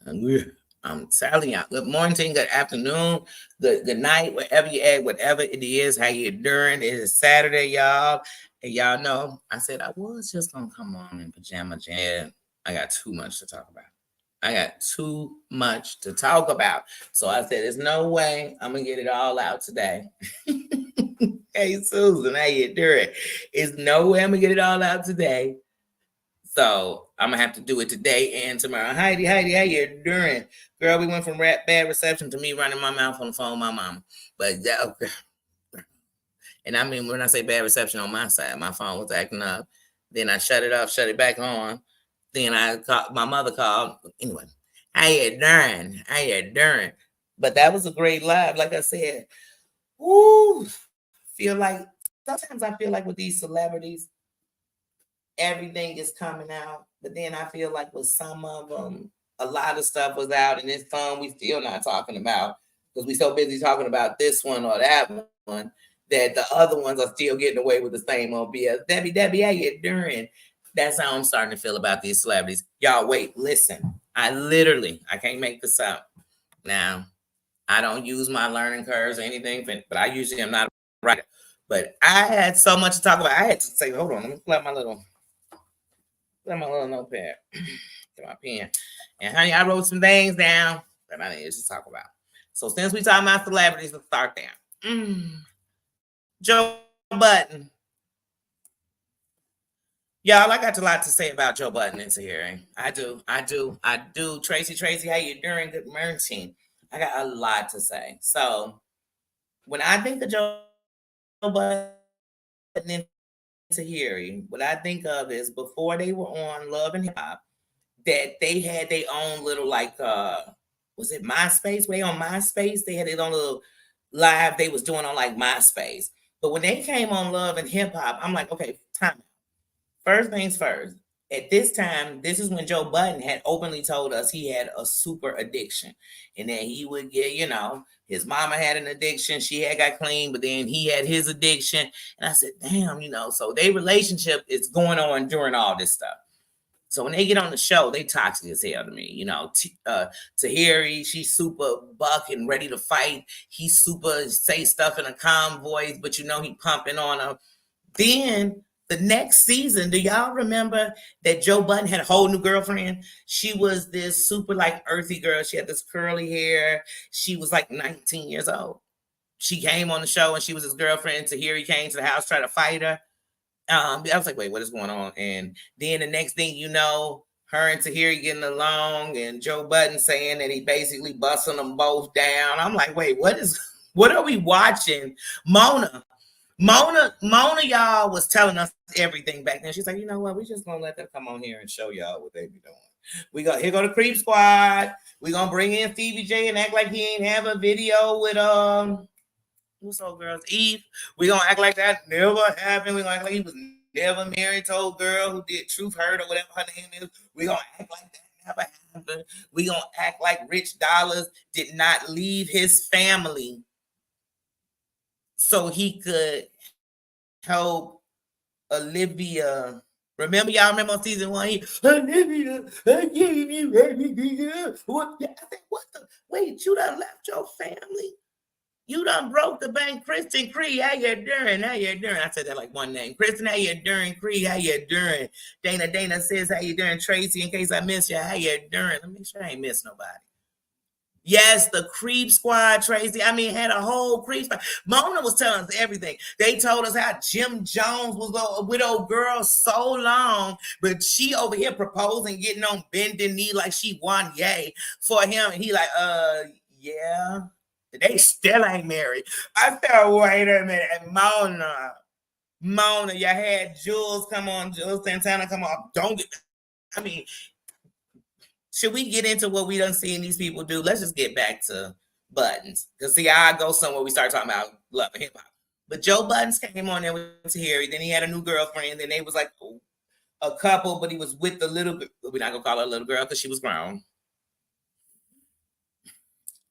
I'm telling y'all, good morning, good afternoon, good night, wherever you at, whatever it is, how you doing. It is Saturday, y'all. And y'all know, I said I was just gonna come on in pajama jam. I got too much to talk about. I got too much to talk about. So I said, there's no way I'm gonna get it all out today. Hey Susan, how you doing? There's no way I'm gonna get it all out today. So I'm gonna have to do it today and tomorrow. Heidi, how you doing? Girl, we went from bad reception to me running my mouth on the phone with my mama. But that, and I mean when I say bad reception on my side, my phone was acting up. Then I shut it off, shut it back on. Then I called my mother called. Anyway, how you doing? How you doing? But that was a great live. Like I said, woo, feel like sometimes I feel like with these celebrities, everything is coming out. But then I feel like with some of them, a lot of stuff was out, and it's fun. We still not talking about because we so busy talking about this one or that one that the other ones are still getting away with the same old BS. Debbie, how you doing? That's how I'm starting to feel about these celebrities. Y'all, wait, listen. I can't make this up. Now, I don't use my learning curves or anything, but I usually am not a writer. But I had so much to talk about. I had to say, hold on, let me pull out my little notepad. Get my pen. And honey, I wrote some things down that I need to talk about. So since we talking about celebrities, let's start there. Joe Budden. Y'all, I got a lot to say about Joe Budden in hearing. I do. Tracy, how you doing? Good morning. I got a lot to say. So when I think of Joe Budden in hearing, what I think of is before they were on Love and Hip Hop, that they had their own little was it MySpace? Way on MySpace, they had their own little live they was doing on like MySpace. But when they came on Love and Hip Hop, I'm like, okay, time. First things first. At this time, this is when Joe Budden had openly told us he had a super addiction, and that he would get, his mama had an addiction, she had got clean, but then he had his addiction. And I said, damn, so their relationship is going on during all this stuff. So when they get on the show, they toxic as hell to me. Tahiri, she's super buck and ready to fight. He super say stuff in a calm voice, but he pumping on her. Then the next season, do y'all remember that Joe Budden had a whole new girlfriend? She was this super earthy girl. She had this curly hair. She was 19 years old. She came on the show and she was his girlfriend. Tahiri came to the house, tried to fight her. I was like, wait, what is going on? And then the next thing you know, her and Tahiri getting along, and Joe Budden saying that he basically busting them both down. I'm like, wait, what are we watching? Mona, y'all was telling us everything back then. She's like, you know what? We just gonna let them come on here and show y'all what they be doing. Here go the Creep Squad. We gonna bring in Stevie J and act like he ain't have a video with who's old girl's Eve. We gonna act like that never happened. We gonna act like he was never married to old girl who did Truth Hurt or whatever her name is. We gonna act like that never happened. We gonna act like Rich Dollaz did not leave his family so he could help Olivia. Y'all remember on season 1? Olivia, I gave you everything. What? I think, wait, you done left your family? You done broke the bank. Kristen Cree, how you doing? I said that like one name. Kristen, how you doing? Cree, how you doing? Dana says, how you doing? Tracy, in case I miss you, how you doing? Let me make sure I ain't miss nobody. Yes, the Creep Squad, Tracy. I mean, had a whole Creep Squad. Mona was telling us everything. They told us how Jim Jones was with old girl so long, but she over here proposing, getting on bending knee like she won yay for him. And he like, yeah. They still ain't married. I said, wait a minute. Mona, you had Jules Santana come on. Should we get into what we done seen these people do? Let's just get back to Buttons. Because see, I go somewhere we start talking about Love and Hip Hop. But Joe Buttons came on there with Tahiri. Then he had a new girlfriend. Then they was like a couple, but he was with the little, we're not going to call her a little girl because she was grown.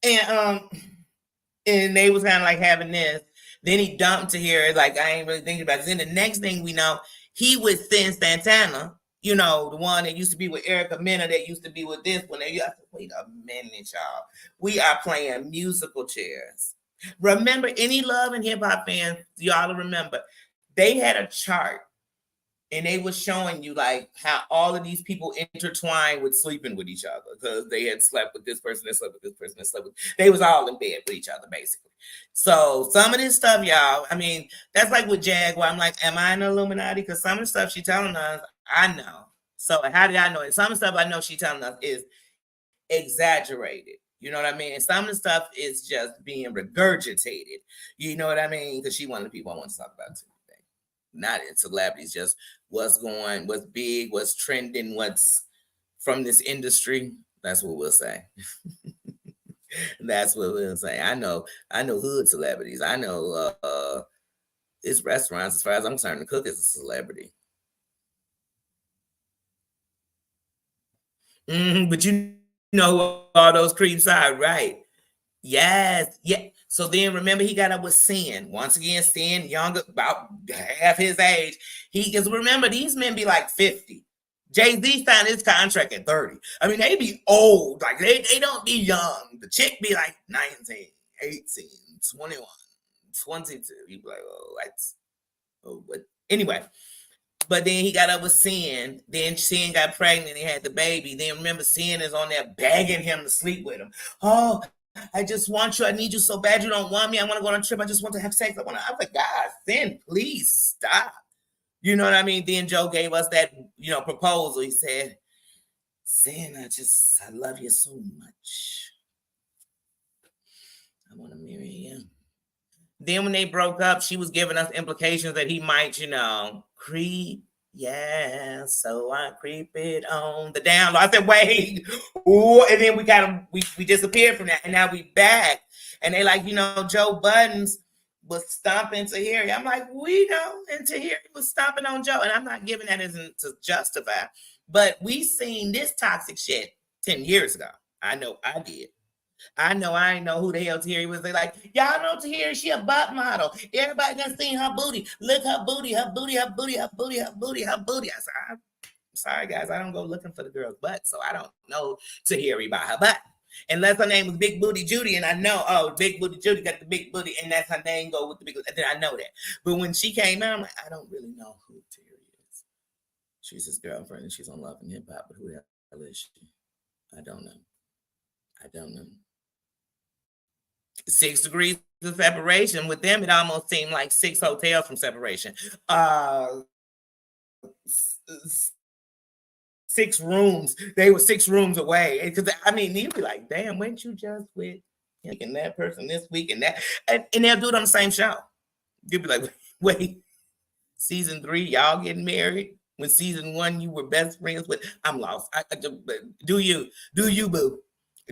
And they was kind of like having this. Then he dumped Tahiri, like, I ain't really thinking about it. Then the next thing we know, he with Santana, You know, the one that used to be with Erica Mena, that used to be with this one. You have to wait a minute, y'all. We are playing musical chairs. Remember, any Love and Hip Hop fans, y'all remember, they had a chart and they were showing you like how all of these people intertwined with sleeping with each other because they had slept with this person, they slept with this person, they slept with. They was all in bed with each other basically. So some of this stuff, y'all. I mean, that's like with Jaguar. I'm like, am I an Illuminati? Because some of the stuff she telling us, I know. So how did I know it? Some of the stuff I know she telling us is exaggerated. You know what I mean? And some of the stuff is just being regurgitated. You know what I mean? Because she one of the people I want to talk about today. Not in celebrities, just what's going, what's big, what's trending, what's from this industry. That's what we'll say. That's what we'll say. I know hood celebrities. I know it's restaurants. As far as I'm concerned, the cook is a celebrity. But you know all those creeps are, right? Yes, yeah. So then remember he got up with Sin. Once again, Sin, younger, about half his age. He because remember, these men be like 50. Jay-Z signed his contract at 30. I mean, they be old. Like they don't be young. The chick be like 19, 18, 21, 22. You be like, oh, that's but anyway. But then he got up with Sin. Then Sin got pregnant. He had the baby. Then remember, Sin is on there begging him to sleep with him. Oh, I just want you. I need you so bad. You don't want me. I want to go on a trip. I just want to have sex. I was like, God, Sin, please stop. You know what I mean? Then Joe gave us that, proposal. He said, Sin, I love you so much. I want to marry you. Then when they broke up, she was giving us implications that he might, creep. Yeah, so I creep it on the down low. I said, wait. Ooh, and then we disappeared from that. And now we back. And they like, Joe Buttons was stomping Tahiri. I'm like, we know. And Tahiri was stomping on Joe. And I'm not giving that as to justify. But we seen this toxic shit 10 years ago. I know I did. I ain't know who the hell Tahiri was. They like, y'all know Tahiri, she a butt model. Everybody done seen her booty. Look her booty, her booty, her booty, her booty, her booty, her booty. I said, I'm sorry, guys. I don't go looking for the girl's butt, so I don't know Tahiri by her butt. Unless her name was Big Booty Judy, and I know, Big Booty Judy got the big booty, and that's her name, go with the big booty. Then I know that. But when she came out, I'm like, I don't really know who Tahiri is. She's his girlfriend, and she's on Love and Hip Hop, but who the hell is she? I don't know. 6 degrees of separation. With them, it almost seemed like 6 hotels from separation. 6 rooms. They were 6 rooms away. Because I mean, you'd be like, damn, weren't you just with and that person this week and that? And they'll do it on the same show. You'd be like, wait, season 3, y'all getting married? When season 1 you were best friends with? I'm lost. Do you, boo?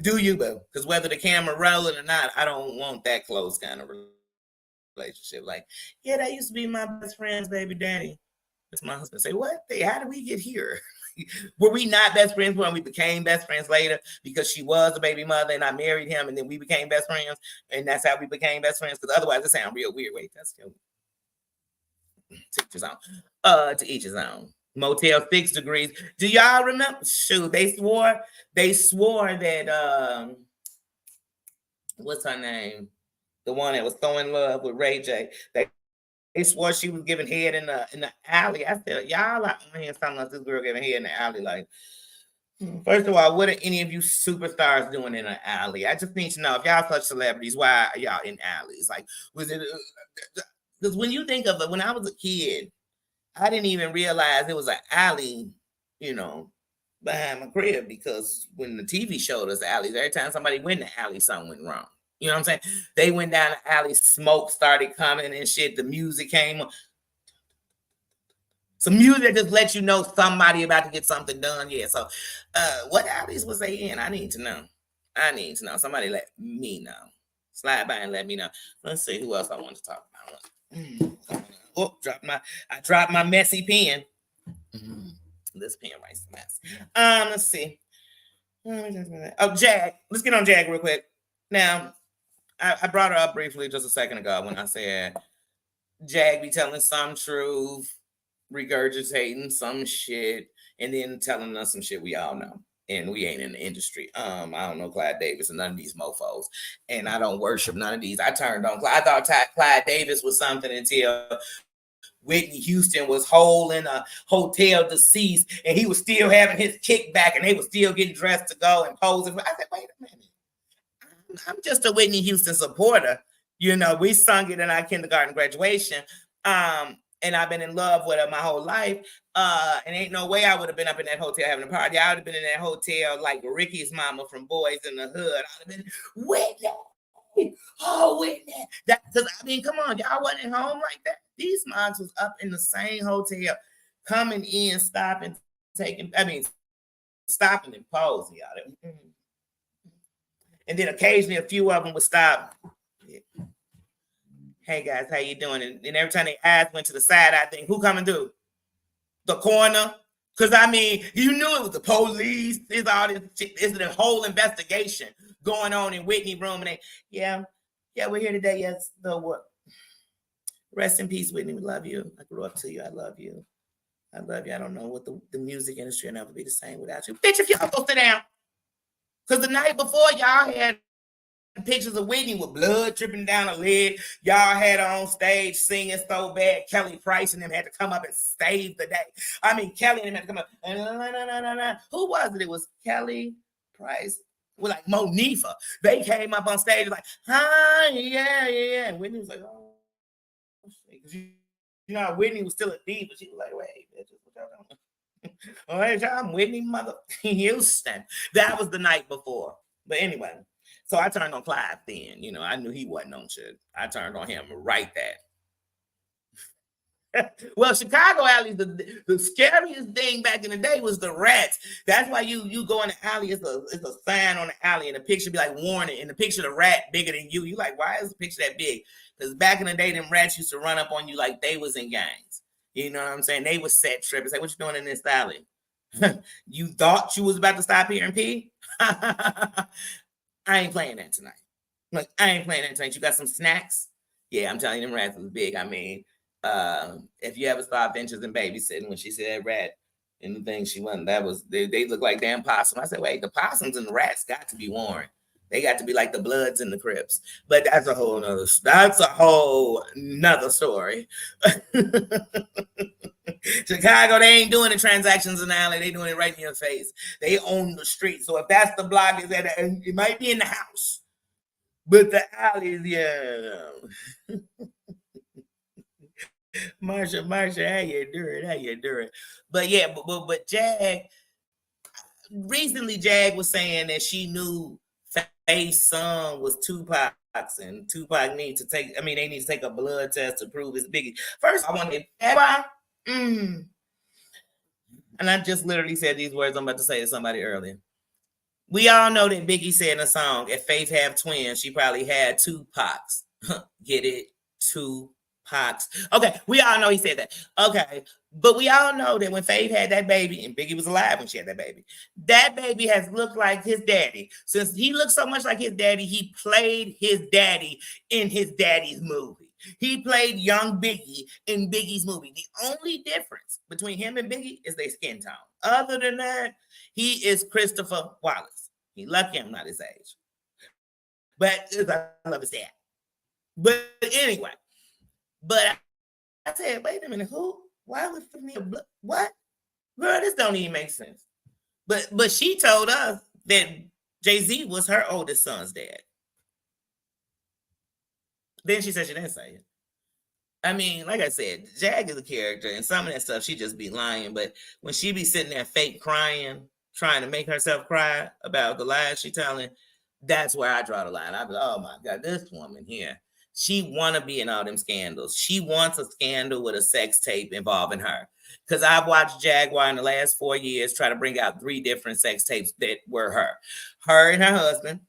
Do you, boo? Because whether the camera rolling or not, I don't want that close kind of relationship. Like, yeah, that used to be my best friend's baby daddy. That's my husband. Say, what? How did we get here? Were we not best friends when we became best friends later? Because she was a baby mother and I married him and then we became best friends. And that's how we became best friends. Because otherwise it sounds real weird. Wait, that's still to each his own. To each his own. Motel 6 degrees. Do y'all remember? Shoot, they swore that what's her name? The one that was so in love with Ray J. They swore she was giving head in the alley. I said, y'all are on here telling us this girl giving head in the alley. Like, first of all, what are any of you superstars doing in an alley? I just need to know if y'all such celebrities, why are y'all in alleys? Like, was it because when you think of it, when I was a kid, I didn't even realize it was an alley, behind my crib, because when the TV showed us alleys, every time somebody went in the alley, something went wrong. You know what I'm saying? They went down the alley, smoke started coming and shit. The music came on. Some music just lets you know somebody about to get something done. Yeah. So what alleys was they in? I need to know. Somebody let me know. Slide by and let me know. Let's see who else I want to talk about. Oh, I dropped my messy pen. This pen writes a mess. Let's see. Oh, Jag. Let's get on Jag real quick. Now, I brought her up briefly just a second ago when I said Jag be telling some truth, regurgitating some shit. and then telling us some shit we all know. And we ain't in the industry. I don't know Clyde Davis and none of these mofos. And I don't worship none of these. I turned on Clyde. I thought Clyde Davis was something until Whitney Houston was whole in a hotel deceased, and he was still having his kickback, and they were still getting dressed to go and posing. I said, wait a minute. I'm just a Whitney Houston supporter. You know, we sung it in our kindergarten graduation. And I've been in love with her my whole life. And ain't no way I would have been up in that hotel having a party. I would have been in that hotel like Ricky's mama from Boys in the Hood. I'd have been, Whitney, oh, Whitney. Because, I mean, come on, y'all wasn't home like that. These moms was up in the same hotel, coming in, stopping, stopping and posing, y'all. And then occasionally a few of them would stop. Hey guys, how you doing? And every time they eyes went to the side, I think, who coming through? The corner? Because I mean, you knew it was the police. There's all this shit. There's the whole investigation going on in Whitney room. And we're here today. Yes, the what? Rest in peace, Whitney. We love you. I grew up to you. I love you. I love you. I don't know what the music industry will never be the same without you. Bitch, if y'all go sit down. Because the night before, y'all had pictures of Whitney with blood dripping down her leg. Y'all had her on stage singing so bad. Kelly Price and them had to come up and save the day. I mean, Kelly and them had to come up. Who was it? It was Kelly Price with like Monifa. They came up on stage like, hi, yeah. And Whitney was like, oh, because you know, Whitney was still a diva. She was like, wait, bitch, what y'all doing? All right, I'm Whitney mother Houston. That was the night before. But anyway, so I turned on Clyde then. You know, I knew he wasn't on shit. I turned on him right that. Well, Chicago alleys, the scariest thing back in the day was the rats. That's why you go in the alley, it's a sign on the alley, and the picture be like warning, and the picture of the rat bigger than you. You like, why is the picture that big? Because back in the day, them rats used to run up on you like they was in gangs. You know what I'm saying? They was set trip. It's like, what you doing in this alley? You thought you was about to stop here and pee? I ain't playing that tonight. Like, I ain't playing that tonight. You got some snacks? Yeah, I'm telling you, them rats was big. I mean, if you ever saw Adventures in Babysitting, when she said that rat and the thing she wasn't, they look like damn possum. I said, wait, the possums and the rats got to be warned. They got to be like the Bloods and the Crips. But that's a whole nother story. Chicago, they ain't doing the transactions in the alley. They doing it right in your face. They own the street. So if that's the block, it might be in the house. But the alleys, yeah. Marsha, how you doing? But yeah, but Jag, recently Jag was saying that she knew Faye's son was Tupac's, and Tupac they need to take a blood test to prove it's Biggie. First, I want to and I just literally said these words I'm about to say to somebody earlier. We all know that Biggie said in a song, if Faith have twins, she probably had Tupac's. Get it? Tupac's. Okay, we all know he said that. Okay, but we all know that when Faith had that baby, and Biggie was alive when she had that baby has looked like his daddy. Since he looked so much like his daddy, he played his daddy in his daddy's movie. He played young Biggie in Biggie's movie. The only difference between him and Biggie is their skin tone. Other than that, he is Christopher Wallace. He lucky I'm not his age. But I love his dad. But anyway, but I said, wait a minute, who? Why would what? Girl, this don't even make sense. But she told us that Jay-Z was her oldest son's dad. Then she said she didn't say it. I mean, like I said, Jag is a character, and some of that stuff she just be lying. But when she be sitting there fake crying, trying to make herself cry about the lies she telling, that's where I draw the line. I be like, oh my God, this woman here, she want to be in all them scandals. She wants a scandal with a sex tape involving her. Because I've watched Jaguar in the last 4 years try to bring out 3 different sex tapes that were her. Her and her husband.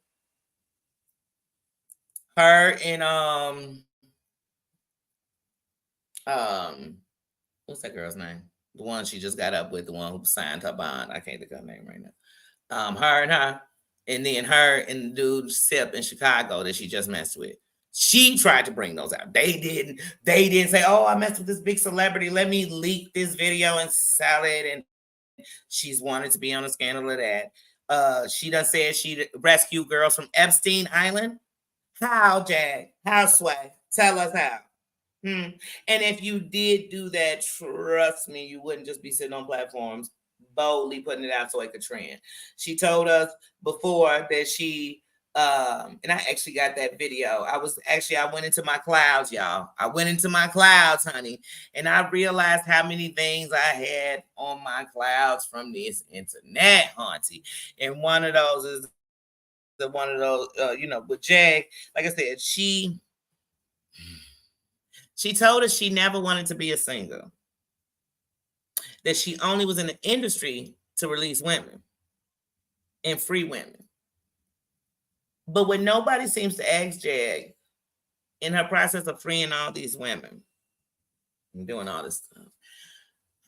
Her and what's that girl's name? The one she just got up with, the one who signed her bond. I can't think of her name right now. Her and her, and then her and the dude Sip in Chicago that she just messed with. She tried to bring those out. They didn't say, oh, I messed with this big celebrity. Let me leak this video and sell it. And She's wanted to be on a scandal of that. She done said she rescued girls from Epstein Island. How, Jag? How, Sway? Tell us how. Hmm. And if you did do that, trust me, you wouldn't just be sitting on platforms boldly putting it out so it could trend. She told us before that she and I actually got that video. I went into my clouds, y'all. I went into my clouds, honey, and I realized how many things I had on my clouds from this internet, auntie. And one of those is the one of those, with Jag. Like I said, she told us she never wanted to be a singer, that she only was in the industry to release women and free women. But when nobody seems to ask Jag in her process of freeing all these women and doing all this stuff,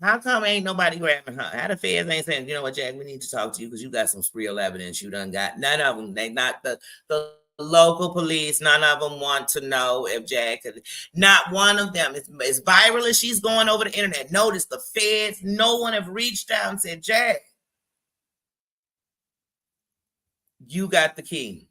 how come ain't nobody grabbing her? How the feds ain't saying, you know what, Jag, we need to talk to you because you got some real evidence you done got. None of them. They not the local police. None of them want to know if Jag could. Not one of them. It's as viral as she's going over the internet. Notice the feds. No one have reached out and said, Jag, you got the key.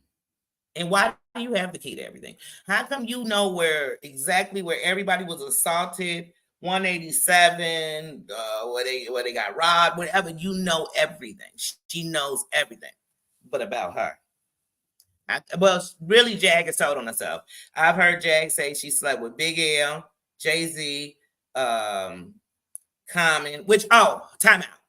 And why do you have the key to everything? How come you know exactly where everybody was assaulted? 187, where they got robbed, whatever. You know everything. She knows everything, but about her. Really, Jag has told on herself. I've heard Jag say she slept with Big L, Jay-Z, Common. Time out.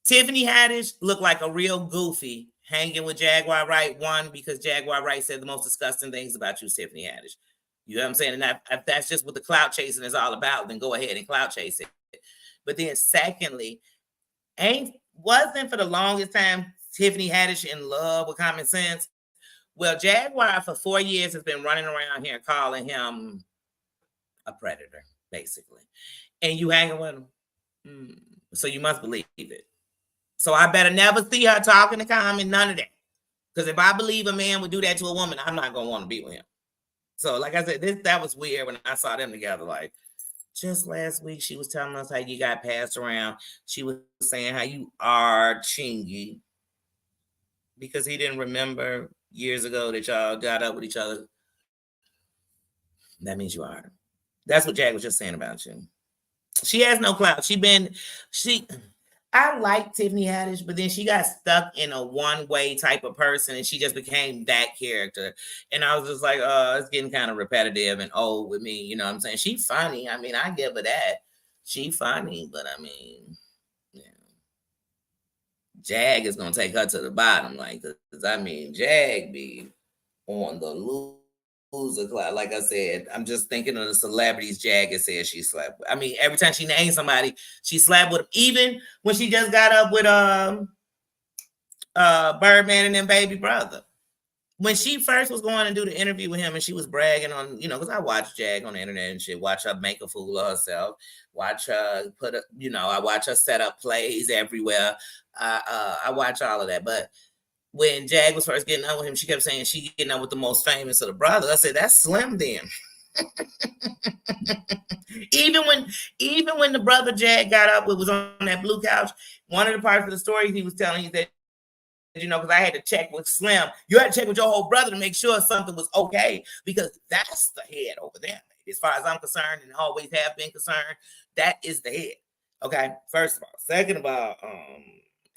Tiffany Haddish looked like a real goofy hanging with Jaguar Wright. One, because Jaguar Wright said the most disgusting things about you, Tiffany Haddish. You know what I'm saying? And if that's just what the clout chasing is all about, then go ahead and clout chase it. But then secondly, wasn't for the longest time Tiffany Haddish in love with Common Sense? Well, Jaguar for 4 years has been running around here calling him a predator, basically. And you hanging with him. So you must believe it. So I better never see her talking to Common, none of that. Because if I believe a man would do that to a woman, I'm not going to want to be with him. So like I said, that was weird when I saw them together. Like, just last week, she was telling us how you got passed around. She was saying how you are Chingy because he didn't remember years ago that y'all got up with each other. That means you are. That's what Jag was just saying about you. She has no clout. I like Tiffany Haddish, but then she got stuck in a one-way type of person, and she just became that character. And I was just like, it's getting kind of repetitive and old with me. You know what I'm saying? She's funny. I mean, I give her that. She funny, but I mean, Jag is going to take her to the bottom. Like, because I mean, Jag be on the loser cloud. Like I said, I'm just thinking of the celebrities Jag has said she slept with. I mean, every time she names somebody, she slept with them. Even when she just got up with Birdman and then Baby Brother. When she first was going to do the interview with him and she was bragging on, because I watch Jag on the internet and shit, watch her make a fool of herself, watch her I watch her set up plays everywhere. I watch all of that. But when Jag was first getting up with him, she kept saying she getting up with the most famous of the brothers. I said, that's Slim then. even when the brother Jag got up, it was on that blue couch. One of the parts of the story he was telling you that, because I had to check with Slim. You had to check with your whole brother to make sure something was okay, because that's the head over there. As far as I'm concerned, and always have been concerned, that is the head. Okay, first of all. Second of all,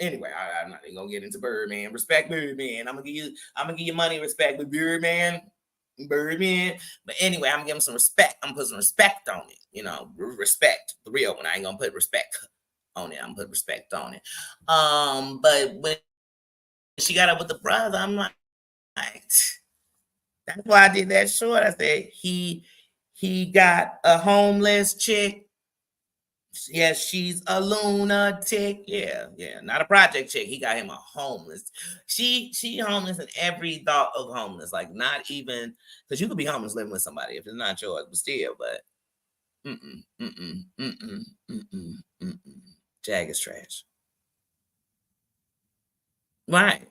anyway, I'm not even gonna get into Birdman. Respect Birdman. I'm gonna give you money, respect, but Birdman. But anyway, I'm gonna give him some respect. I'm gonna put some respect on it. Respect, the real one. I ain't gonna put respect on it. I'm gonna put respect on it. But when she got up with the brother, I'm like, that's why I did that short. I said he got a homeless chick. Yes, she's a lunatic. Yeah, not a project chick. He got him a homeless. She homeless in every thought of homeless. Like, not even, because you could be homeless living with somebody if it's not yours, but still. But Jag is trash. Right.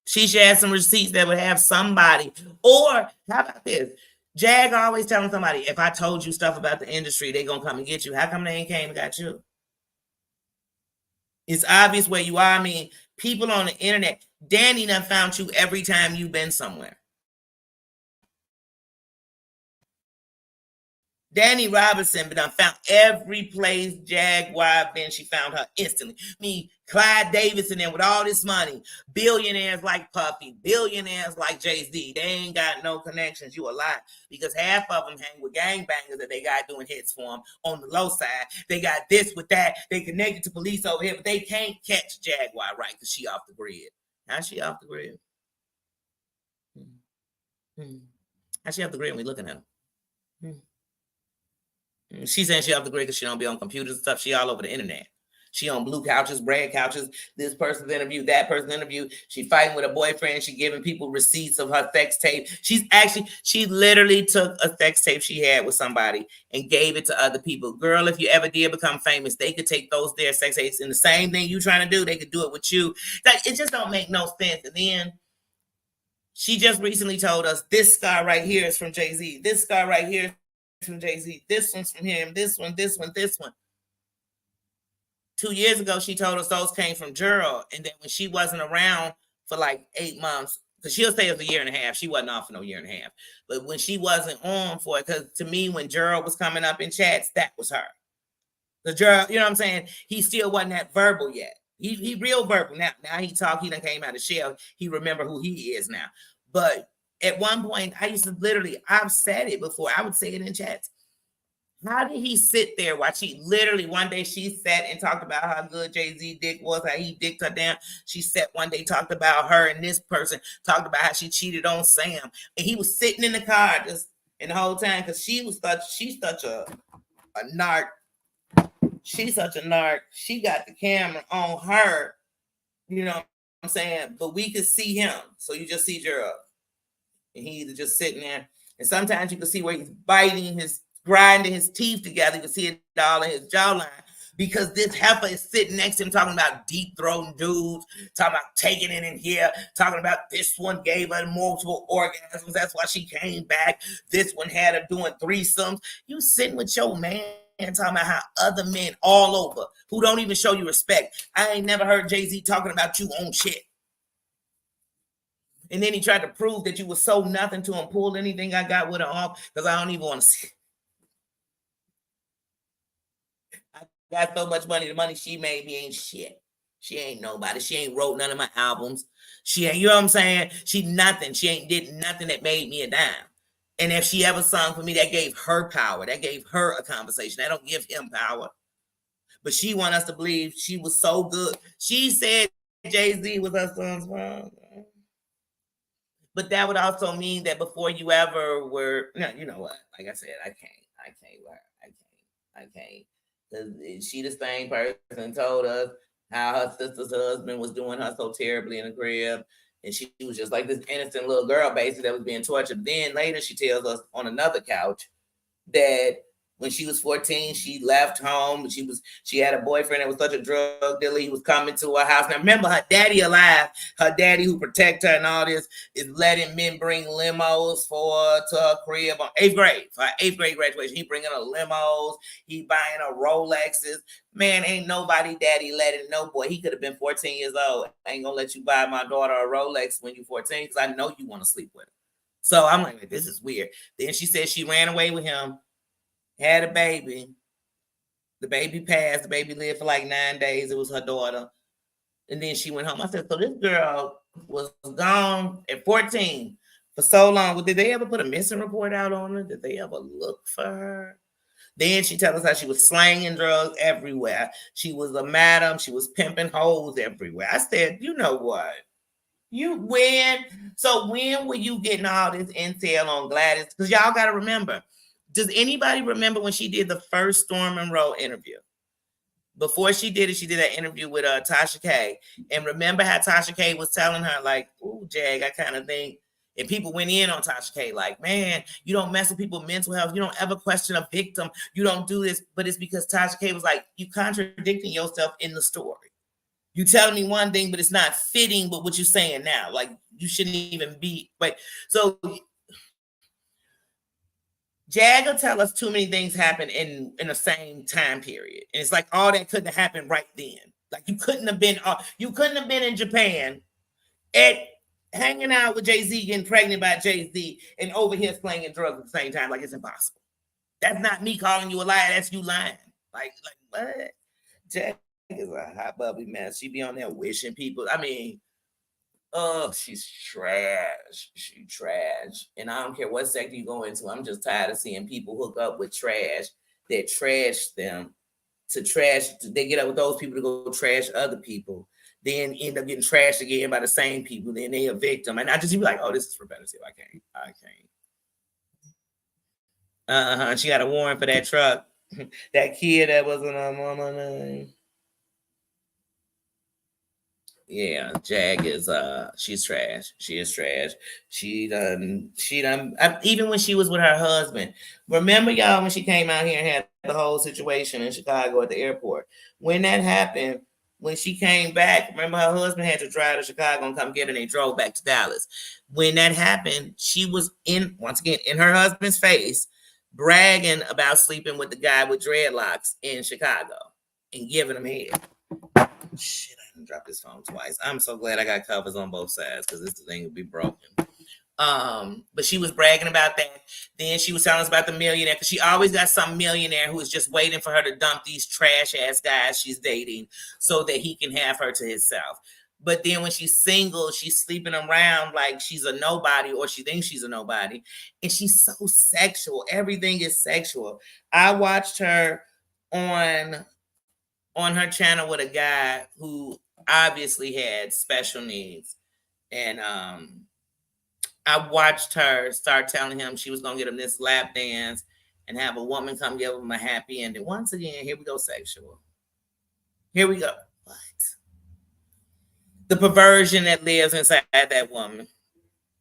She should have some receipts that would have somebody. Or how about this? Jag always telling somebody, if I told you stuff about the industry, they gonna come and get you. How come they ain't came and got you? It's obvious where you are. I mean, people on the internet, Danny done found you every time you've been somewhere. Danny Robinson done found every place Jaguar been. She found her instantly. Me, Clyde Davidson, and with all this money, billionaires like Puffy, billionaires like Jay-Z, they ain't got no connections. You a lie, because half of them hang with gangbangers that they got doing hits for them on the low side. They got this with that. They connected to police over here, but they can't catch Jaguar right because she off the grid. How's she off the grid? How's she off the grid when we looking at her? She's saying she off the grid because she don't be on computers and stuff. She all over the internet. She on blue couches, red couches. This person's interview, that person's interview. She fighting with a boyfriend. She giving people receipts of her sex tape. She literally took a sex tape she had with somebody and gave it to other people. Girl, if you ever did become famous, they could take those their sex tapes and the same thing you trying to do, they could do it with you. Like, it just don't make no sense. And then she just recently told us this scar right here is from Jay-Z. This scar right here from Jay-Z. This one's from him. This one. 2 years ago, she told us those came from Gerald. And then when she wasn't around for like 8 months, because she'll say it was a year and a half. She wasn't off for no year and a half. But when she wasn't on for it, because to me, when Gerald was coming up in chats, that was her. The Gerald, you know what I'm saying? He still wasn't that verbal yet. He real verbal. Now he talk, he done came out of shell. He remember who he is now. But at one point, I used to literally, I've said it before, I would say it in chats. How did he sit there while she literally one day she sat and talked about how good Jay-Z dick was, how he dicked her down. She sat one day, talked about her, and this person talked about how she cheated on Sam. And he was sitting in the car just and the whole time because she's such a narc. She's such a narc. She got the camera on her, you know what I'm saying? But we could see him. So you just see Gerald. And he's just sitting there. And sometimes you can see where he's grinding his teeth together. You can see it all in his jawline. Because this heifer is sitting next to him talking about deep throating dudes, talking about taking it in here, talking about this one gave her multiple orgasms. That's why she came back. This one had her doing threesomes. You sitting with your man and talking about how other men all over who don't even show you respect. I ain't never heard Jay-Z talking about you on shit. And then he tried to prove that you were so nothing to him, pull anything I got with her off, because I don't even want to see. I got so much money, the money she made me ain't shit. She ain't nobody. She ain't wrote none of my albums. She ain't, you know what I'm saying? She nothing. She ain't did nothing that made me a dime. And if she ever sung for me, that gave her power. That gave her a conversation. That don't give him power. But she want us to believe she was so good. She said Jay-Z was her son's mom. But that would also mean that before you ever were, no, you know what? Like I said, I can't. Because she the same person told us how her sister's husband was doing her so terribly in the crib. And she was just like this innocent little girl, basically, that was being tortured. Then later she tells us on another couch that when she was 14, she left home. She had a boyfriend that was such a drug dealer. He was coming to her house. Now remember, her daddy alive, her daddy who protect her and all this, is letting men bring limos to her crib on 8th grade. For her 8th grade graduation, he bringing her limos. He buying her Rolexes. Man, ain't nobody daddy letting no boy. He could have been 14 years old. I ain't gonna let you buy my daughter a Rolex when you're 14 because I know you want to sleep with her. So I'm like, this is weird. Then she said she ran away with him. Had a baby. The baby passed. The baby lived for like 9 days. It was her daughter. And then she went home. I said, so this girl was gone at 14 for so long. Did they ever put a missing report out on her? Did they ever look for her? Then she tells us how she was slanging drugs everywhere. She was a madam. She was pimping hoes everywhere. I said, you know what? When were you getting all this intel on Gladys? Because y'all got to remember, does anybody remember when she did the first Storm Monroe interview? Before she did it, she did that interview with Tasha K. And remember how Tasha K was telling her, like, ooh, Jag, I kind of think, and people went in on Tasha K, like, man, you don't mess with people's mental health. You don't ever question a victim. You don't do this. But it's because Tasha K was like, you contradicting yourself in the story. You telling me one thing, but it's not fitting with what you're saying now. Like, you shouldn't even be. But so Jag will tell us too many things happen in the same time period. And it's like all that couldn't happen right then. Like you couldn't have been in Japan at hanging out with Jay-Z, getting pregnant by Jay-Z, and over here slanging drugs at the same time. Like it's impossible. That's not me calling you a liar. That's you lying. Like what? Jack is a hot bubbly mess. She be on there wishing people. I mean, oh, she's trash. She trash. And I don't care what sector you go into. I'm just tired of seeing people hook up with trash that trash them to trash. They get up with those people to go trash other people. Then end up getting trashed again by the same people. Then they a victim. And I just be like, oh, this is repetitive. I can't. She got a warrant for that truck. That kid that wasn't on mama name. Yeah, Jag is she's trash. She is trash. She done even when she was with her husband. Remember y'all when she came out here and had the whole situation in Chicago at the airport. When that happened, when she came back, remember her husband had to drive to Chicago and come get her and they drove back to Dallas. When that happened, she was once again in her husband's face bragging about sleeping with the guy with dreadlocks in Chicago and giving him head. Shit, I didn't drop this phone twice. I'm so glad I got covers on both sides because this thing would be broken. But she was bragging about that. Then she was telling us about the millionaire because she always got some millionaire who is just waiting for her to dump these trash ass guys she's dating so that he can have her to himself. But then when she's single, she's sleeping around like she's a nobody or she thinks she's a nobody. And she's so sexual. Everything is sexual. I watched her on her channel with a guy who obviously had special needs. And I watched her start telling him she was going to get him this lap dance and have a woman come give him a happy ending. Once again, here we go sexual. Here we go. What? The perversion that lives inside that woman.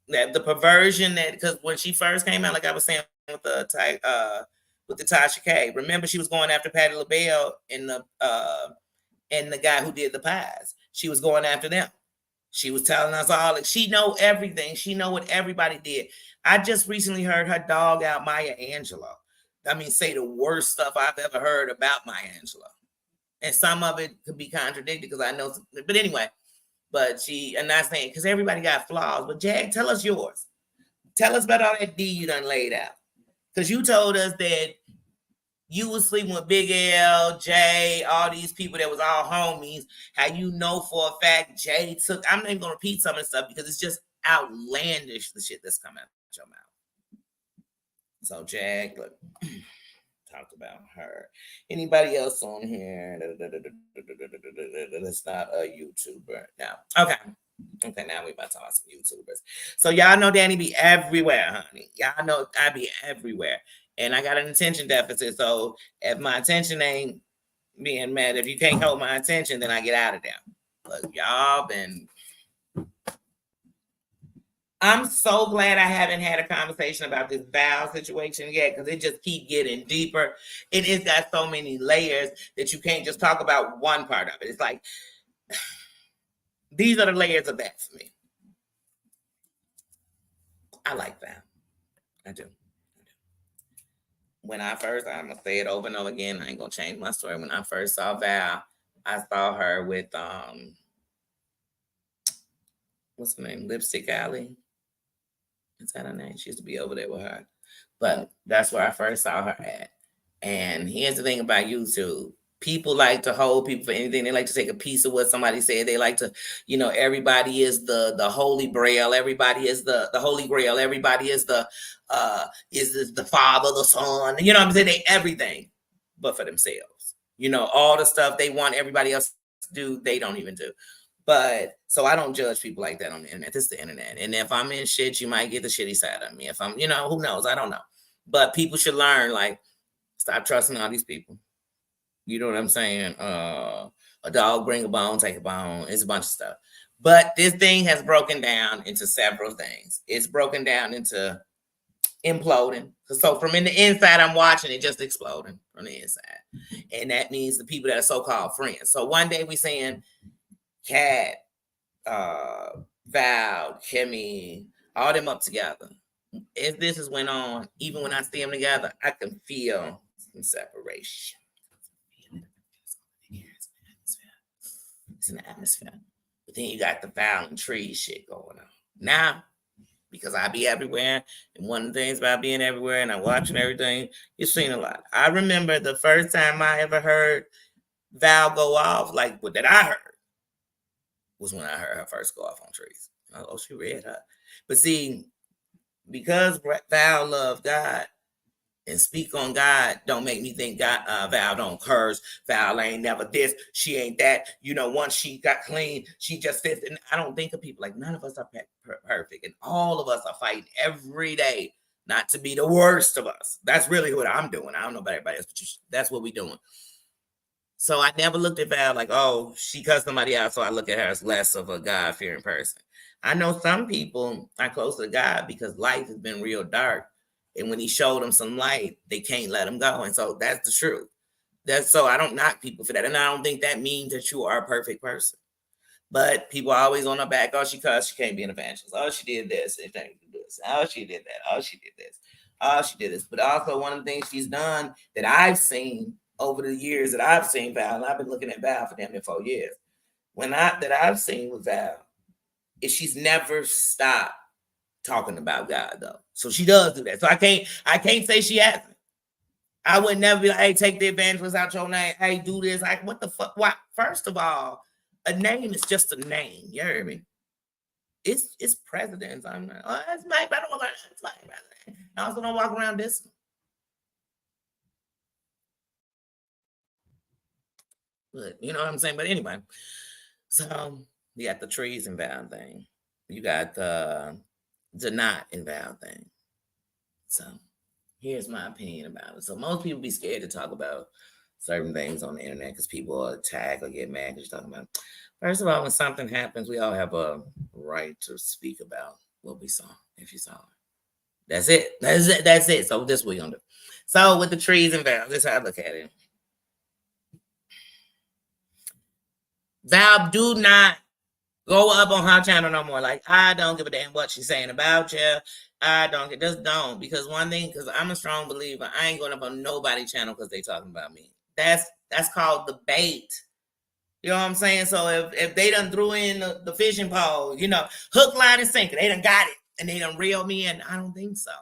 That the perversion that, because when she first came out, like I was saying with the Tasha K, remember she was going after Patti LaBelle and the guy who did the pies. She was going after them. She was telling us all, like, she know everything. She know what everybody did. I just recently heard her dog out Maya Angelou. I mean, say the worst stuff I've ever heard about Maya Angelou. And some of it could be contradicted because I know, but anyway, and not saying, because everybody got flaws, but Jag, tell us yours. Tell us about all that D you done laid out. Because you told us that you was sleeping with Big L, Jay, all these people that was all homies. How you know for a fact Jay took, I'm not even going to repeat some of the stuff because it's just outlandish, the shit that's coming out your mouth. So Jag, look, talked about her. Anybody else on here that's not a YouTuber? No. Okay, now we about to talk about some YouTubers. So y'all know Danny be everywhere, honey. Y'all know I be everywhere. And I got an attention deficit. So if my attention ain't being met, if you can't hold my attention, then I get out of there. But y'all been... I'm so glad I haven't had a conversation about this Val situation yet because it just keep getting deeper. It is got so many layers that you can't just talk about one part of it. It's like, these are the layers of that for me. I like Val. I do. When I'm gonna say it over and over again, I ain't gonna change my story. When I first saw Val, I saw her with what's her name? Lipstick Alley. Is that her name? She used to be over there with her. But that's where I first saw her at. And here's the thing about YouTube. People like to hold people for anything. They like to take a piece of what somebody said. They like to, everybody is the holy grail. Everybody is the holy grail. Everybody is the father, the son. You know what I'm saying? They everything but for themselves. All the stuff they want everybody else to do, they don't even do. But so I don't judge people like that on the internet. This is the internet. And if I'm in shit, you might get the shitty side of me. If I'm, who knows? I don't know. But people should learn, like, stop trusting all these people. You know what I'm saying? A dog bring a bone, take a bone. It's a bunch of stuff. But this thing has broken down into several things. It's broken down into imploding. So from in the inside, I'm watching it just exploding from the inside. And that means the people that are so-called friends. So one day we saying Kat, Val, Kimmy, all them up together. As this has went on, even when I see them together, I can feel some separation. It's in the atmosphere. But then you got the Val and trees shit going on. Now, because I be everywhere, and one of the things about being everywhere and I'm watching everything, you've seen a lot. I remember the first time I ever heard Val go off, like what that I heard, was when I heard her first go off on trees. Oh, she read her. But see, because Val loved God and speak on God, don't make me think God, Val don't curse. Val ain't never this. She ain't that. You know, once she got clean, she just this. And I don't think of people like none of us are perfect. And all of us are fighting every day not to be the worst of us. That's really what I'm doing. I don't know about everybody else, but that's what we're doing. So I never looked at Val like, oh, she cussed somebody out, so I look at her as less of a God-fearing person. I know some people are close to God because life has been real dark. And when he showed them some light, they can't let him go. And so that's the truth. So I don't knock people for that. And I don't think that means that you are a perfect person. But people are always on her back. Oh, she cussed. She can't be an evangelist. Oh, she did this. Oh, she did that. Oh, she did this. Oh, she did this. But also one of the things she's done that I've seen over the years that I've seen Val, and I've been looking at Val for damn near 4 years. That I've seen with Val is she's never stopped talking about God though. So she does do that. So I can't say she hasn't. I would never be like, hey, take the evangelist out your name. Hey, do this. Like, what the fuck? Why? First of all, a name is just a name. You hear me? It's presidents. I'm like, oh, that's my brother. That's my brother. I also don't walk around this. But you know what I'm saying? But anyway, so you got the trees and Val thing. You got the not invalid thing. So here's my opinion about it. So most people be scared to talk about certain things on the internet because people attack or get mad because you're talking about. First of all, when something happens, we all have a right to speak about what we saw, if you saw it. That's it. That's it. So this is what we're gonna do. So with the trees and Val, this is how I look at it. Val, do not go up on her channel no more. Like, I don't give a damn what she's saying about you. Just don't. Because one thing, because I'm a strong believer, I ain't going up on nobody's channel because they talking about me. That's called the bait. You know what I'm saying? So if they done threw in the fishing pole, you know, hook, line, and sinker, they done got it. And they done reel me in. I don't think so.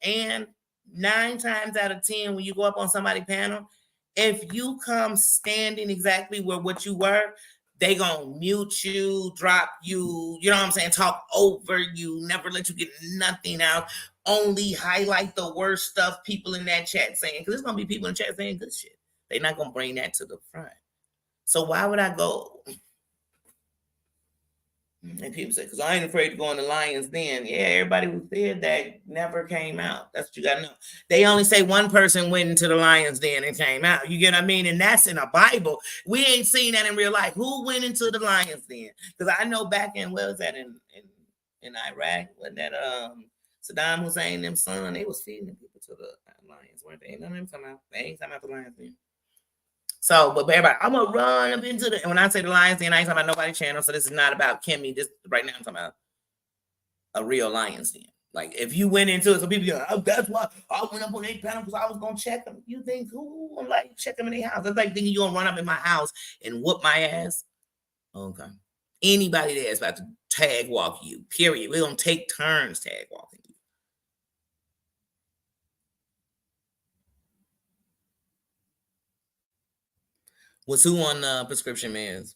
And 9 times out of 10, when you go up on somebody's panel, if you come standing exactly where what you were, they gonna mute you, drop you, you know what I'm saying, talk over you, never let you get nothing out, only highlight the worst stuff people in that chat saying, because there's gonna be people in chat saying good shit. They're not gonna bring that to the front. So why would I go? And people say, because I ain't afraid to go in the Lions Den. Yeah, everybody who said that never came out. That's what you got to know. They only say one person went into the Lions Den and came out. You get what I mean? And that's in a Bible. We ain't seen that in real life. Who went into the Lions Den? Because I know back in, where was that, in Iraq, when that Saddam Hussein and them son, they was feeding people to the Lions, weren't they? None of them come out. They ain't come out the Lions Den. So, but everybody, I'm gonna run up into and when I say the Lions Den, I ain't talking about nobody's channel. So this is not about Kimmy. This right now I'm talking about a real Lions Den. Like if you went into it, so people go, oh, that's why I went up on their panel because I was gonna check them. You think who? I'm like, check them in their house. That's like thinking you're gonna run up in my house and whoop my ass. Okay. Anybody that's about to tag walk you, period. We're gonna take turns tag walking you. Was who on Prescription Meds?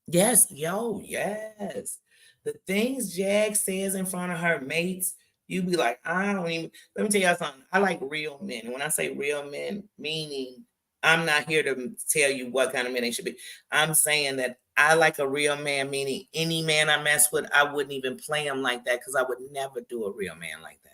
Yes, yes. The things Jag says in front of her mates, you be like, I don't even. Let me tell y'all something. I like real men. And when I say real men, meaning I'm not here to tell you what kind of men they should be. I'm saying that I like a real man, meaning any man I mess with, I wouldn't even play him like that because I would never do a real man like that.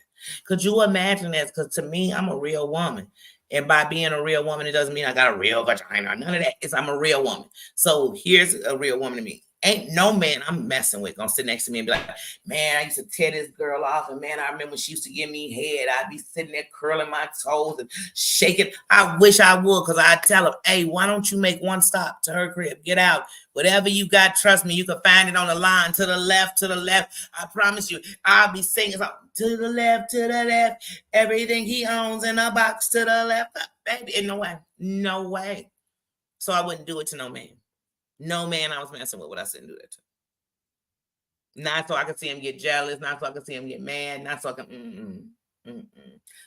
Could you imagine that? Because to me, I'm a real woman. And by being a real woman, it doesn't mean I got a real vagina. None of that. I'm a real woman. So here's a real woman to me. Ain't no man I'm messing with gonna sit next to me and be like, man, I used to tear this girl off, and man, I remember she used to give me head. I'd be sitting there curling my toes and shaking. I wish I would, because I'd tell her, hey, why don't you make one stop to her crib? Get out. Whatever you got, trust me, you can find it on the line. To the left, to the left. I promise you, I'll be singing something. To the left, to the left. Everything he owns in a box to the left. Baby, no way. No way. So I wouldn't do it to no man. No man I was messing with would I sit and do that to. Not so I could see him get jealous, not so I could see him get mad, not so I can,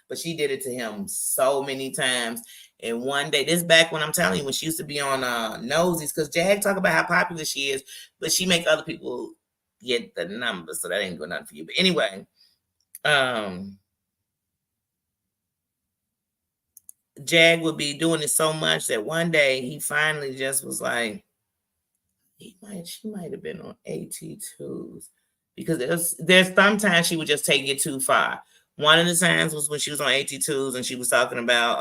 But she did it to him so many times. And one day, this back when I'm telling you, when she used to be on Nosies, because Jag talk about how popular she is, but she make other people get the numbers, so that ain't good nothing for you. But anyway, Jag would be doing it so much that one day he finally just was like, she might have been on AT2s, because there's sometimes she would just take it too far. One of the times was when she was on AT2s and she was talking about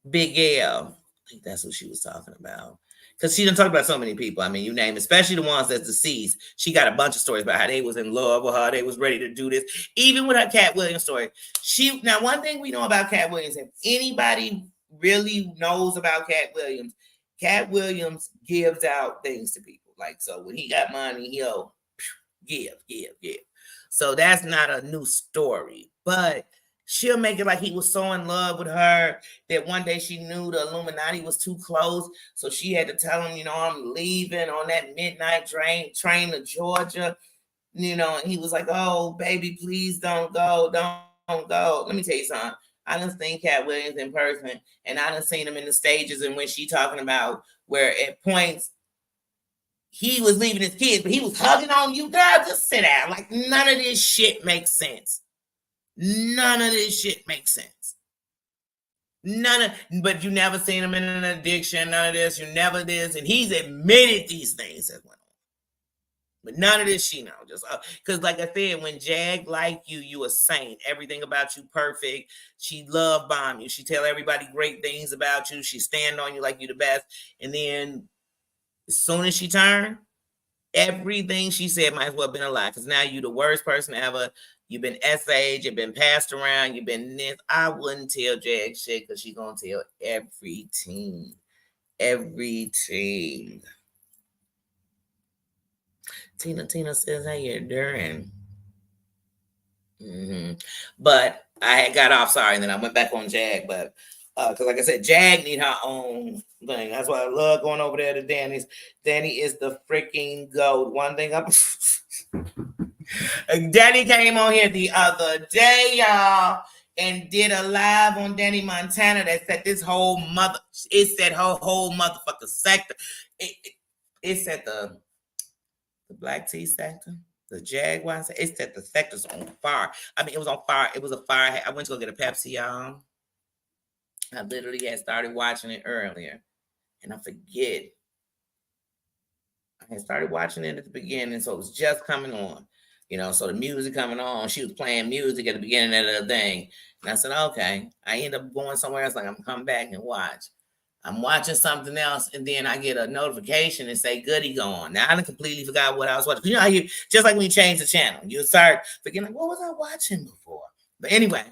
Big L. I think that's what she was talking about. Because she done talk about so many people. I mean, you name it, especially the ones that's deceased. She got a bunch of stories about how they was in love with her. They was ready to do this. Even with her Cat Williams story. Now, one thing we know about Cat Williams, if anybody really knows about Cat Williams gives out things to people. Like, so when he got money, he'll give. So that's not a new story. But she'll make it like he was so in love with her that one day she knew the Illuminati was too close. So she had to tell him, I'm leaving on that midnight train to Georgia. And he was like, oh, baby, please don't go. Don't go. Let me tell you something. I done seen Cat Williams in person, and I done seen him in the stages, and when she talking about where at points he was leaving his kids, but he was hugging on you, girl, just sit down. Like, none of this shit makes sense. None of this shit makes sense. But you never seen him in an addiction, none of this, you never this, and he's admitted these things that went on. But none of this she know. Just because, like I said, when Jag like you a saint. Everything about you perfect. She love bomb you. She tell everybody great things about you. She stand on you like you the best. And then as soon as she turned, everything she said might as well have been a lie. Because now you the worst person ever. You've been SA'd, you've been passed around, you've been this. I wouldn't tell Jag shit, because she's gonna tell every team. Every team. Tina says, how you doing? But I had got off, sorry, and then I went back on Jag. But because like I said, Jag need her own thing. That's why I love going over there to Danny's. Danny is the freaking goat. One thing Danny came on here the other day, y'all, and did a live on Danny Montana that said this whole whole motherfucker sector. It said the Black Tea sector, the Jaguar. It said the sector's on fire. I mean, it was on fire. It was a fire. I went to go get a Pepsi, y'all. I literally had started watching it earlier, and I forget. I had started watching it at the beginning, so it was just coming on. So the music coming on. She was playing music at the beginning of the thing. And I said, okay. I end up going somewhere else, like I'm coming back and watch. I'm watching something else, and then I get a notification and say Goody going. Now I done completely forgot what I was watching. How you just like when you change the channel, you start forgetting, like, what was I watching before? But anyway,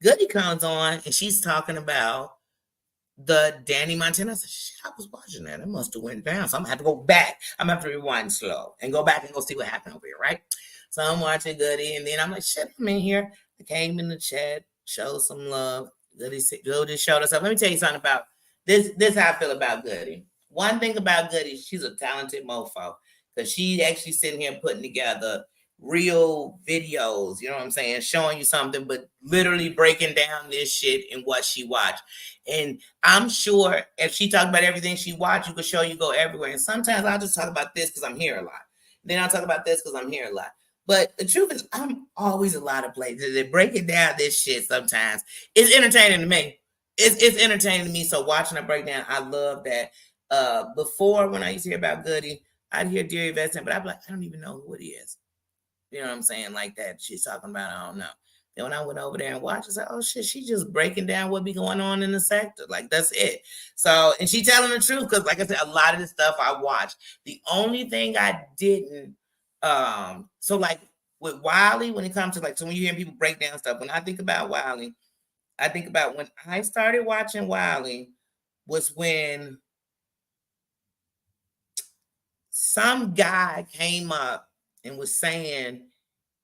Goody comes on and she's talking about the Danny Montana. I said, shit, I was watching that. It must have went down. So I'm gonna have to go back. I'm gonna have to rewind slow and go back and go see what happened over here, right? So I'm watching Goody, and then I'm like, shit, I'm in here. I came in the chat, showed some love. Goody showed us up. Let me tell you something about this. This is how I feel about Goody. One thing about Goody, she's a talented mofo, because she actually sitting here putting together real videos, you know what I'm saying, showing you something, but literally breaking down this shit and what she watched. And I'm sure if she talked about everything she watched, you could show you go everywhere. And sometimes I'll just talk about this because I'm here a lot. Then I'll talk about this because I'm here a lot. But the truth is, I'm always a lot of places. They break it down this shit sometimes. It's entertaining to me. It's entertaining to me. So watching a breakdown, I love that. Before, when I used to hear about Goody, I'd hear Dear Yvette, but I'd be like, I don't even know who it is. You know what I'm saying? Like that she's talking about, I don't know. Then when I went over there and watched, I said, oh shit, she just breaking down what be going on in the sector. Like, that's it. So, and she telling the truth, because like I said, a lot of the stuff I watched. The only thing I didn't, so like with Wiley, when it comes to like, so when you hear people break down stuff, when I think about Wiley, I think about when I started watching Wiley was when some guy came up and was saying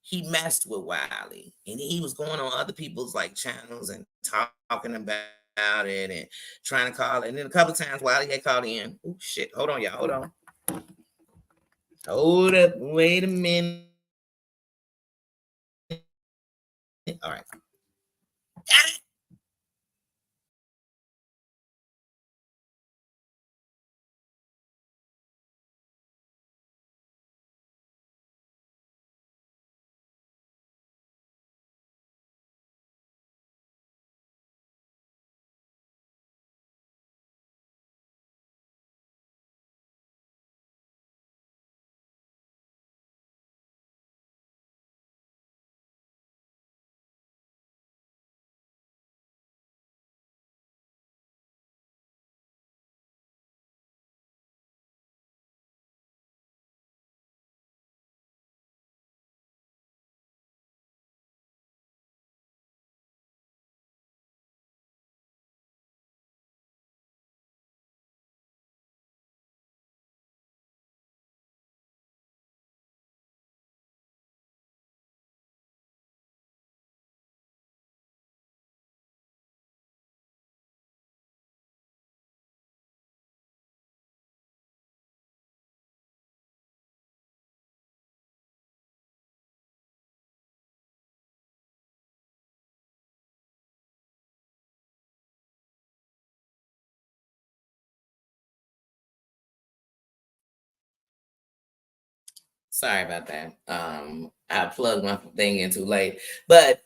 he messed with Wiley, and he was going on other people's like channels and talking about it and trying to call it. And then a couple of times Wiley had called in. Oh shit! Hold on, y'all. Hold on. Hold up. Wait a minute. All right. Sorry about that. I plugged my thing in too late. But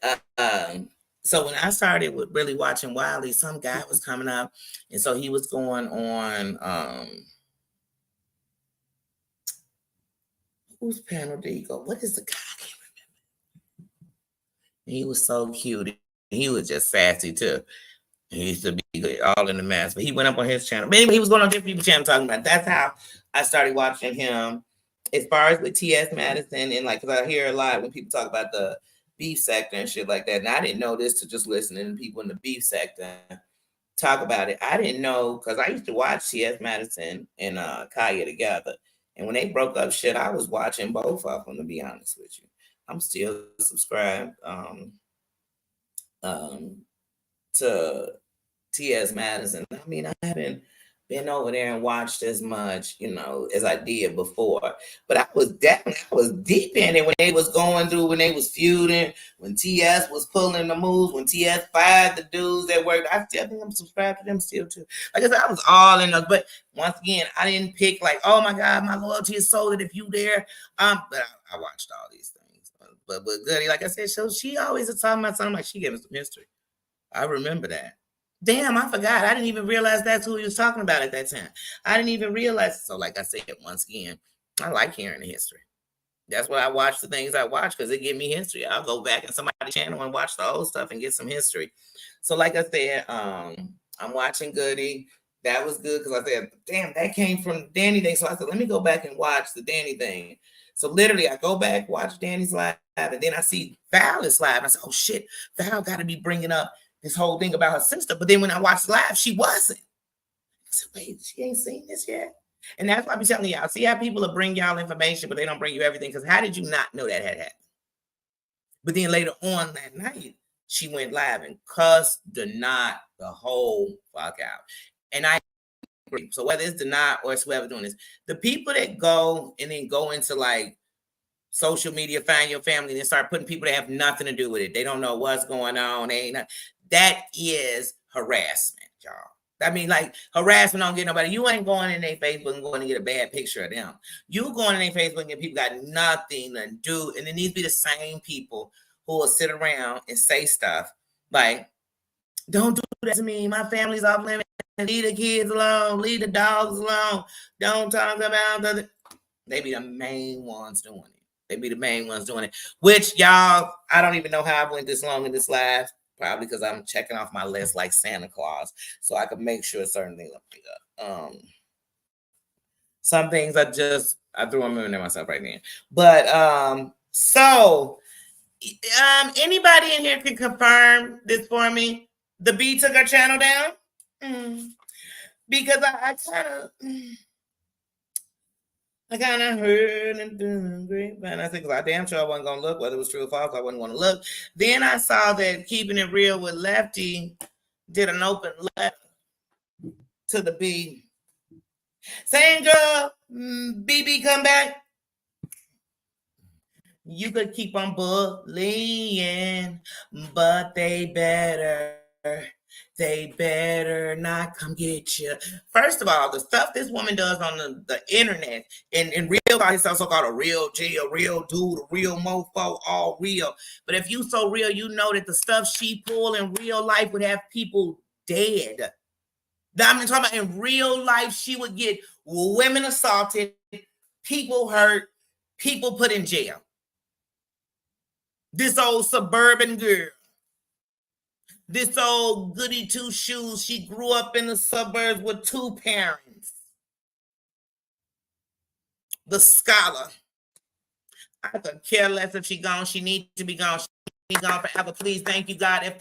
so when I started with really watching Wiley, some guy was coming up, and so he was going on whose panel did he go? What is the guy? I can't remember. He was so cute. He was just sassy too. He used to be all in the mess, but he went up on his channel. But anyway, he was going on different people's channel talking about. That's how I started watching him. As far as with T.S. Madison, and like, because I hear a lot when people talk about the beef sector and shit like that. And I didn't know this to just listening to people in the beef sector talk about it. I didn't know, because I used to watch T.S. Madison and Kaya together. And when they broke up shit, I was watching both of them, to be honest with you. I'm still subscribed to T.S. Madison. I mean, I haven't been over there and watched as much, as I did before. But I was deep in it when they was going through, when they was feuding, when TS was pulling the moves, when TS fired the dudes that worked. I still think I'm subscribed to them still too. Like I said, I was all in those. But once again, I didn't pick like, oh my God, my loyalty is so that if you there, but I watched all these things. But Goody, like I said, so she always is talking about something like she gave us some history. I remember that. Damn, I forgot. I didn't even realize that's who he was talking about at that time. I didn't even realize. So, like I said, once again, I like hearing the history. That's why I watch the things I watch, because it give me history. I'll go back in somebody's channel and watch the old stuff and get some history. So, like I said, I'm watching Goody. That was good because I said, damn, that came from Danny thing. So I said, let me go back and watch the Danny thing. So literally, I go back, watch Danny's live, and then I see Val is live. I said, oh shit, Val got to be bringing up this whole thing about her sister. But then when I watched live, she wasn't. I said, wait, she ain't seen this yet? And that's why I be telling y'all, see how people will bring y'all information, but they don't bring you everything. Because how did you not know that had happened? But then later on that night, she went live and cussed Denat the whole fuck out. And I agree. So whether it's Denat or it's whoever doing this, the people that go and then go into like social media, find your family, and then start putting people that have nothing to do with it. They don't know what's going on. That is harassment, y'all. I mean, like, harassment don't get nobody. You ain't going in their Facebook and going to get a bad picture of them. You going in their Facebook and people got nothing to do. And it needs to be the same people who will sit around and say stuff like, don't do that to me. My family's off limits. Leave the kids alone. Leave the dogs alone. Don't talk about the. They be the main ones doing it. They be the main ones doing it. Which y'all, I don't even know how I went this long in this live. Probably because I'm checking off my list like Santa Claus, so I can make sure certain things are picked up. Some things I threw them in there myself right now. But so anybody in here can confirm this for me? The B took her channel down? Because I kind of heard and doing great, and I think I damn sure I wasn't gonna look whether it was true or false. I wouldn't want to look. Then I saw that Keeping It Real with Lefty did an open letter to the B, saying, "Girl, BB, come back. You could keep on bullying, but they better not come get you." First of all, the stuff this woman does on the internet and real life is also called a real G, a real dude, a real mofo, all real. But if you so real, you know that the stuff she pull in real life would have people dead. I'm talking about in real life, she would get women assaulted, people hurt, people put in jail. This old suburban girl, this old goody two shoes, she grew up in the suburbs with two parents. The scholar. I could care less if she gone. She needs to be gone. She needs to be gone forever. Please, thank you, God. If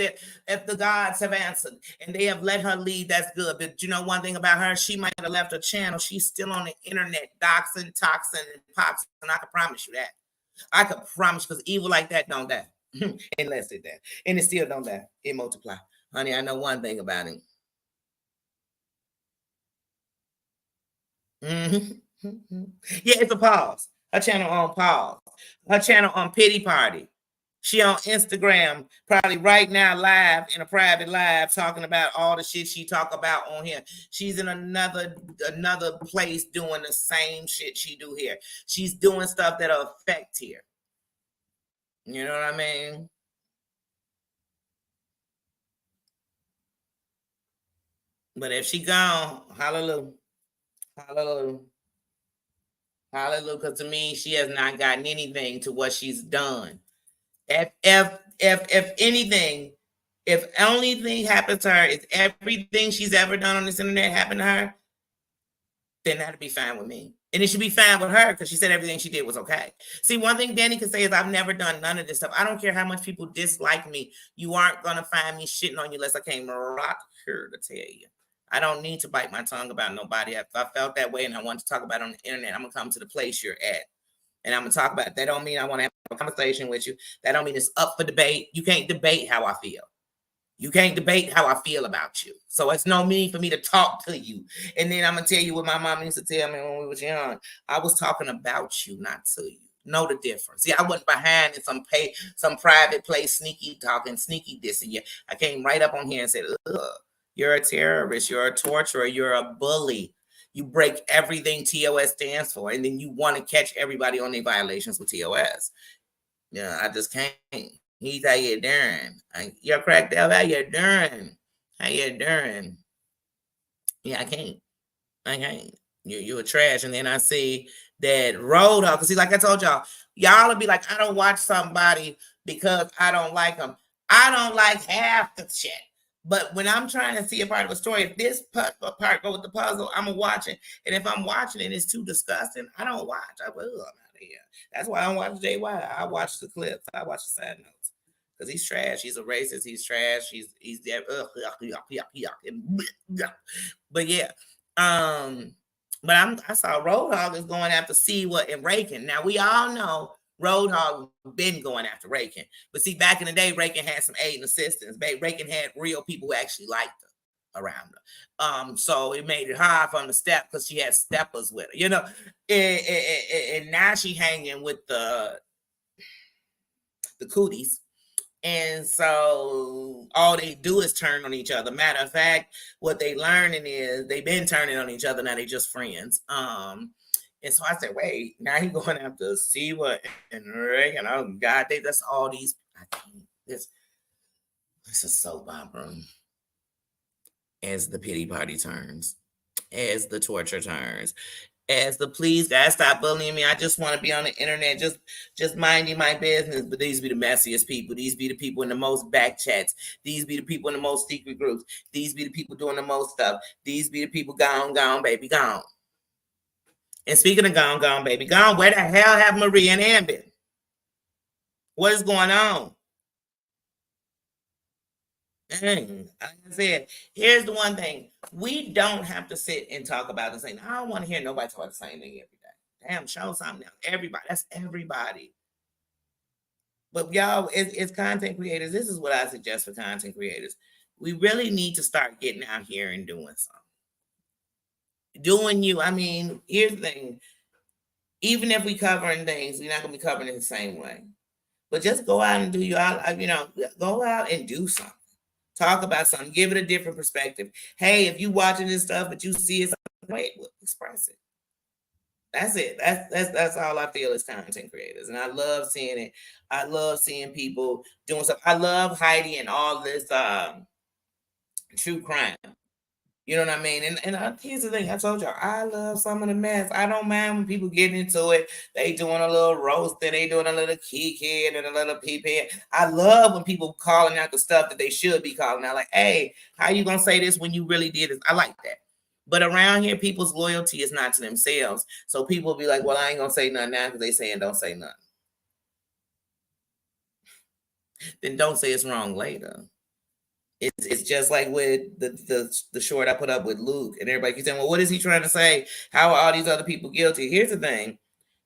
the gods have answered and they have let her leave, that's good. But you know one thing about her, she might have left her channel. She's still on the internet, doxing, toxin, and pops, and I can promise you that. I can promise, because evil like that don't die. Unless it die. And it still don't die. It multiply. Honey, I know one thing about it. Yeah, it's a pause. Her channel on pause. Her channel on Pity Party. She on Instagram, probably right now live in a private live, talking about all the shit she talk about on here. She's in another place doing the same shit she do here. She's doing stuff that'll affect here. You know what I mean? But if she gone, hallelujah. Hallelujah. Hallelujah. Because to me, she has not gotten anything to what she's done. If anything, if only thing happened to her is everything she's ever done on this internet happened to her, then that'd be fine with me. And it should be fine with her because she said everything she did was okay. See, one thing Danny can say is I've never done none of this stuff. I don't care how much people dislike me. You aren't going to find me shitting on you unless I came right here to tell you. I don't need to bite my tongue about nobody. If I felt that way and I want to talk about it on the internet, I'm going to come to the place you're at. And I'm going to talk about it. That don't mean I want to have a conversation with you. That don't mean it's up for debate. You can't debate how I feel. You can't debate how I feel about you. So it's no need for me to talk to you. And then I'm going to tell you what my mom used to tell me when we was young. I was talking about you, not to you. Know the difference. See, I wasn't behind in some private place, sneaky talking, sneaky dissing you. I came right up on here and said, ugh, you're a terrorist, you're a torturer, you're a bully. You break everything TOS stands for, and then you want to catch everybody on their violations with TOS. Yeah, I just can't. He's how you doing? You're cracked up. How you doing? How you doing? Yeah, I can't. You a trash. And then I see that Roadhog. Because see, like I told y'all will be like, I don't watch somebody because I don't like them. I don't like half the shit. But when I'm trying to see a part of a story, if this part go with the puzzle, I'm watching. And if I'm watching it, it's too disgusting. I don't watch. I'm out of here. That's why I don't watch JY. I watch the clips. I watch the side notes. Because he's trash. He's a racist. He's trash. He's there. But yeah. But I saw Roadhog is going after Seaward and Rakin. Now we all know Roadhog been going after Rakin. But see, back in the day, Rakin had some aid and assistance. Rakin had real people who actually liked her around her. So it made it hard for him to step because she had steppers with her, you know. And now she hanging with the cooties. And so all they do is turn on each other. Matter of fact, what they learning is they've been turning on each other. Now they just friends. And so I said, wait, now he going after Seaward and Reagan. Oh God, that's all these. I can't. This is soap opera. As the pity party turns, as the torture turns, as the please guys stop bullying me. I just want to be on the internet, just minding my business. But these be the messiest people. These be the people in the most back chats. These be the people in the most secret groups. These be the people doing the most stuff. These be the people gone, baby, gone. And speaking of gone, baby, gone, where the hell have Maria and Ann been? What is going on? Dang, like I said, here's the one thing. We don't have to sit and talk about the same. I don't want to hear nobody talk about the same thing every day. Damn, show something else. Everybody, that's everybody. But y'all, it's content creators. This is what I suggest for content creators. We really need to start getting out here and doing something. Doing you, I mean, here's the thing. Even if we covering things, we're not gonna be covering it the same way. But just go out and do you know, go out and do something. Talk about something. Give it a different perspective. Hey, if you watching this stuff, but you see it, wait, express it. That's it. That's all I feel as content creators, and I love seeing it. I love seeing people doing stuff. I love Heidi and all this true crime. You know what I mean? And here's the thing. I told y'all, I love some of the mess. I don't mind when people get into it. They doing a little roasting. They doing a little kiki and a little pee. I love when people calling out the stuff that they should be calling out. Like, hey, how you going to say this when you really did this? I like that. But around here, people's loyalty is not to themselves. So people be like, well, I ain't going to say nothing now because they saying don't say nothing. Then don't say it's wrong later. It's just like with the short I put up with Luke, and everybody keeps saying, well, what is he trying to say? How are all these other people guilty? Here's the thing.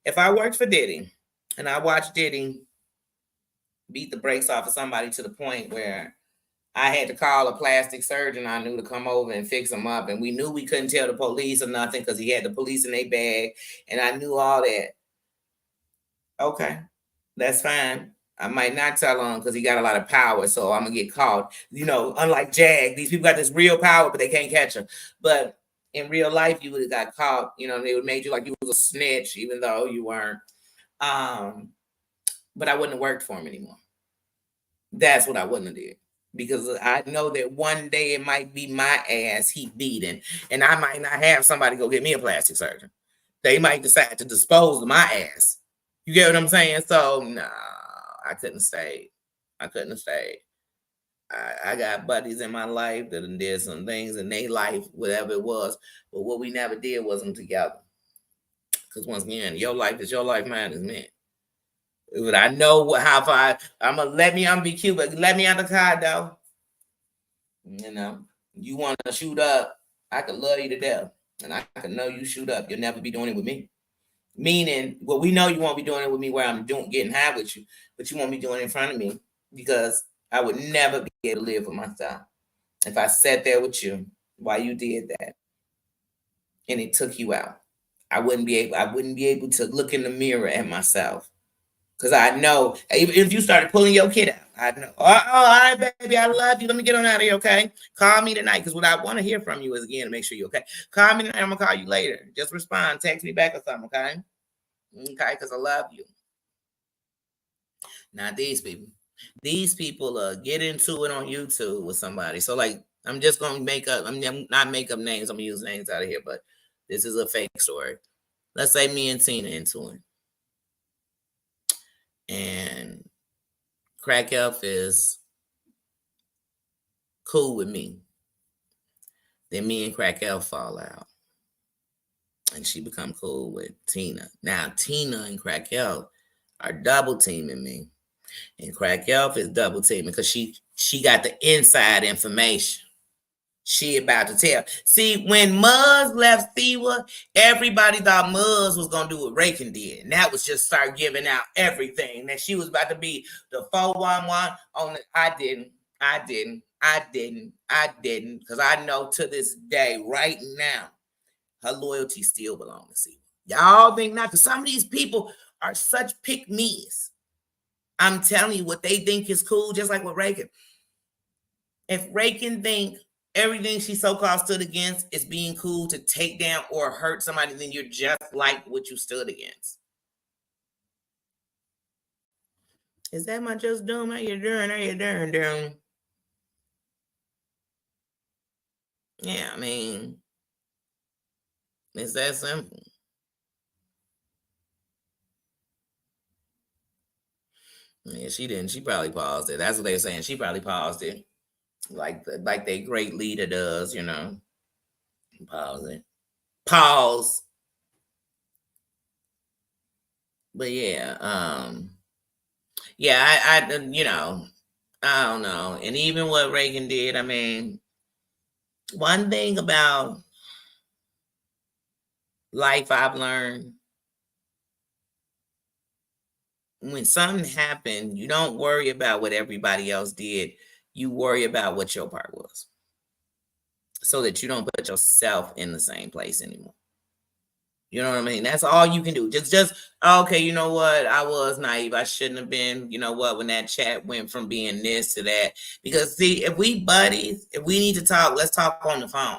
If I worked for Diddy and I watched Diddy beat the brakes off of somebody to the point where I had to call a plastic surgeon I knew to come over and fix him up, and we knew we couldn't tell the police or nothing because he had the police in their bag, and I knew all that. Okay, that's fine. I might not tell him because he got a lot of power, so I'm gonna get caught. You know, unlike Jag, these people got this real power, but they can't catch him. But in real life, you would have got caught. You know, they would made you like you was a snitch, even though you weren't. But I wouldn't have worked for him anymore. That's what I wouldn't have did. Because I know that one day it might be my ass he beating, and I might not have somebody go get me a plastic surgeon. They might decide to dispose of my ass. You get what I'm saying? So, nah. I couldn't stay. I couldn't have stayed. I got buddies in my life that did some things in their life, whatever it was. But what we never did was them together. Because once again, your life is your life, mine is mine. But I know how far I'm gonna be cute, but let me out the car though. You know, you want to shoot up, I could love you to death, and I can know you shoot up. You'll never be doing it with me. Meaning, well, we know you won't be doing it with me where I'm getting high with you, but you won't be doing it in front of me because I would never be able to live with myself. If I sat there with you while you did that and it took you out, I wouldn't be able to look in the mirror at myself. Cause I know if you started pulling your kid out, I know. Oh, all right, baby, I love you. Let me get on out of here, okay? Call me tonight, because what I want to hear from you is again to make sure you're okay. Call me tonight. I'm gonna call you later. Just respond, text me back or something, okay? Okay, because I love you. Not these people. These people get into it on YouTube with somebody. So like, I'm just gonna make up. I'm not make up names. I'm gonna use names out of here, but this is a fake story. Let's say me and Tina into it. And Crack Elf is cool with me. Then me and Crack Elf fall out. And she become cool with Tina. Now Tina and Crack Elf are double teaming me. And Crack Elf is double teaming because she got the inside information. She about to tell. See, when Muzz left Thiwa, everybody thought Muzz was gonna do what Rakin did, and that was just start giving out everything. That she was about to be the 411 on the. I didn't, because I know to this day, right now, her loyalty still belongs to Thiwa. Y'all think not? Because some of these people are such pick me's. I'm telling you, what they think is cool, just like with Rakin. If Rakin think everything she so-called stood against is being cool to take down or hurt somebody, then you're just like what you stood against. Is that my just doing? How you doing? Yeah, I mean, it's that simple. Yeah, she didn't. She probably paused it. That's what they're saying. She probably paused it, like their great leader does. Pause it. Pause. But yeah, yeah, I don't know. And even what Reagan did, I mean, one thing about life I've learned, when something happened, you don't worry about what everybody else did. You worry about what your part was, so that you don't put yourself in the same place anymore. You know what I mean? That's all you can do. Just okay, you know what? I was naive. I shouldn't have been. You know what? When that chat went from being this to that. Because see, if we buddies, if we need to talk, let's talk on the phone.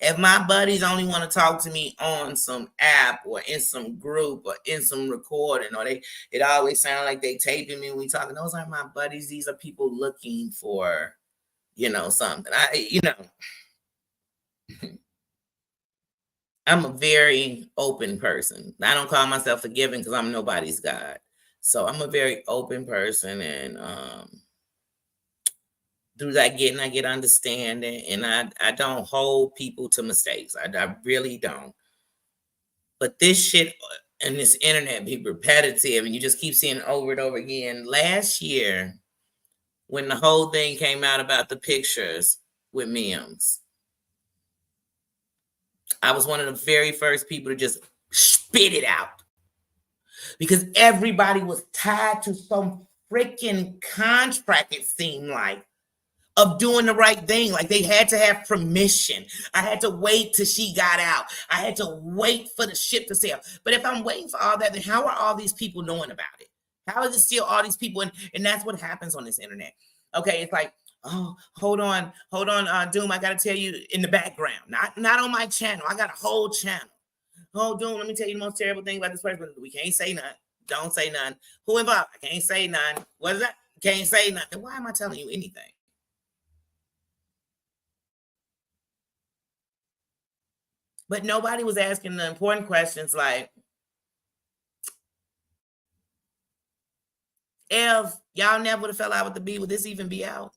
If my buddies only want to talk to me on some app or in some group or in some recording, or it always sound like they taping me when we talking. Those aren't my buddies. These are people looking for, something. I'm a very open person. I don't call myself forgiving because I'm nobody's God. So I'm a very open person, and through that I get understanding, and I don't hold people to mistakes. I really don't. But this shit and this internet be repetitive, and you just keep seeing it over and over again. Last year, when the whole thing came out about the pictures with Mims, I was one of the very first people to just spit it out, because everybody was tied to some freaking contract, it seemed like, of doing the right thing. Like they had to have permission. I had to wait till she got out. I had to wait for the ship to sail. But if I'm waiting for all that, then how are all these people knowing about it? How is it still all these people? And that's what happens on this internet. Okay, it's like, oh, hold on, Doom. I gotta tell you in the background, not on my channel. I got a whole channel. Oh, Doom, let me tell you the most terrible thing about this person. We can't say nothing. Don't say nothing. Who involved? I can't say nothing. What is that? Can't say nothing. Why am I telling you anything? But nobody was asking the important questions like, if y'all never would have fell out with the B, would this even be out?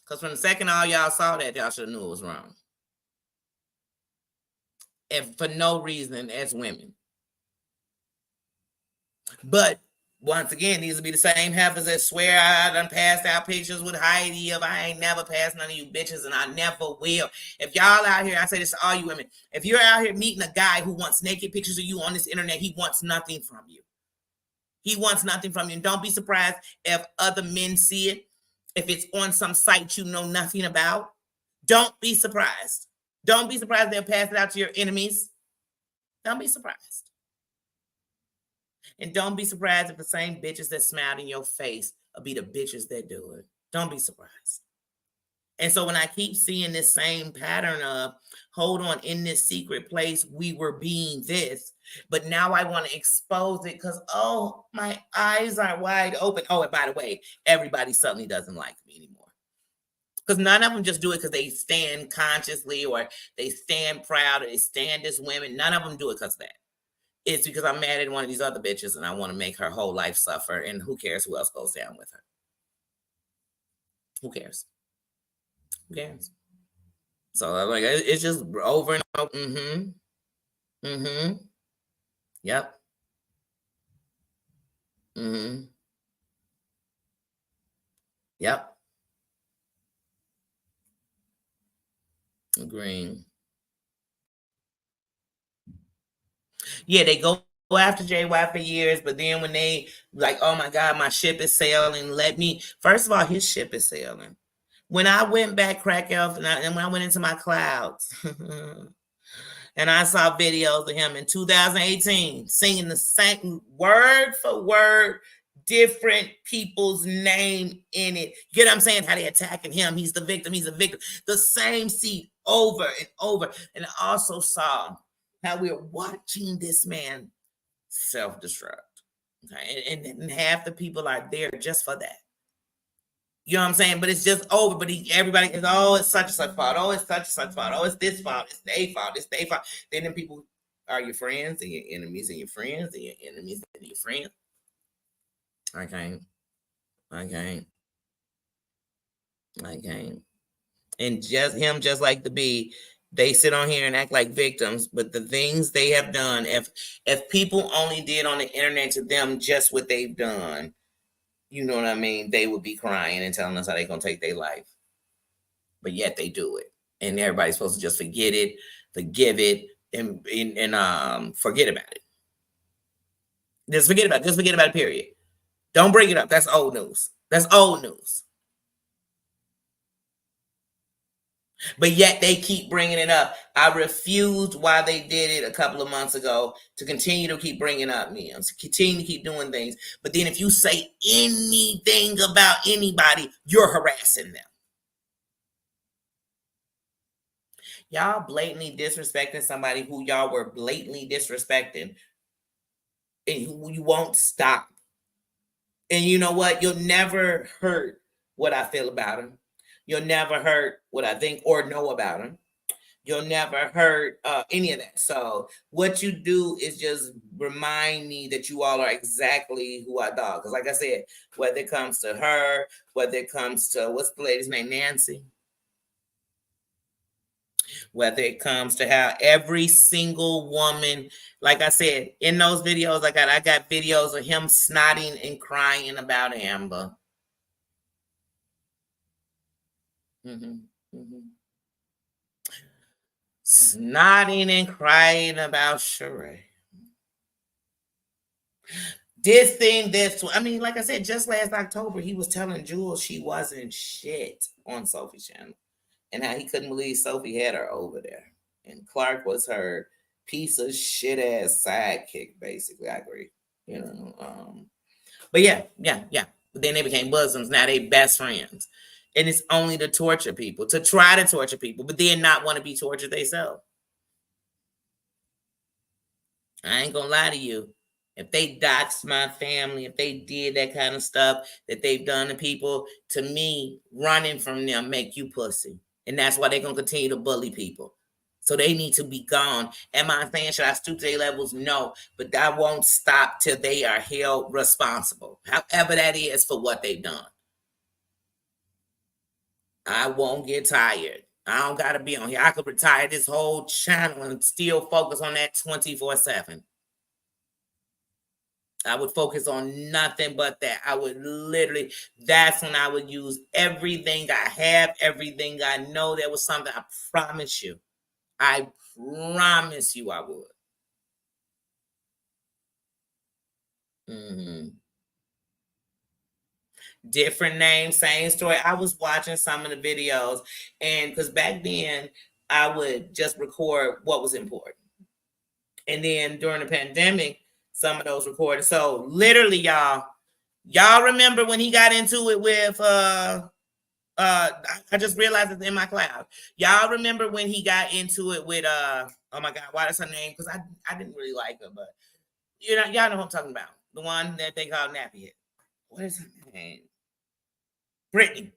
Because from the second all y'all saw that, y'all should have knew it was wrong. And for no reason as women. But once again, these will be the same heifers that swear I done passed out pictures with Heidi of I ain't never passed none of you bitches, and I never will. If y'all out here, I say this to all you women, if you're out here meeting a guy who wants naked pictures of you on this internet, he wants nothing from you. He wants nothing from you. And don't be surprised if other men see it. If it's on some site you know nothing about, don't be surprised. Don't be surprised they'll pass it out to your enemies. Don't be surprised. And don't be surprised if the same bitches that smiled in your face will be the bitches that do it. Don't be surprised. And so when I keep seeing this same pattern of, hold on, in this secret place, we were being this, but now I want to expose it because, oh, my eyes are wide open. Oh, and by the way, everybody suddenly doesn't like me anymore. Because none of them just do it because they stand consciously or they stand proud or they stand as women. None of them do it because of that. It's because I'm mad at one of these other bitches and I want to make her whole life suffer. And who cares who else goes down with her? Who cares? Who cares? So like it's just over and over. Mm-hmm. Mm-hmm. Yep. Mm-hmm. Yep. Agreeing. Yeah, they go after JY for years, but then when they like, oh my God, my ship is sailing. First of all, his ship is sailing. When I went back, Crack Elf, and when I went into my clouds, and I saw videos of him in 2018 singing the same word for word, different people's name in it. You get what I'm saying? How they attacking him. He's the victim. He's the victim. The same seed over and over. And I also saw how we're watching this man self-destruct. Okay. And half the people are there just for that. You know what I'm saying? But it's just over. But everybody is, oh, it's such and such fault. Oh, it's such and such fault. Oh, it's this fault. It's their fault. It's their fault. Then people are your friends and your enemies and your friends and your enemies and your friends. I can't. I can't. I can't. And just like the bee, they sit on here and act like victims. But the things they have done, if people only did on the internet to them just what they've done, you know what I mean, they would be crying and telling us how they're gonna take their life. But yet they do it. And everybody's supposed to just forget it, forgive it, and forget about it. Just forget about it. Just forget about it, period. Don't bring it up. That's old news. That's old news. But yet they keep bringing it up. I refused while they did it a couple of months ago to continue to keep bringing up memes, continue to keep doing things. But then if you say anything about anybody, you're harassing them. Y'all blatantly disrespecting somebody who y'all were blatantly disrespecting, and who you won't stop. And you know what? You'll never hurt what I feel about him. You'll never hurt what I think or know about him. You'll never hurt any of that. So what you do is just remind me that you all are exactly who I thought. Because like I said, whether it comes to her, whether it comes to, what's the lady's name, Nancy? Whether it comes to how every single woman, like I said, in those videos I got videos of him snotting and crying about Amber. Snotting and crying about Sheree. I mean, like I said, just last October, he was telling Jules she wasn't shit on Sophie's channel, and how he couldn't believe Sophie had her over there. And Clark was her piece of shit ass sidekick, basically. I agree. You know, but yeah. But then they became bosoms. Now they best friends. And it's only to torture people, to try to torture people, but then not want to be tortured themselves. I ain't gonna lie to you. If they doxed my family, if they did that kind of stuff that they've done to people, to me, running from them make you pussy. And that's why they're gonna continue to bully people. So they need to be gone. Am I saying should I stoop to their levels? No, but that won't stop till they are held responsible, however that is, for what they've done. I won't get tired. I don't gotta be on here. I could retire this whole channel and still focus on that 24/7. I would focus on nothing but that. I would literally, that's when I would use everything I have, everything I know. There was something, I promise you. I promise you I would. Different name, same story. I was watching some of the videos, and because back then I would just record what was important. And then during the pandemic, some of those recorded. So literally, y'all remember when he got into it with I just realized it's in my cloud. Y'all remember when he got into it with oh my god, why is her name? Because I didn't really like her, but y'all know what I'm talking about. The one that they call Nappy Head. What is her name? Brittany.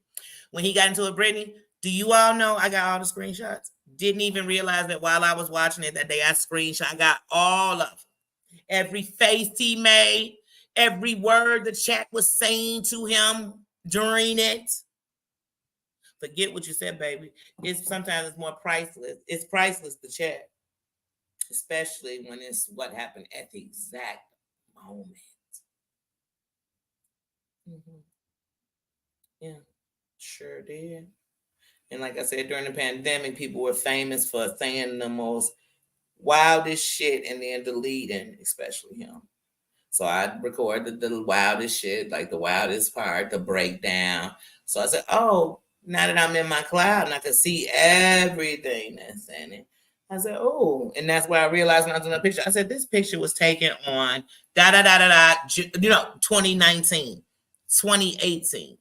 When he got into it, Brittany, do you all know I got all the screenshots? Didn't even realize that while I was watching it that they got screenshot. I got all of them. Every face he made, every word the chat was saying to him during it. Forget what you said, baby. Sometimes it's more priceless. It's priceless, the chat. Especially when it's what happened at the exact moment. Yeah, sure did. And like I said, during the pandemic, people were famous for saying the most wildest shit and then deleting, especially him. So I recorded the wildest shit, like the wildest part, the breakdown. So I said, oh, now that I'm in my cloud and I can see everything that's in it, I said, oh, and that's where I realized when I was in the picture, I said, this picture was taken on 2019, 2018.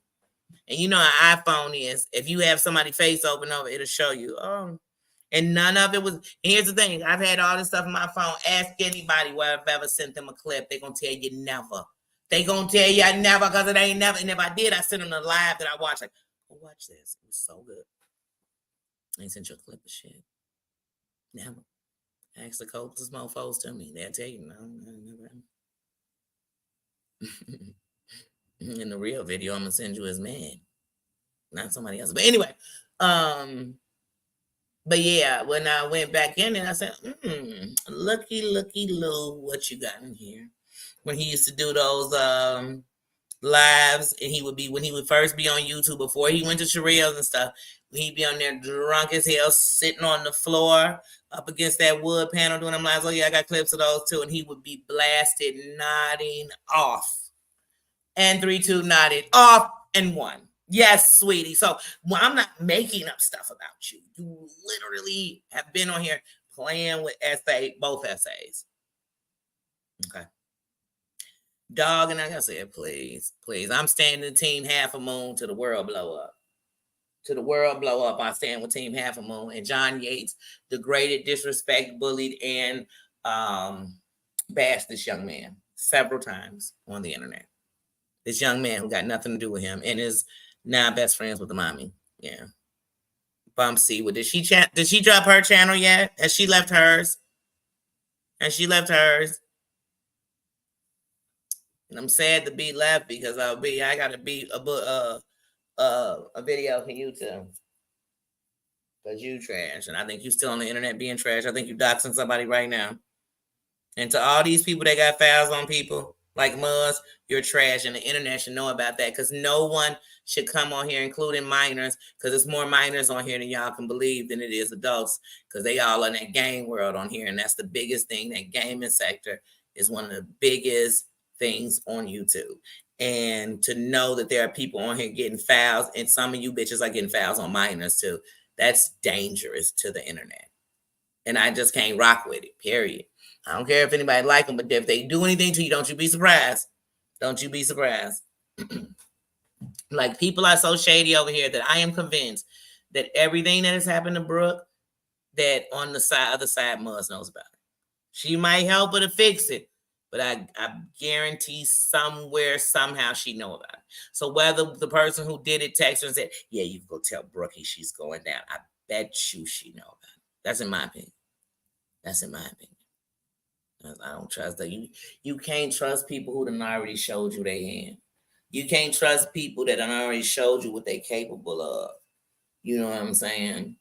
And you know how iPhone is. If you have somebody's face open over, it'll show you. Oh, and none of it was. Here's the thing: I've had all this stuff on my phone. Ask anybody where I've ever sent them a clip. They're gonna tell you never. They gonna tell you I never, because it ain't never. And if I did, I sent them the live that I watched. Like, oh, watch this. It was so good. I ain't sent you a clip of shit. Never. Ask the closest mofos to me. They'll tell you, no, never. In the real video, I'm gonna send you his man, not somebody else. But anyway, but yeah, when I went back in and I said, looky Lou, what you got in here? When he used to do those lives, and he would be, when he would first be on YouTube before he went to Sherelle's and stuff, he'd be on there drunk as hell, sitting on the floor up against that wood panel doing them lives. Oh yeah, I got clips of those too. And he would be blasted, nodding off. And 3, 2, nodded off, and 1. Yes, sweetie. So I'm not making up stuff about you. You literally have been on here playing with both essays. Okay. Dog, and like I said, please. I'm standing Team Half a Moon till the world blow up. Till the world blow up, I stand with Team Half a Moon. And John Yates degraded, disrespected, bullied, and bashed this young man several times on the internet. This young man who got nothing to do with him and is now best friends with the mommy. Yeah. Bumpsy. Did she drop her channel yet? Has she left hers? And I'm sad to be left because I gotta be a video for you too. Because you trash. And I think you still on the internet being trash. I think you doxing somebody right now. And to all these people that got files on people like Muzz, you're trash, and the internet should know about that, because no one should come on here, including minors, because there's more minors on here than y'all can believe than it is adults, because they all in that game world on here, and that's the biggest thing. That gaming sector is one of the biggest things on YouTube. And to know that there are people on here getting files, and some of you bitches are getting files on minors too, that's dangerous to the internet. And I just can't rock with it, period. I don't care if anybody like them, but if they do anything to you, don't you be surprised. Don't you be surprised. Like, people are so shady over here that I am convinced that everything that has happened to Brooke, that on the other side, Muzz knows about it. She might help her to fix it, but I guarantee somewhere, somehow she know about it. So whether the person who did it texted her and said, yeah, you go tell Brookie she's going down, I bet you she know about it. That's in my opinion. I don't trust that. You can't trust people who done already showed you their hand. You can't trust people that done already showed you what they're capable of. You know what I'm saying?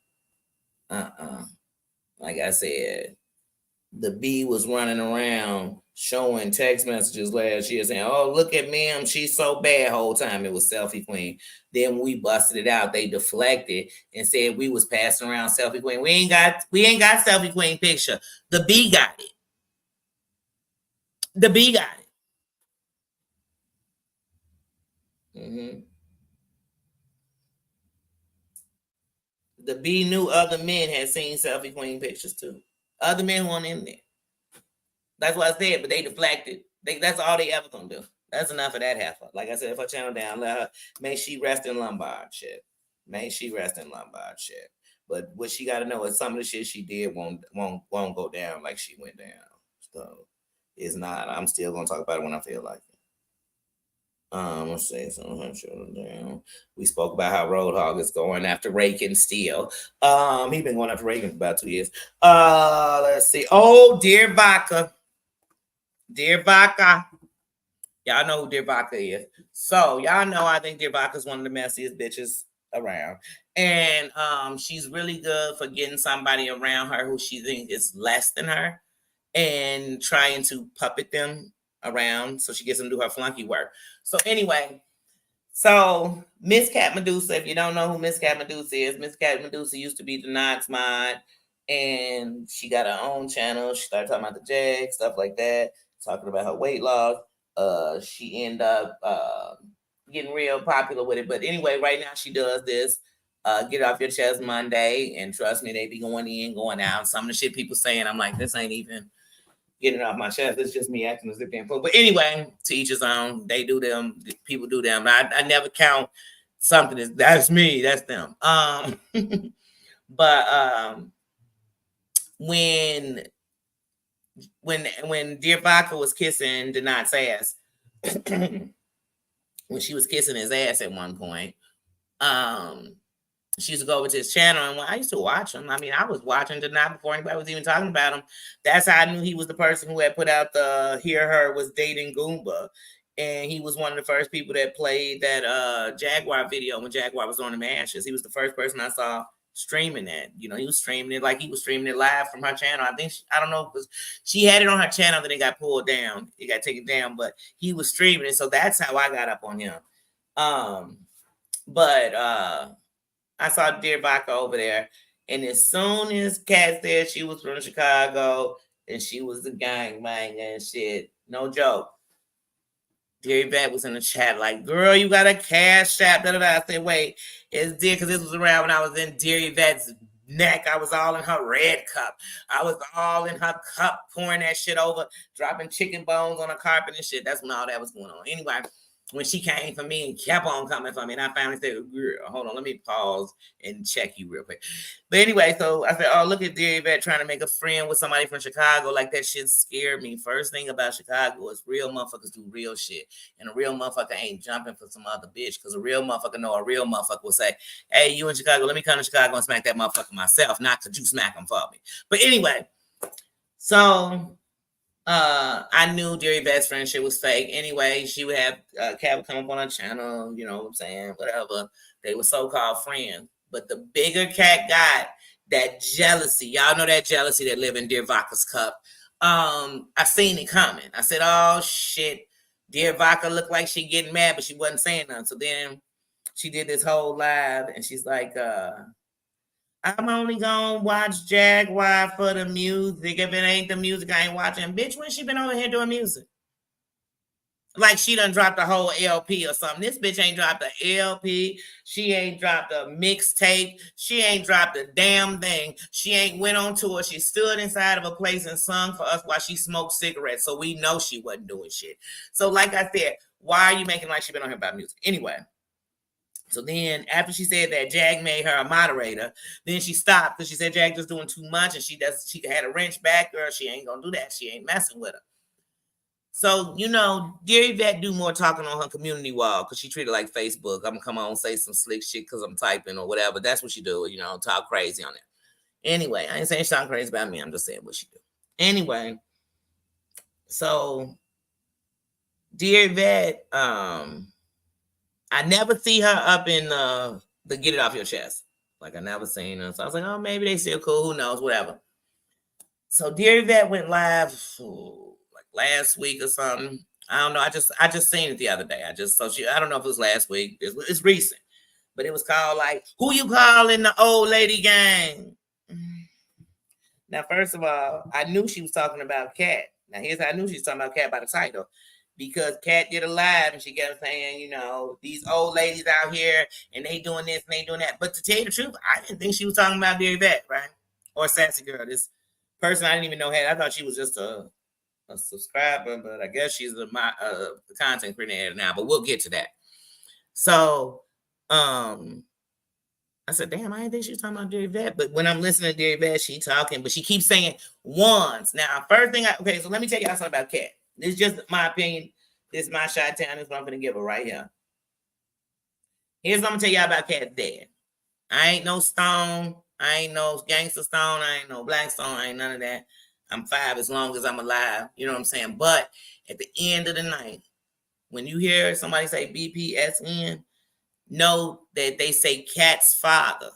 Like I said, the B was running around showing text messages last year saying, oh, look at Mim, she's so bad. Whole time it was Selfie Queen. Then when we busted it out, they deflected and said we was passing around Selfie Queen. We ain't got Selfie Queen picture. The B got it. The B got it. Mm-hmm. The B knew other men had seen Selfie Queen pictures too. Other men weren't in there. That's what I said, but they deflected. That's all they ever gonna do. That's enough of that heifer. Like I said, if I channel down, let her, may she rest in Lombard shit. May she rest in Lombard shit. But what she got to know is some of the shit she did won't go down like she went down. So it's not. I'm still gonna talk about it when I feel like it. Let's say something down. We spoke about how Roadhog is going after Rakin still. He been going after Rakin for about 2 years. Let's see. Oh, Dear Vodka. Dear Vodka. Y'all know who Dear Vodka is. So y'all know I think Dear Vodka is one of the messiest bitches around. And she's really good for getting somebody around her who she thinks is less than her and trying to puppet them around so she gets them to do her flunky work. So anyway, so Miss Cat Medusa, if you don't know who Miss Cat Medusa is, Miss Cat Medusa used to be the Nox mod, and she got her own channel. She started talking about the Jag, stuff like that, talking about her weight loss. She ended up getting real popular with it. But anyway, right now she does this Get Off Your Chest Monday, and trust me, they be going in, going out. Some of the shit people saying, I'm like, this ain't even getting it off my chest. It's just me acting as if they're important. But anyway, to each his own. They do them. People do them. I never count something that's me. That's them. But when Dear Vodka was kissing Denat's ass, when she was kissing his ass at one point. She used to go over to his channel, and I used to watch him. I mean, I was watching tonight before anybody was even talking about him. That's how I knew he was the person who had put out the "Hear Her Was Dating Goomba," and he was one of the first people that played that Jaguar video when Jaguar was on the Ashes. He was the first person I saw streaming that. You know, he was streaming it like he was streaming it live from her channel. I think I don't know, because she had it on her channel, then it got pulled down. It got taken down, but he was streaming it, so that's how I got up on him. But I saw Dear Vodka over there, and as soon as Kat said she was from Chicago and she was the gangbanger and shit, no joke. Dear Yvette was in the chat like, girl, you got a cash app. I said, wait, it's Dear, because this was around when I was in Dear Yvette's neck. I was all in her red cup. I was all in her cup, pouring that shit over, dropping chicken bones on the carpet and shit. That's when all that was going on. Anyway, when she came for me and kept on coming for me, and I finally said, girl, hold on, let me pause and check you real quick. But anyway, so I said, oh, look at Dear Yvette trying to make a friend with somebody from Chicago. Like, that shit scared me. First thing about Chicago is real motherfuckers do real shit. And a real motherfucker ain't jumping for some other bitch, because a real motherfucker know a real motherfucker will say, hey, you in Chicago, let me come to Chicago and smack that motherfucker myself, not to you smack him for me. But anyway, so I knew Dear Yvette's friendship was fake. Anyway, she would have Kat would come up on her channel, you know what I'm saying, whatever. They were so-called friends. But the bigger Kat got, that jealousy, y'all know that jealousy that live in Dear Vodka's cup. I seen it coming. I said, oh shit, Dear Vodka looked like she getting mad, but she wasn't saying nothing. So then she did this whole live, and she's like, I'm only gonna watch Jaguar for the music. If it ain't the music, I ain't watching. Bitch, when she been over here doing music? Like she done dropped a whole LP or something. This bitch ain't dropped a LP. She ain't dropped a mixtape. She ain't dropped a damn thing. She ain't went on tour. She stood inside of a place and sung for us while she smoked cigarettes. So we know she wasn't doing shit. So like I said, why are you making like she been on here about music? Anyway. So then after she said that, Jag made her a moderator. Then she stopped because she said Jag just doing too much, and she had a wrench back, girl. She ain't gonna do that. She ain't messing with her. So, you know, Dear Yvette do more talking on her community wall because she treated it like Facebook. I'm gonna come on and say some slick shit because I'm typing or whatever. That's what she do, you know, talk crazy on there. Anyway, I ain't saying she talk crazy about me. I'm just saying what she do. Anyway, so Dear Yvette, I never see her up in the Get It Off Your Chest. Like, I never seen her. So I was like, oh, maybe they still cool. Who knows? Whatever. So Dear Yvette went live like last week or something. I don't know. I just seen it the other day. I don't know if it was last week. It's recent. But it was called like, who you calling the old lady gang? Now, first of all, I knew she was talking about Kat. Now, here's how I knew she was talking about Kat by the title. Because Kat did a live and she kept saying, you know, these old ladies out here and they doing this and they doing that. But to tell you the truth, I didn't think she was talking about Dear Yvette, right? Or Sassy Girl. This person I didn't even know had. I thought she was just a subscriber, but I guess she's the content creator now. But we'll get to that. So, I said, damn, I didn't think she was talking about Dear Yvette. But when I'm listening to Dear Yvette, she talking, but she keeps saying ones. Now, first thing, okay, so let me tell y'all something about Kat. This is just my opinion. This is my shot town. This is what I'm going to give her right here. Here's what I'm going to tell y'all about Kat's dad. I ain't no Stone. I ain't no Gangster Stone. I ain't no Black Stone. I ain't none of that. I'm 5 as long as I'm alive. You know what I'm saying? But at the end of the night, when you hear somebody say BPSN, know that they say Kat's father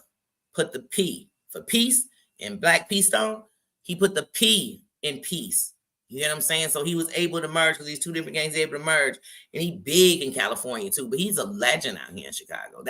put the P for peace in Black P Stone. He put the P in peace. You know what I'm saying? So he was able to merge because these two different gangs able to merge. And he big in California too, but he's a legend out here in Chicago.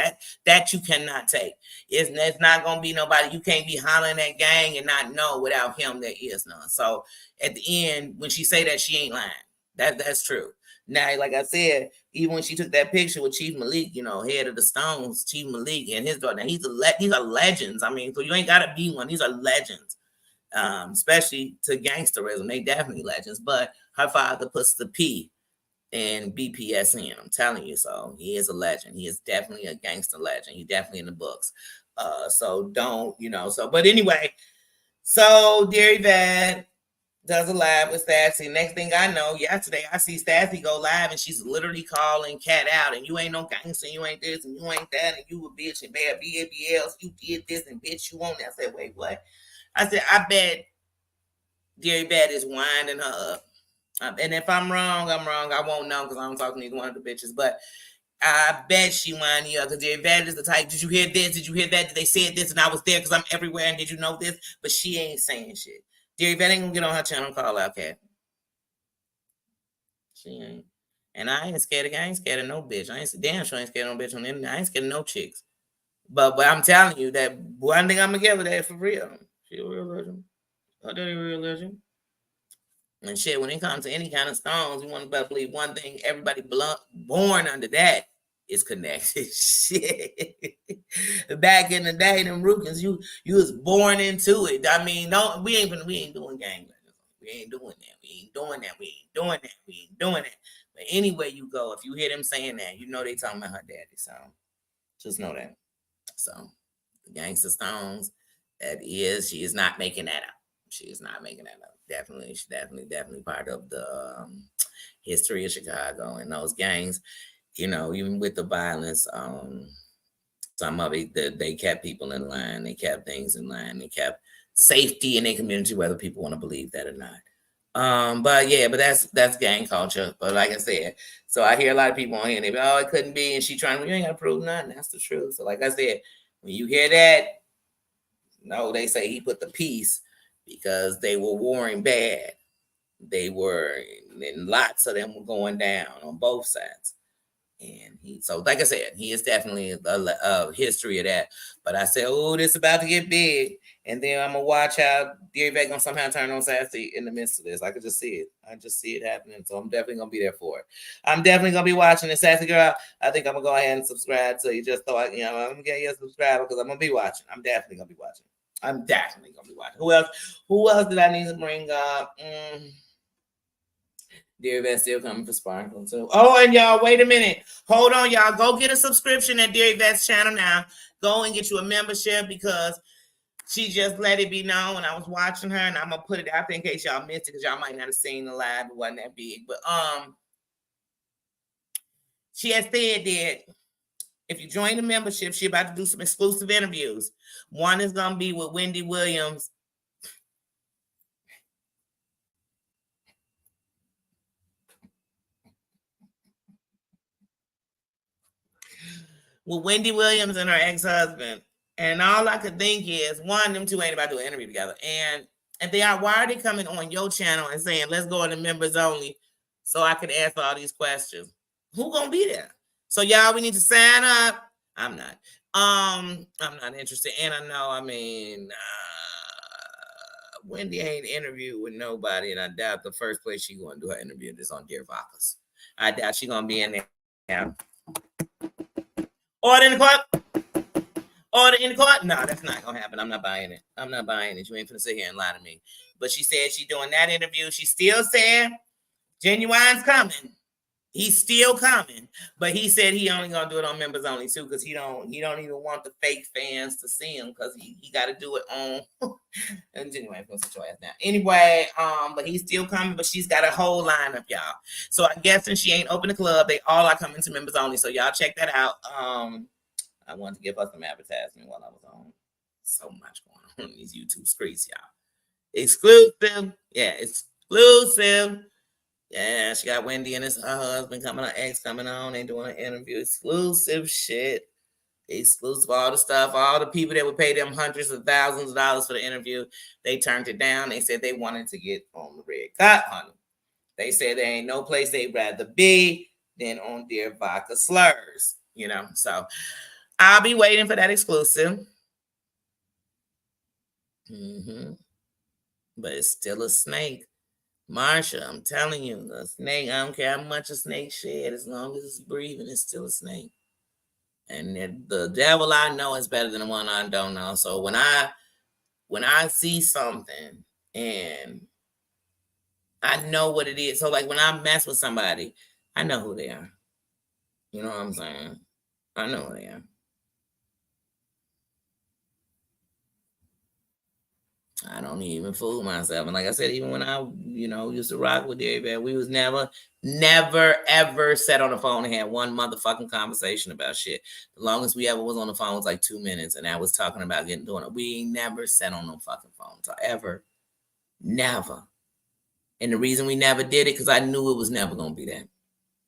That you cannot take. It's not going to be nobody. You can't be hollering that gang and not know without him there is none. So at the end, when she say that, she ain't lying. That's true. Now, like I said, even when she took that picture with Chief Malik, you know, head of the Stones, Chief Malik and his daughter, these are legends. I mean, so you ain't got to be one. These are legends. Especially to gangsterism. They definitely legends, but her father puts the P in BPSN. I'm telling you, so he is a legend. He is definitely a gangster legend. He's definitely in the books. So don't, you know, so, but anyway, so Dear Yvette, does a live with Sassy. Next thing I know, yesterday I see Sassy go live and she's literally calling Cat out. And you ain't no gangster, you ain't this, and you ain't that, and you a bitch, and bad BABLs, you did this, and bitch, you won't. I said, wait, what? I said, I bet Gary Bad is winding her up. And if I'm wrong, I'm wrong. I won't know because I don't talk to neither one of the bitches. But I bet she winding you up because Gary Bad is the type. Did you hear this? Did you hear that? Did they say this? And I was there because I'm everywhere. And did you know this? But she ain't saying shit. Gary Bad ain't gonna get on her channel and call out Cat. She ain't. And I ain't scared of. I ain't scared of no bitch. I ain't damn sure I ain't scared of no bitch on the internet. I ain't scared of no chicks. But I'm telling you that one thing I'm gonna give her that for real. She a real legend. A dirty real legend. And shit, when it comes to any kind of stones, you want to believe one thing: everybody born under that is connected. Shit. Back in the day, them Rukins, you was born into it. I mean, no, we ain't doing gang. We ain't doing that. We ain't doing that. We ain't doing that. We ain't doing that. But anywhere you go, if you hear them saying that, you know they talking about her daddy. So just know that. So the Gangsta Stones, she is not making that up. She is not making that up. Definitely, she's definitely part of the history of Chicago and those gangs. You know, even with the violence, some of it, they kept people in line. They kept things in line. They kept safety in their community, whether people want to believe that or not. But yeah, but that's gang culture. But like I said, so I hear a lot of people on here and they be, oh, it couldn't be, and she trying to, you ain't gotta prove nothing. That's the truth. So like I said, when you hear that, no, they say he put the peace because they were warring bad. They were, and lots of them were going down on both sides. And so like I said, he is definitely a history of that. But I said, oh, this is about to get big. And then I'm gonna watch how Gary Beck gonna somehow turn on Sassy in the midst of this. I could just see it. I just see it happening. So I'm definitely gonna be there for it. I'm definitely gonna be watching the Sassy Girl. I think I'm gonna go ahead and subscribe to you. Just so I'm gonna get you a subscriber because I'm gonna be watching. I'm definitely gonna be watching. Who else did I need to bring up? Dear Vet still coming for Sparkle too. Oh, and y'all, wait a minute. Hold on, y'all. Go get a subscription at Dear Vet's channel now. Go and get you a membership because she just let it be known when I was watching her, and I'm gonna put it out there in case y'all missed it because y'all might not have seen the live. It wasn't that big, but she has said that if you join the membership, she about to do some exclusive interviews. One is gonna be with Wendy Williams. With Wendy Williams and her ex-husband. And all I could think is, one, them two ain't about to do an interview together. And if they are, why are they coming on your channel and saying, let's go into members only so I can answer all these questions? Who gonna be there? So y'all, we need to sign up. I'm not. I'm not interested. And I know, Wendy ain't interviewed with nobody, and I doubt the first place she gonna do her interview is on Dear Vodkas. I doubt she gonna be in there. Yeah. Order in the court. Order in the court. No, that's not gonna happen. I'm not buying it. I'm not buying it. You ain't finna sit here and lie to me. But she said she doing that interview. She still said Genuine's coming. He's still coming, but he said he only gonna do it on members only too, because he don't even want the fake fans to see him because he got to do it on. And anyway, I'm gonna sit your ass down. Anyway, but he's still coming, but she's got a whole lineup, y'all. So I guess since she ain't open the club, they all are coming to members only. So y'all check that out. I wanted to give us some advertisement while I was on. So much going on these YouTube streets, y'all. Exclusive, yeah, exclusive. Yeah, she got Wendy and her husband coming, her ex coming on. They doing an interview. Exclusive shit. Exclusive, all the stuff. All the people that would pay them hundreds of thousands of dollars for the interview, they turned it down. They said they wanted to get on the red cut, honey. They said there ain't no place they'd rather be than on Dear Vodka Slurs. So I'll be waiting for that exclusive. But it's still a snake. Marsha, I'm telling you, the snake, I don't care how much a snake shed, as long as it's breathing, it's still a snake. And the devil I know is better than the one I don't know. So when I see something and I know what it is, so like when I mess with somebody, I know who they are. You know what I'm saying? I know who they are. I don't even fool myself. And like I said, even when I, used to rock with everybody, we was never, ever sat on the phone and had one motherfucking conversation about shit. The longest we ever was on the phone was like 2 minutes, and I was talking about doing it. We ain't never sat on no fucking phone ever. Never. And the reason we never did it, because I knew it was never gonna be that.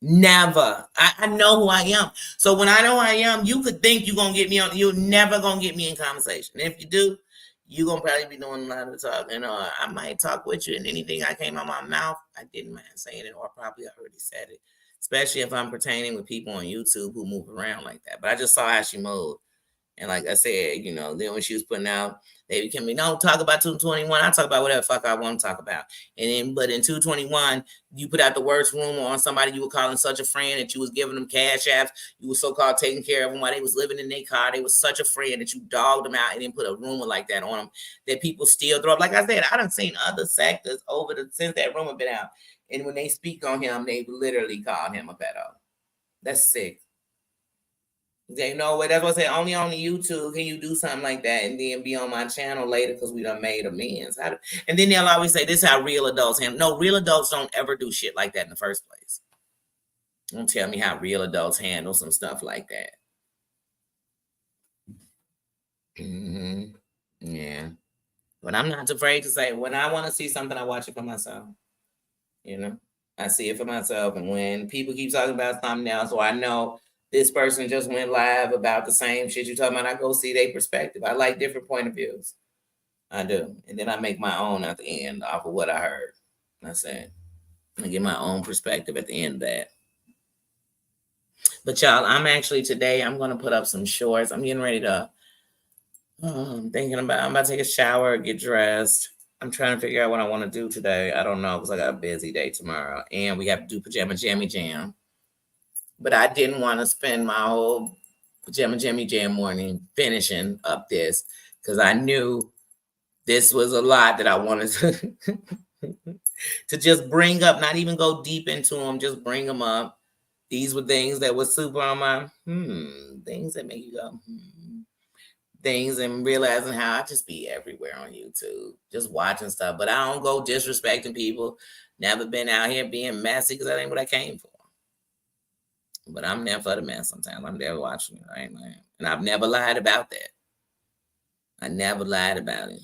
Never. I know who I am. So when I know who I am, you could think you're gonna get me on. You're never gonna get me in conversation. And if you do, you're gonna probably be doing a lot of the talking. I might talk with you, and anything I came out my mouth, I didn't mind saying it, or probably already said it. Especially if I'm pertaining with people on YouTube who move around like that. But I just saw how she moved. And like I said, then when she was putting out, they became me, don't talk about 221. I talk about whatever the fuck I want to talk about. But in 221, you put out the worst rumor on somebody you were calling such a friend that you was giving them cash apps. You were so-called taking care of them while they was living in their car. They was such a friend that you dogged them out and then put a rumor like that on them that people still throw up. Like I said, I done seen other sectors since that rumor been out. And when they speak on him, they literally call him a pedo. That's sick. They know what that's what I say. Only on the YouTube can you do something like that and then be on my channel later because we done made amends. And then they'll always say, this is how real adults handle. No, real adults don't ever do shit like that in the first place. Don't tell me how real adults handle some stuff like that. Yeah. But I'm not afraid to say, when I want to see something, I watch it for myself. I see it for myself. And when people keep talking about something else, or I know this person just went live about the same shit you're talking about, I go see their perspective. I like different point of views. I do. And then I make my own at the end off of what I heard. That's it. I get my own perspective at the end of that. But y'all, I'm going to put up some shorts. I'm getting ready to, I'm about to take a shower, get dressed. I'm trying to figure out what I want to do today. I don't know because I got a busy day tomorrow. And we have to do Pajama Jammy Jam. But I didn't want to spend my whole Pajama Jammy Jam morning finishing up this because I knew this was a lot that I wanted to just bring up, not even go deep into them, just bring them up. These were things that were super on my things that make you go things, and realizing how I just be everywhere on YouTube, just watching stuff. But I don't go disrespecting people. Never been out here being messy because that ain't what I came for. But I'm there for the mess sometimes. I'm there watching it, right? And I've never lied about that. I never lied about it.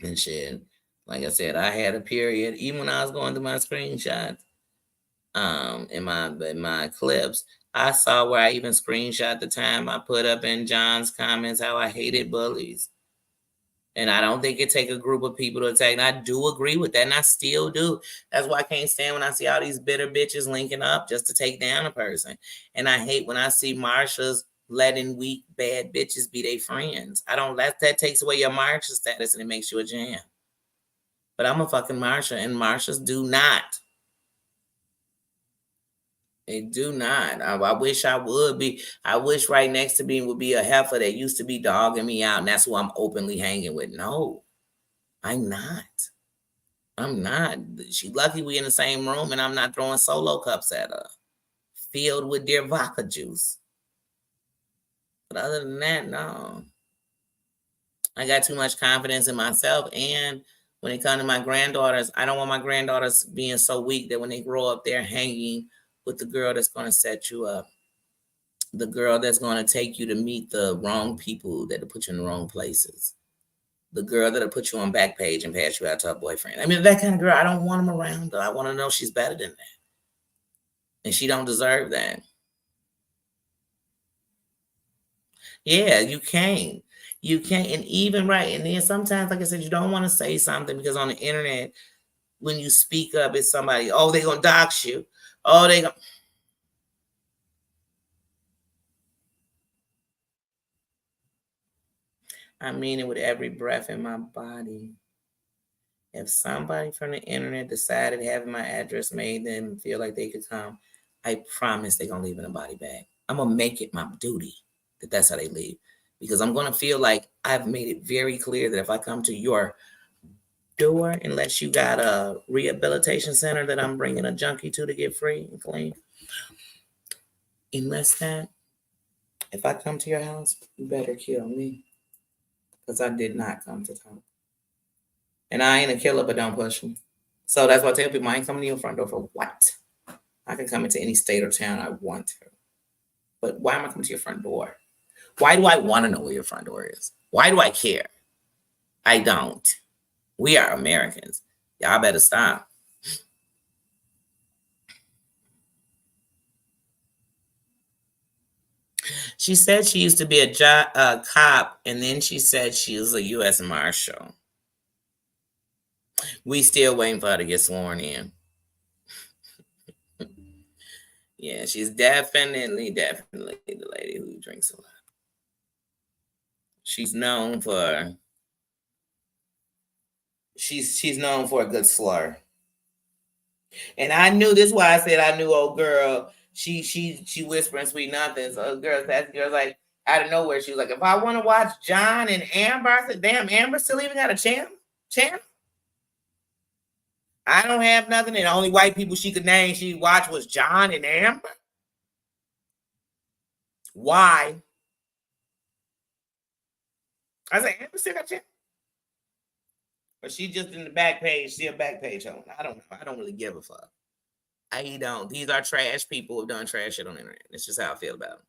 And shit. Like I said, I had a period, even when I was going through my screenshots, in my clips, I saw where I even screenshot the time I put up in John's comments how I hated bullies. And I don't think it take a group of people to attack. And I do agree with that, and I still do. That's why I can't stand when I see all these bitter bitches linking up just to take down a person. And I hate when I see Marsha's letting weak, bad bitches be their friends. I don't let that takes away your Marsha status and it makes you a jam. But I'm a fucking Marsha, and Marshas do not. They do not. I wish I would be. I wish right next to me would be a heifer that used to be dogging me out, and that's who I'm openly hanging with. No, I'm not. I'm not. She lucky we in the same room, and I'm not throwing solo cups at her, filled with dear vodka juice. But other than that, no. I got too much confidence in myself, and when it comes to my granddaughters, I don't want my granddaughters being so weak that when they grow up, they're hanging with the girl that's going to set you up, the girl that's going to take you to meet the wrong people that'll put you in the wrong places, the girl that'll put you on Backpage and pass you out to her boyfriend. I mean, that kind of girl, I don't want them around her. I want to know she's better than that. And she don't deserve that. Yeah, you can't. You can't. And even right. And then sometimes, like I said, you don't want to say something because on the internet, when you speak up, it's somebody, oh, they're going to dox you. Oh, they going to. I mean it with every breath in my body. If somebody from the internet decided having my address made them feel like they could come, I promise they're going to leave in a body bag. I'm going to make it my duty that that's how they leave. Because I'm going to feel like I've made it very clear that if I come to your door, unless you got a rehabilitation center that I'm bringing a junkie to get free and clean, unless that, If I come to your house, you better kill me. Because I did not come to talk. And I ain't a killer, but don't push me. So that's why I tell people I ain't coming to your front door for what? I can come into any state or town I want to. But why am I coming to your front door? Why do I want to know where your front door is? Why do I care? I don't. We are Americans. Y'all better stop. She said she used to be a cop, and then she said she was a U.S. Marshal. We still waiting for her to get sworn in. Yeah, she's definitely the lady who drinks a lot. She's known for she's known for a good slur. And I knew this is why I said I knew old girl. She whispering sweet nothings. So girl's like out of nowhere. She was like, if I want to watch John and Amber, I said, damn, Amber still even got a channel? I don't have nothing. And the only white people she could name she watched was John and Amber. Why? I said, Amber still got a channel. But she just in the back page, still back page on. I don't know. I don't really give a fuck. I don't. These are trash people who've done trash shit on the internet. That's just how I feel about them.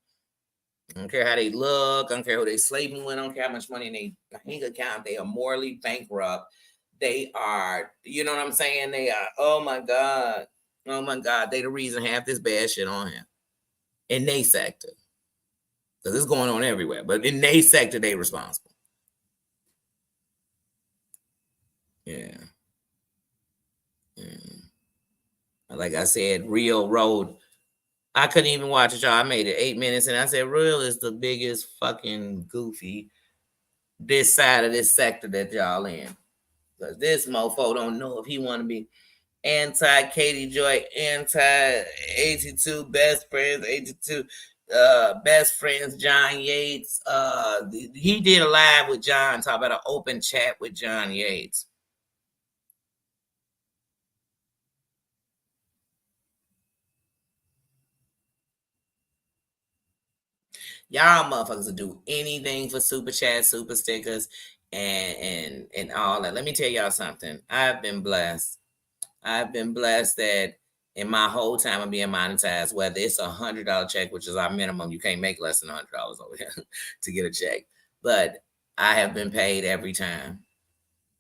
I don't care how they look. I don't care who they sleeping with. I don't care how much money in their bank account. They are morally bankrupt. They are, you know what I'm saying? They are, oh my God. Oh my God. They the reason half this bad shit on here. In they sector. Because it's going on everywhere. But in they sector, they responsible. Yeah. Like I said, Real Road. I couldn't even watch it, y'all. I made it 8 minutes, and I said, Real is the biggest fucking goofy this side of this sector that y'all in. Because this mofo don't know if he want to be anti Katie Joy, anti 82 best friends, 82 best friends, John Yates. He did a live with John, talk about an open chat with John Yates. Y'all motherfuckers will do anything for super chat, super stickers, and all that. Let me tell y'all something. I've been blessed. I've been blessed that in my whole time of being monetized, whether it's $100 check, which is our minimum, you can't make less than $100 over here to get a check. But I have been paid every time.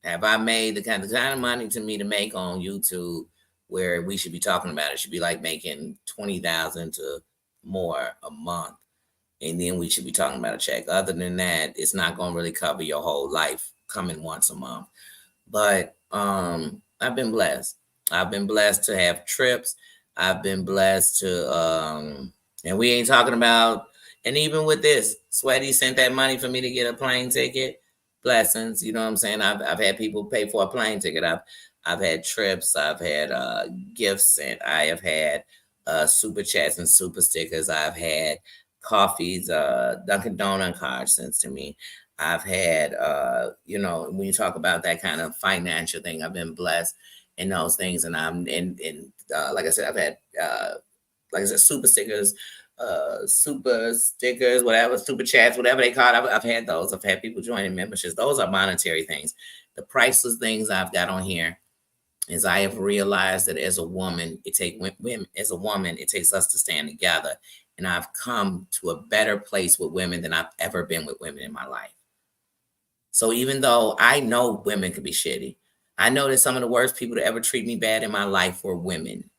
Have I made the kind of money to me to make on YouTube where we should be talking about it? Should be like making 20,000 to more a month, and then we should be talking about a check. Other than that, it's not going to really cover your whole life coming once a month. But I've been blessed. I've been blessed to have trips. I've been blessed to and we ain't talking about, and even with this, Sweaty sent that money for me to get a plane ticket. Blessings, you know what I'm saying? I've had people pay for a plane ticket. I've had trips, I've had gifts sent, I have had super chats and super stickers, I've had coffees, Dunkin' Donut cards sent to me. I've had, when you talk about that kind of financial thing, I've been blessed in those things. And like I said, I've had, like I said, super stickers, whatever, super chats, whatever they call it. I've had those. I've had people joining memberships. Those are monetary things. The priceless things I've got on here is I have realized that as a woman, it takes us to stand together. And I've come to a better place with women than I've ever been with women in my life. So even though I know women can be shitty, I know that some of the worst people to ever treat me bad in my life were women.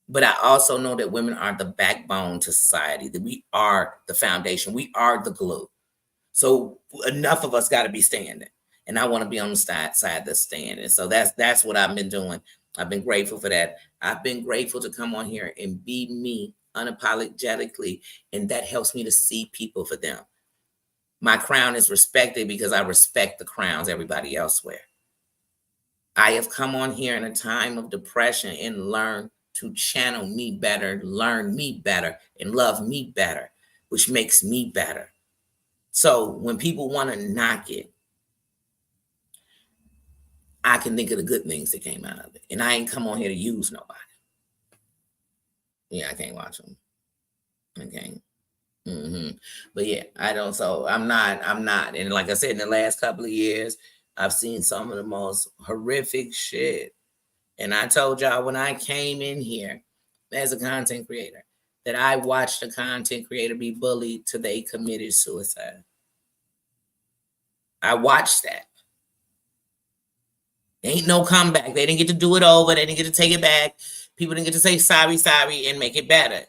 But I also know that women are the backbone to society, that we are the foundation, we are the glue. So enough of us got to be standing. And I want to be on the side that's standing. So that's what I've been doing. I've been grateful for that. I've been grateful to come on here and be me unapologetically. And that helps me to see people for them. My crown is respected because I respect the crowns everybody else wear. I have come on here in a time of depression and learned to channel me better, learn me better, and love me better, which makes me better. So when people want to knock it, I can think of the good things that came out of it. And I ain't come on here to use nobody. Yeah, I can't watch them. Okay. But yeah, I don't. So I'm not. And like I said, in the last couple of years, I've seen some of the most horrific shit. And I told y'all when I came in here as a content creator that I watched a content creator be bullied till they committed suicide. I watched that. Ain't no comeback. They didn't get to do it over. They didn't get to take it back. People didn't get to say sorry, and make it better.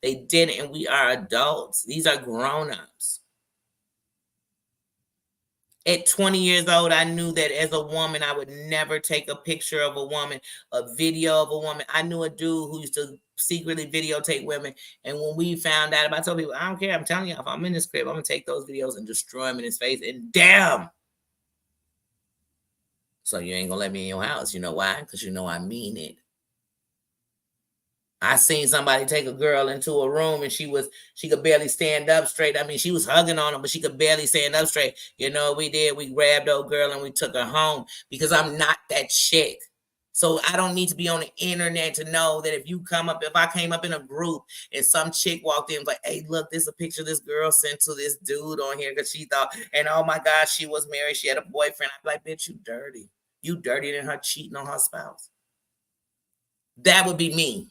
They didn't, and we are adults. These are grown-ups. At 20 years old, I knew that as a woman, I would never take a picture of a woman, a video of a woman. I knew a dude who used to secretly videotape women. And when we found out, I told people, I don't care. I'm telling you, if I'm in this crib, I'm going to take those videos and destroy him in his face. And damn. So you ain't going to let me in your house. You know why? Because you know I mean it. I seen somebody take a girl into a room and she could barely stand up straight. I mean, she was hugging on him, but she could barely stand up straight. You know what we did? We grabbed old girl and we took her home because I'm not that chick. So I don't need to be on the internet to know that if I came up in a group and some chick walked in and was like, hey, look, this is a picture this girl sent to this dude on here because she thought, and oh my gosh, she was married. She had a boyfriend. I'm like, bitch, you dirty. You dirtier than her cheating on her spouse. That would be me.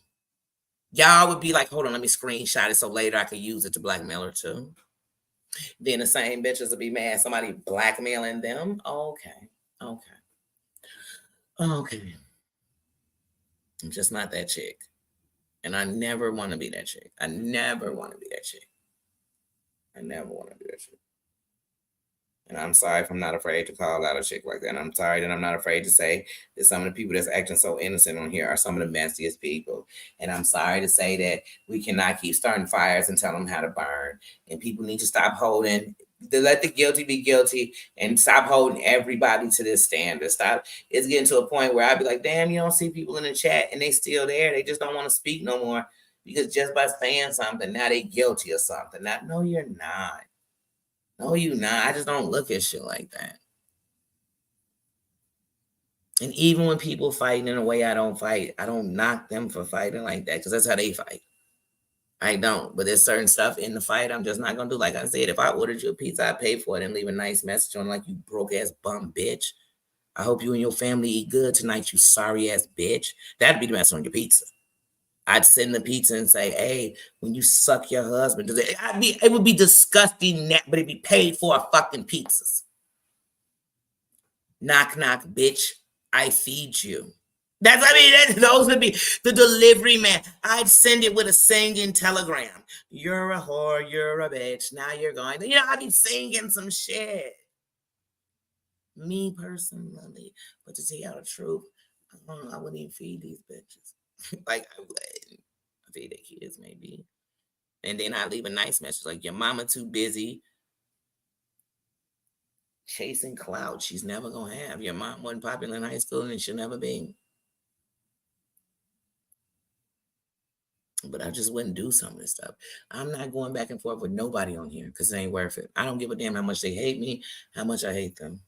Y'all would be like, hold on, let me screenshot it so later I can use it to blackmail her too. Then the same bitches would be mad somebody blackmailing them. Okay. I'm just not that chick. And I never want to be that chick. I never want to be that chick. And I'm sorry if I'm not afraid to call out a chick like that. And I'm sorry that I'm not afraid to say that some of the people that's acting so innocent on here are some of the messiest people. And I'm sorry to say that we cannot keep starting fires and tell them how to burn. And people need to stop holding, to let the guilty be guilty and stop holding everybody to this standard. Stop. It's getting to a point where I'd be like, damn, you don't see people in the chat and they still there. They just don't want to speak no more because just by saying something, now they guilty of something. Now, no, you're not. No, you not. I just don't look at shit like that. And even when people fight in a way I don't fight, I don't knock them for fighting like that because that's how they fight. I don't. But there's certain stuff in the fight I'm just not going to do. Like I said, if I ordered you a pizza, I pay for it and leave a nice message on like, you broke ass bum bitch. I hope you and your family eat good tonight, you sorry ass bitch. That'd be the message on your pizza. I'd send the pizza and say, hey, when you suck your husband, it would be disgusting, but it'd be paid for fucking pizzas. Knock, knock, bitch. I feed you. Those would be the delivery man. I'd send it with a singing telegram. You're a whore, you're a bitch. Now you're going. I'd be singing some shit. Me personally, but to tell you the truth, I wouldn't even feed these bitches. Like I would. I feed their kids maybe. And then I leave a nice message like, your mama too busy chasing clout. She's never gonna have. Your mom wasn't popular in high school and she'll never be. But I just wouldn't do some of this stuff. I'm not going back and forth with nobody on here because it ain't worth it. I don't give a damn how much they hate me, how much I hate them.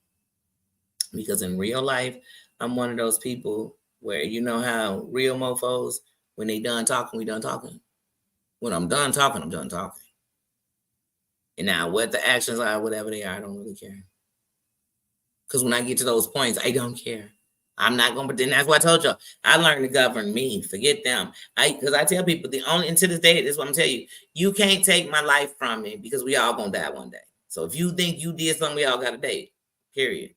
Because in real life, I'm one of those people where you know how real mofos, when they done talking, we done talking. When I'm done talking, I'm done talking. And now what the actions are, whatever they are, I don't really care. Because when I get to those points, I don't care. I'm not going to pretend. That's what I told y'all. I learned to govern me. Forget them. Because I tell people, and to this day, this is what I'm telling you. You can't take my life from me because we all going to die one day. So if you think you did something, we all got a date. Period.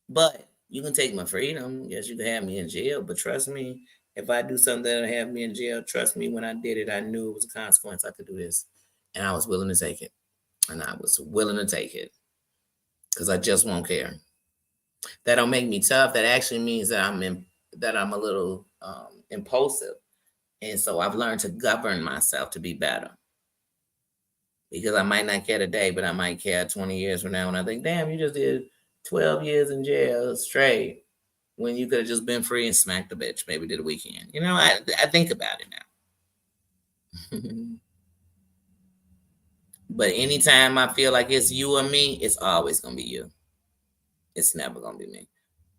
But you can take my freedom. Yes, you can have me in jail. But trust me, if I do something that'll have me in jail, trust me, when I did it, I knew it was a consequence. I could do this. And I was willing to take it. And I was willing to take it. Because I just won't care. That don't make me tough. That actually means that I'm a little impulsive. And so I've learned to govern myself to be better. Because I might not care today, but I might care 20 years from now when I think, damn, you just did 12 years in jail straight when you could have just been free and smacked the bitch, maybe did a weekend. I think about it now. But anytime I feel like it's you or me, it's always going to be you. It's never going to be me.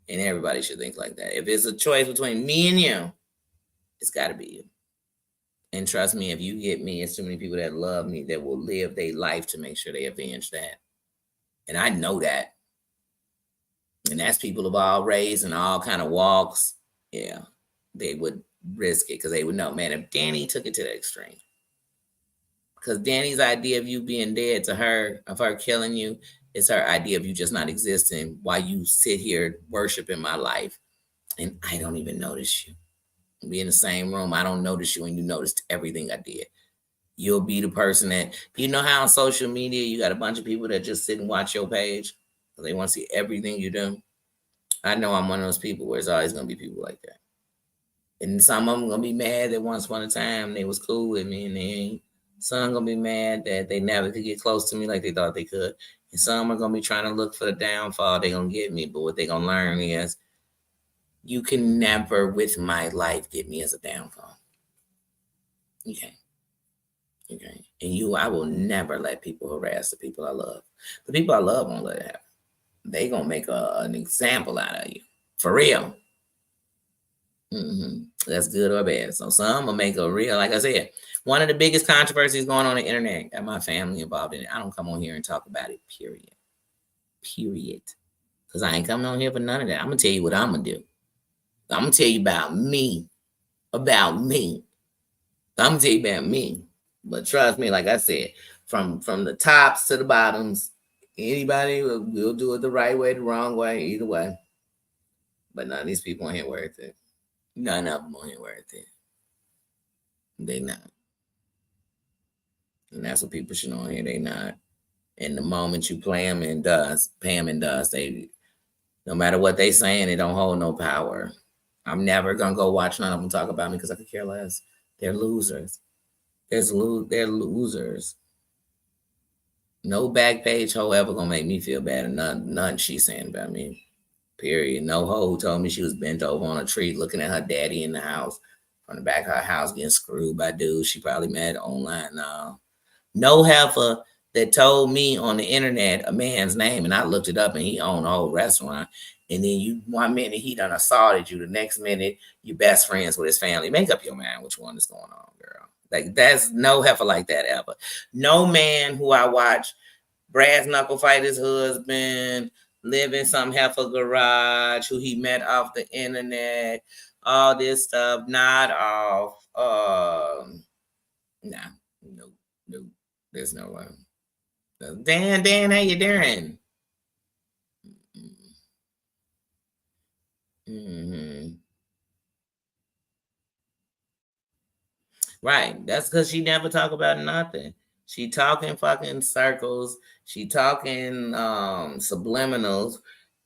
And everybody should think like that. If it's a choice between me and you, it's got to be you. And trust me, if you get me, it's too many people that love me that will live their life to make sure they avenge that. And I know that. And that's people of all race and all kind of walks. Yeah, they would risk it because they would know, man, if Danny took it to the extreme. Because Danny's idea of you being dead to her, of her killing you, is her idea of you just not existing while you sit here worshiping my life. And I don't even notice you. Be in the same room. I don't notice you, and you noticed everything I did. You'll be the person that, you know how on social media you got a bunch of people that just sit and watch your page because they want to see everything you do. I know I'm one of those people where it's always going to be people like that. And some of them going to be mad that once upon a time they was cool with me, and they ain't. Some going to be mad that they never could get close to me like they thought they could. And some are going to be trying to look for the downfall they going to get me. But what they going to learn is you can never, with my life, get me as a downfall. You can't. Okay. And I will never let people harass the people I love. The people I love won't let it happen. They gonna make an example out of you. For real. That's good or bad. So some will make a real, like I said, one of the biggest controversies going on the internet, got my family involved in it. I don't come on here and talk about it, period. Because I ain't coming on here for none of that. I'm gonna tell you what I'm gonna do. I'm gonna tell you about me. I'm gonna tell you about me. But trust me, like I said, from the tops to the bottoms, anybody will do it the right way, the wrong way, either way. But none of these people on here worth it. None of them on here worth it. They not. And that's what people should know on here. They not. And the moment you play them in dust, pay them in dust, they, no matter what they saying, they don't hold no power. I'm never gonna go watch none of them talk about me because I could care less. They're losers. They're losers. No back page hoe ever gonna make me feel bad, and none she's saying about me. Period. No hoe who told me she was bent over on a tree looking at her daddy in the house from the back of her house getting screwed by dudes she probably met online. No heifer that told me on the internet a man's name, and I looked it up and he owned a whole restaurant. And then you 1 minute he done assaulted you, the next minute you best friends with his family. Make up your mind which one is going on, girl. Like that's no heifer like that ever. No man who I watch brass knuckle fight his husband, live in some heifer garage, who he met off the internet, all this stuff, not off. Nah, no, there's no way. Dan, how you doing? Right. That's because she never talk about nothing. She talking fucking circles. She talking subliminals,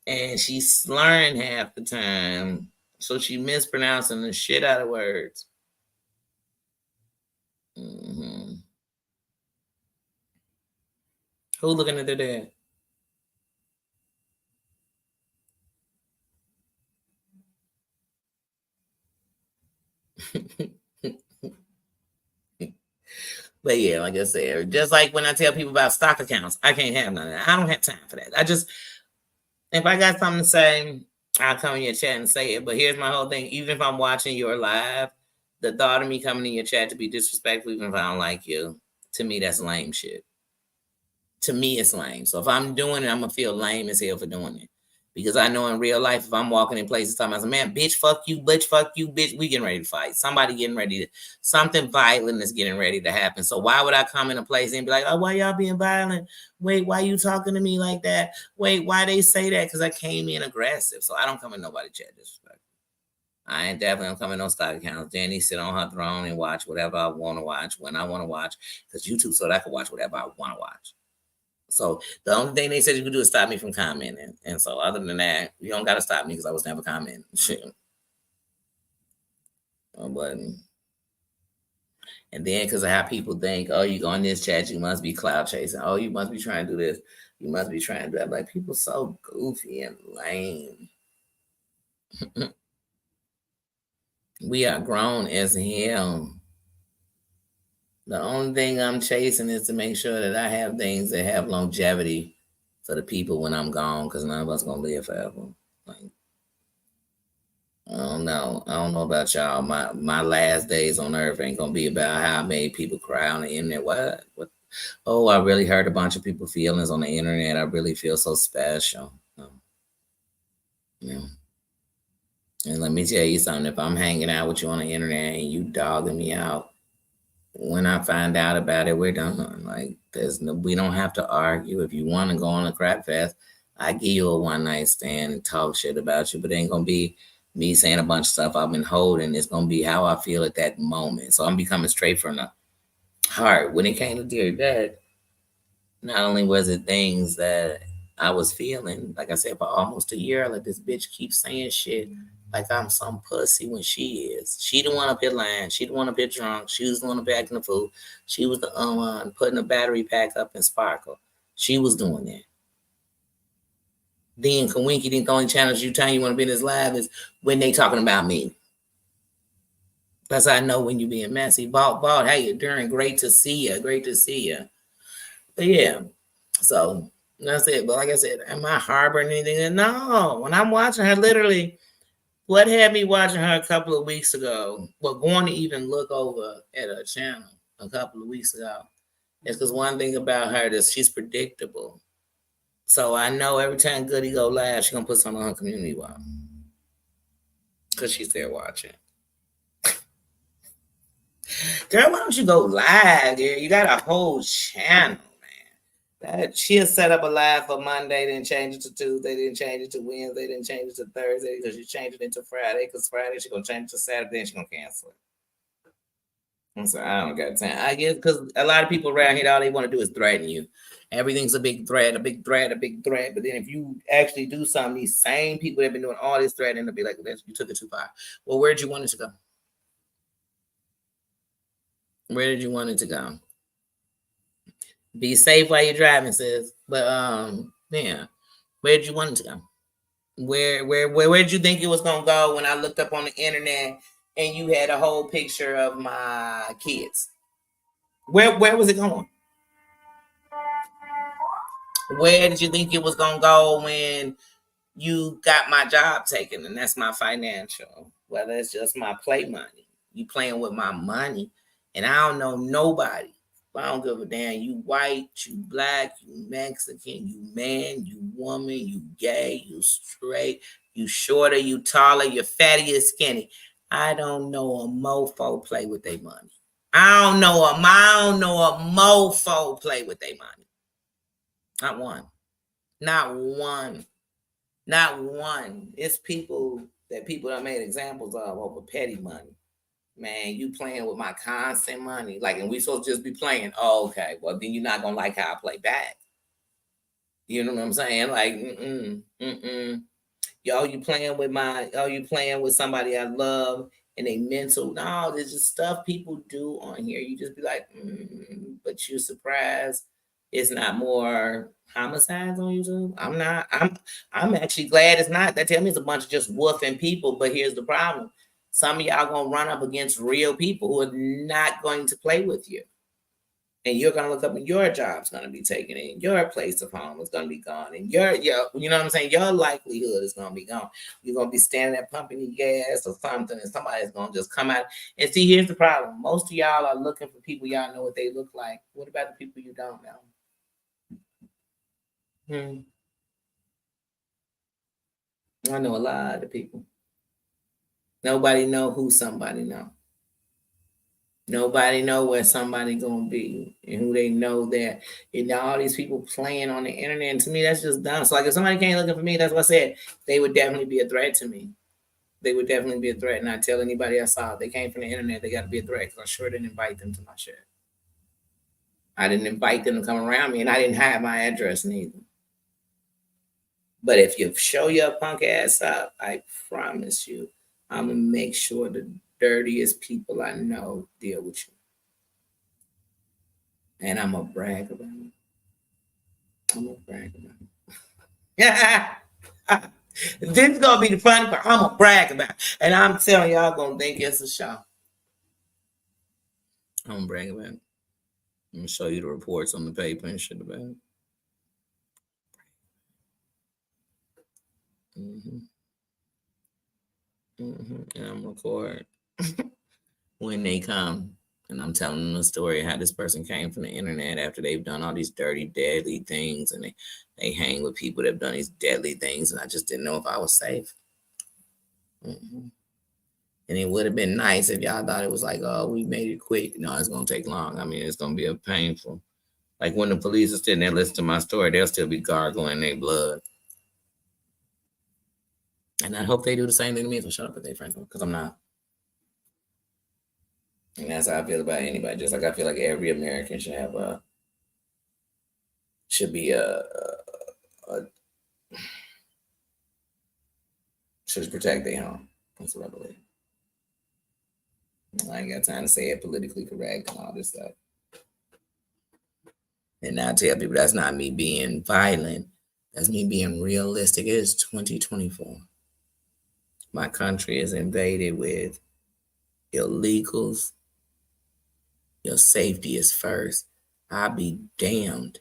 and she's slurring half the time. So she mispronouncing the shit out of words. Who looking at their dad? But yeah, like I said, just like when I tell people about stock accounts, I can't have none of that. I don't have time for that. If I got something to say, I'll come in your chat and say it. But here's my whole thing. Even if I'm watching your live, the thought of me coming in your chat to be disrespectful, even if I don't like you, to me, that's lame shit. To me, it's lame. So if I'm doing it, I'm going to feel lame as hell for doing it. Because I know in real life, if I'm walking in places talking about, man, bitch, fuck you, bitch, we getting ready to fight. Somebody getting ready to, something violent is getting ready to happen. So why would I come in a place and be like, oh, why y'all being violent? Wait, why you talking to me like that? Wait, why they say that? Because I came in aggressive. So I don't come in nobody chat disrespect. I ain't definitely come in no stock accounts. Danny sit on her throne and watch whatever I want to watch when I want to watch. Because YouTube so that I can watch whatever I want to watch. So the only thing they said you could do is stop me from commenting. And so other than that, you don't got to stop me because I was never commenting. Shit. But and then because of how people think, oh, you go in this chat, you must be cloud chasing. Oh, you must be trying to do this. You must be trying to do that. Like people so goofy and lame. We are grown as hell. The only thing I'm chasing is to make sure that I have things that have longevity for the people when I'm gone, because none of us gonna live forever. Like, I don't know. I don't know about y'all. My last days on earth ain't gonna be about how I made people cry on the internet. What? What? Oh, I really hurt a bunch of people's feelings on the internet. I really feel so special. Yeah. And let me tell you something. If I'm hanging out with you on the internet and you dogging me out, when I find out about it, we're done. Like we don't have to argue. If you want to go on a crap fest, I give you a one night stand and talk shit about you, but it ain't gonna be me saying a bunch of stuff I've been holding. It's gonna be how I feel at that moment. So I'm becoming straight from the heart. When it came to Dear Dad, not only was it things that I was feeling, like I said, for almost a year, like this bitch keeps saying shit like I'm some pussy when she is. She the one up here lying. She the one up here drunk. She was the one up here acting the fool. She was the one putting a battery pack up in Sparkle. She was doing that. Then Kawinky, the only channels you time you want to be in this live is when they talking about me. That's how I know when you being messy. Bald, how you doing? Great to see you. Great to see you. But yeah, so that's it. But like I said, am I harboring anything? No. When I'm watching her, literally, what had me watching her a couple of weeks ago, well, going to even look over at her channel a couple of weeks ago, is because one thing about her is she's predictable. So I know every time Goody go live, she's gonna put something on her community wall because she's there watching. Girl, why don't you go live, girl? You got a whole channel. That she'll set up a live for Monday, then change it to Tuesday, then change it to Wednesday, then change it to Thursday because she changed it into Friday. Because Friday she's gonna change it to Saturday, then she's gonna cancel it. I'm sorry, I don't got time. I guess because a lot of people around here, all they want to do is threaten you. Everything's a big threat, a big threat, a big threat. But then if you actually do something, these same people that have been doing all this threatening, they'll be like, "You took it too far." Well, where'd you want it to go? Where did you want it to go? Be safe while you're driving, sis. But yeah, where did you want it to go? Where did you think it was gonna go when I looked up on the internet and you had a whole picture of my kids? Where was it going? Where did you think it was gonna go when you got my job taken? And that's my financial. Whether it's just my play money. You playing with my money. And I don't know nobody. I don't give a damn. You white, you black, you Mexican, you man, you woman, you gay, you straight, you shorter, you taller, you fatty, you skinny. I don't know a mofo play with their money. I don't know a mofo play with their money. Not one. Not one. Not one. It's people that people have made examples of over petty money. Man, you playing with my constant money. Like, and we supposed to just be playing. Oh, okay. Well, then you're not gonna like how I play back. You know what I'm saying? Like, Yo, you playing with you playing with somebody I love and they mental. No, there's just stuff people do on here. You just be like, but you're surprised it's not more homicides on YouTube. I'm not. I'm actually glad it's not. That tell me it's a bunch of just woofing people. But here's the problem: some of y'all gonna run up against real people who are not going to play with you. And you're gonna look up and your job's gonna be taken in, your place of home is gonna be gone, and your you know what I'm saying, your likelihood is gonna be gone. You're gonna be standing there pumping your gas or something, and somebody's gonna just come out. And see, here's the problem: most of y'all are looking for people y'all know what they look like. What about the people you don't know? I know a lot of people. Nobody know who somebody know. Nobody know where somebody gonna be and who they know that. And all these people playing on the internet. And to me, that's just dumb. So like if somebody came looking for me, that's what I said. They would definitely be a threat to me. They would definitely be a threat. And I tell anybody I saw they came from the internet, they got to be a threat because I sure didn't invite them to my shit. I didn't invite them to come around me, and I didn't have my address neither. But if you show your punk ass up, I promise you, I'm gonna make sure the dirtiest people I know deal with you. And I'm gonna brag about it. I'm gonna brag about it. This is gonna be the funny part. I'm gonna brag about it. And I'm telling y'all gonna think it's a show. I'm gonna brag about it. I'm gonna show you the reports on the paper and shit about it. Mm-hmm. And I'm record when they come, and I'm telling them the story how this person came from the internet after they've done all these dirty, deadly things, and they hang with people that have done these deadly things, and I just didn't know if I was safe. And it would have been nice if y'all thought it was like, oh, we made it quick. No, it's gonna take long. I mean, it's gonna be a painful. Like when the police are sitting there listening to my story, they'll still be gargling their blood. And I hope they do the same thing to me. So shut up with their friends, because I'm not. And that's how I feel about anybody. Just like I feel like every American should have should protect their home. That's what I believe. I ain't got time to say it politically correct and all this stuff. And I tell people that's not me being violent. That's me being realistic. It is 2024. My country is invaded with illegals. Your safety is first. I'll be damned.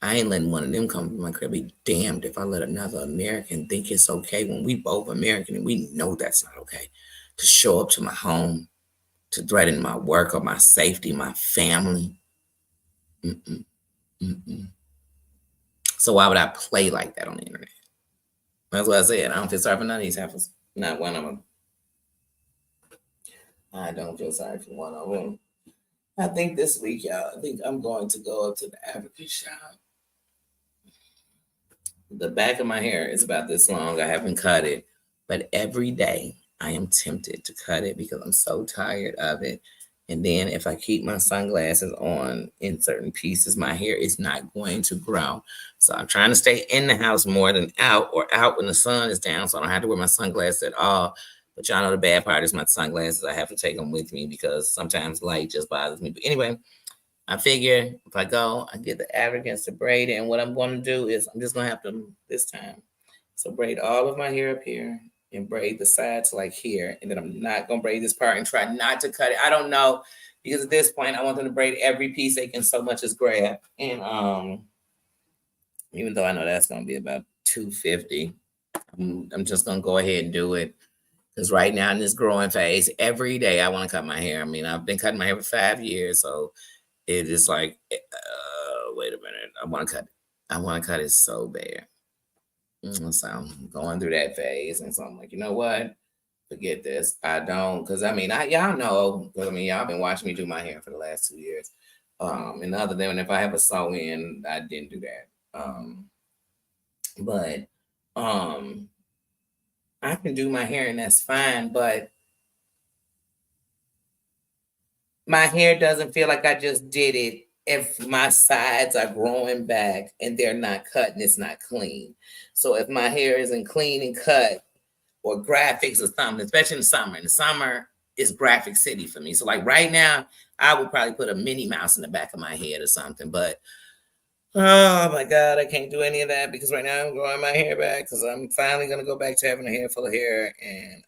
I ain't letting one of them come to my crib. Be damned if I let another American think it's okay when we both American and we know that's not okay to show up to my home, to threaten my work or my safety, my family. So why would I play like that on the internet? That's what I said. I don't feel sorry for none of these heifers. Not one of them. I don't feel sorry for one of them. I think this week, y'all, I think I'm going to go up to the African shop. The back of my hair is about this long. I haven't cut it, but every day I am tempted to cut it because I'm so tired of it. And then if I keep my sunglasses on in certain pieces, my hair is not going to grow. So I'm trying to stay in the house more than out, or out when the sun is down, so I don't have to wear my sunglasses at all. But y'all know the bad part is my sunglasses. I have to take them with me because sometimes light just bothers me. But anyway, I figure if I go, I get the Africans to braid it. And what I'm going to do is I'm just going to have to, this time, so braid all of my hair up here and braid the sides like here. And then I'm not going to braid this part and try not to cut it. I don't know, because at this point, I want them to braid every piece they can so much as grab. And even though I know that's going to be about $250, I'm just going to go ahead and do it. Because right now in this growing phase, every day I want to cut my hair. I mean, I've been cutting my hair for 5 years, so it is like, wait a minute, I want to cut it. I want to cut it so bad. So I'm going through that phase, and so I'm like, you know what? Forget this. I don't, because I mean, y'all know, because I mean, y'all been watching me do my hair for the last 2 years. And other than if I have a sew in, I didn't do that. But I can do my hair and that's fine, but my hair doesn't feel like I just did it if my sides are growing back and they're not cut and it's not clean. So if my hair isn't clean and cut, or graphics or something, especially in the summer. In the summer, it's graphic city for me. So like right now, I would probably put a Minnie Mouse in the back of my head or something. But oh my God, I can't do any of that because right now I'm growing my hair back because I'm finally gonna go back to having a hair full of hair and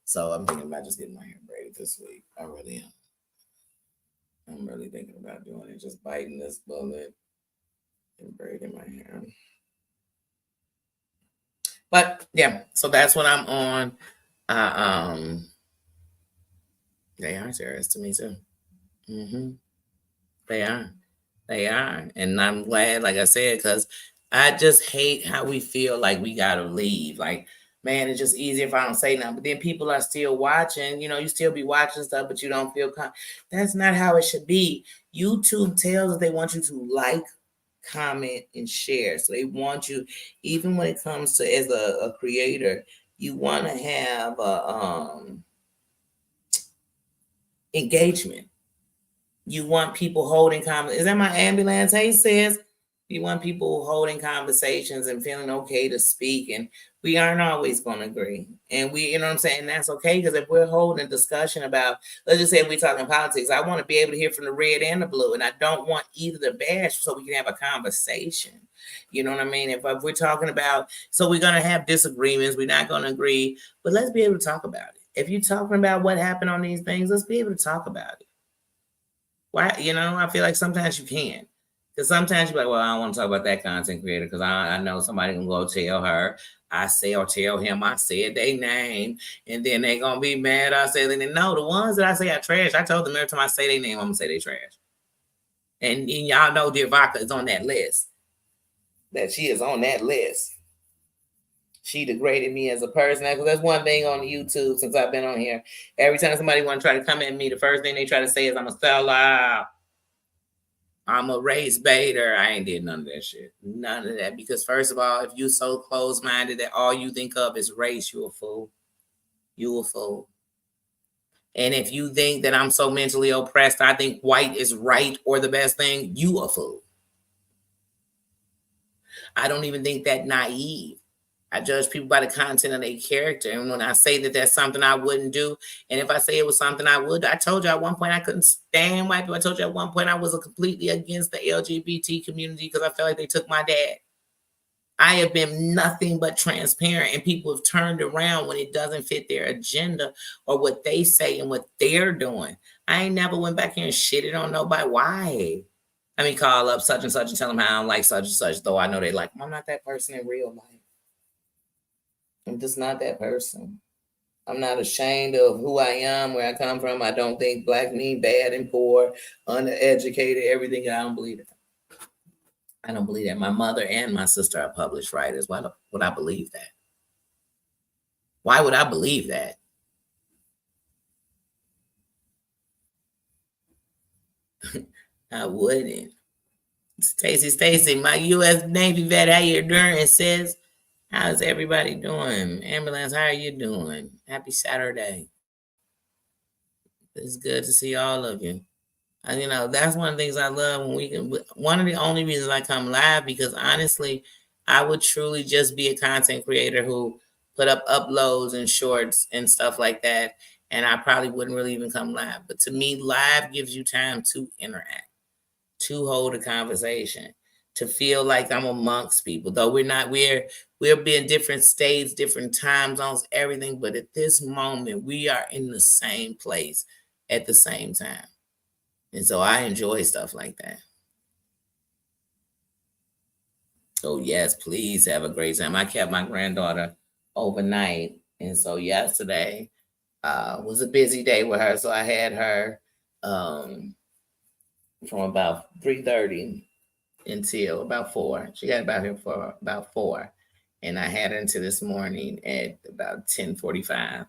so I'm thinking about just getting my hair braided this week. I really am. I'm really thinking about doing it, just biting this bullet and braiding my hair. But yeah, so that's what I'm on. They are terrorists to me too. They are. They are. And I'm glad, like I said, because I just hate how we feel like we gotta leave. Like, man, it's just easier if I don't say nothing. But then people are still watching, you still be watching stuff, but you don't feel that's not how it should be. YouTube tells us they want you to like, comment, and share. So they want you, even when it comes to as a creator, you want to have engagement. You want people holding is that my ambulance? Hey, sis. You want people holding conversations and feeling okay to speak. And we aren't always going to agree. And we, you know what I'm saying? That's okay. Because if we're holding a discussion about, let's just say we're talking politics, I want to be able to hear from the red and the blue. And I don't want either to bash so we can have a conversation. You know what I mean? If we're talking about, so we're going to have disagreements. We're not going to agree. But let's be able to talk about it. If you're talking about what happened on these things, let's be able to talk about it. Why? I feel like sometimes you can. Because sometimes you're like, well, I don't want to talk about that content creator because I know somebody can go tell her I say or tell him I said their name, and then they gonna be mad. I say, then no, the ones that I say are trash. I told them every time I say their name, I'm gonna say they trash. And y'all know Dear Vodka is on that list. That she is on that list. She degraded me as a person. That's one thing on YouTube since I've been on here. Every time somebody want to try to come at me, the first thing they try to say is I'm a sellout. I'm a race baiter. I ain't did none of that shit. None of that. Because first of all, if you so close-minded that all you think of is race, you a fool. You a fool. And if you think that I'm so mentally oppressed, I think white is right or the best thing, you a fool. I don't even think that naive. I judge people by the content of their character. And when I say that that's something I wouldn't do, and if I say it was something I would, I told you at one point I couldn't stand white people. I told you at one point I was completely against the LGBT community because I felt like they took my dad. I have been nothing but transparent, and people have turned around when it doesn't fit their agenda or what they say and what they're doing. I ain't never went back here and shitted on nobody. Why? I mean, call up such and such and tell them how I don't like such and such, though I know they like, I'm not that person in real life. I'm just not that person. I'm not ashamed of who I am, where I come from. I don't think black mean bad and poor, uneducated, everything. I don't believe it. I don't believe that. My mother and my sister are published writers. Why would I believe that? Why would I believe that? I wouldn't. Stacy, my U.S. Navy vet, how you doing? It says, how's everybody doing? Ambulance, how are you doing? Happy Saturday. It's good to see all of you. And, that's one of the things I love when we can. One of the only reasons I come live, because honestly, I would truly just be a content creator who put up uploads and shorts and stuff like that. And I probably wouldn't really even come live. But to me, live gives you time to interact, to hold a conversation, to feel like I'm amongst people. Though we're being different states, different time zones, everything. But at this moment, we are in the same place at the same time. And so I enjoy stuff like that. So yes, please have a great time. I kept my granddaughter overnight. And so yesterday was a busy day with her. So I had her from about 3:30 until about 4. She got about here for about 4. And I had her until this morning at about 10:45.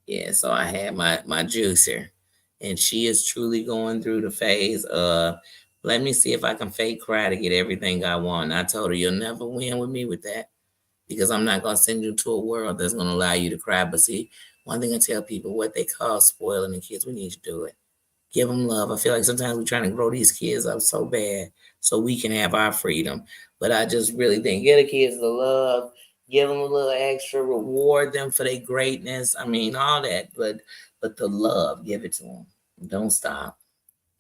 Yeah, so I had my juicer. And she is truly going through the phase of, let me see if I can fake cry to get everything I want. And I told her, you'll never win with me with that, because I'm not going to send you to a world that's going to allow you to cry. But see, one thing I tell people, what they call spoiling the kids, we need to do it. Give them love. I feel like sometimes we're trying to grow these kids up so bad so we can have our freedom. But I just really think, get the kids the love, give them a little extra, reward them for their greatness. I mean, all that, but the love, give it to them. Don't stop.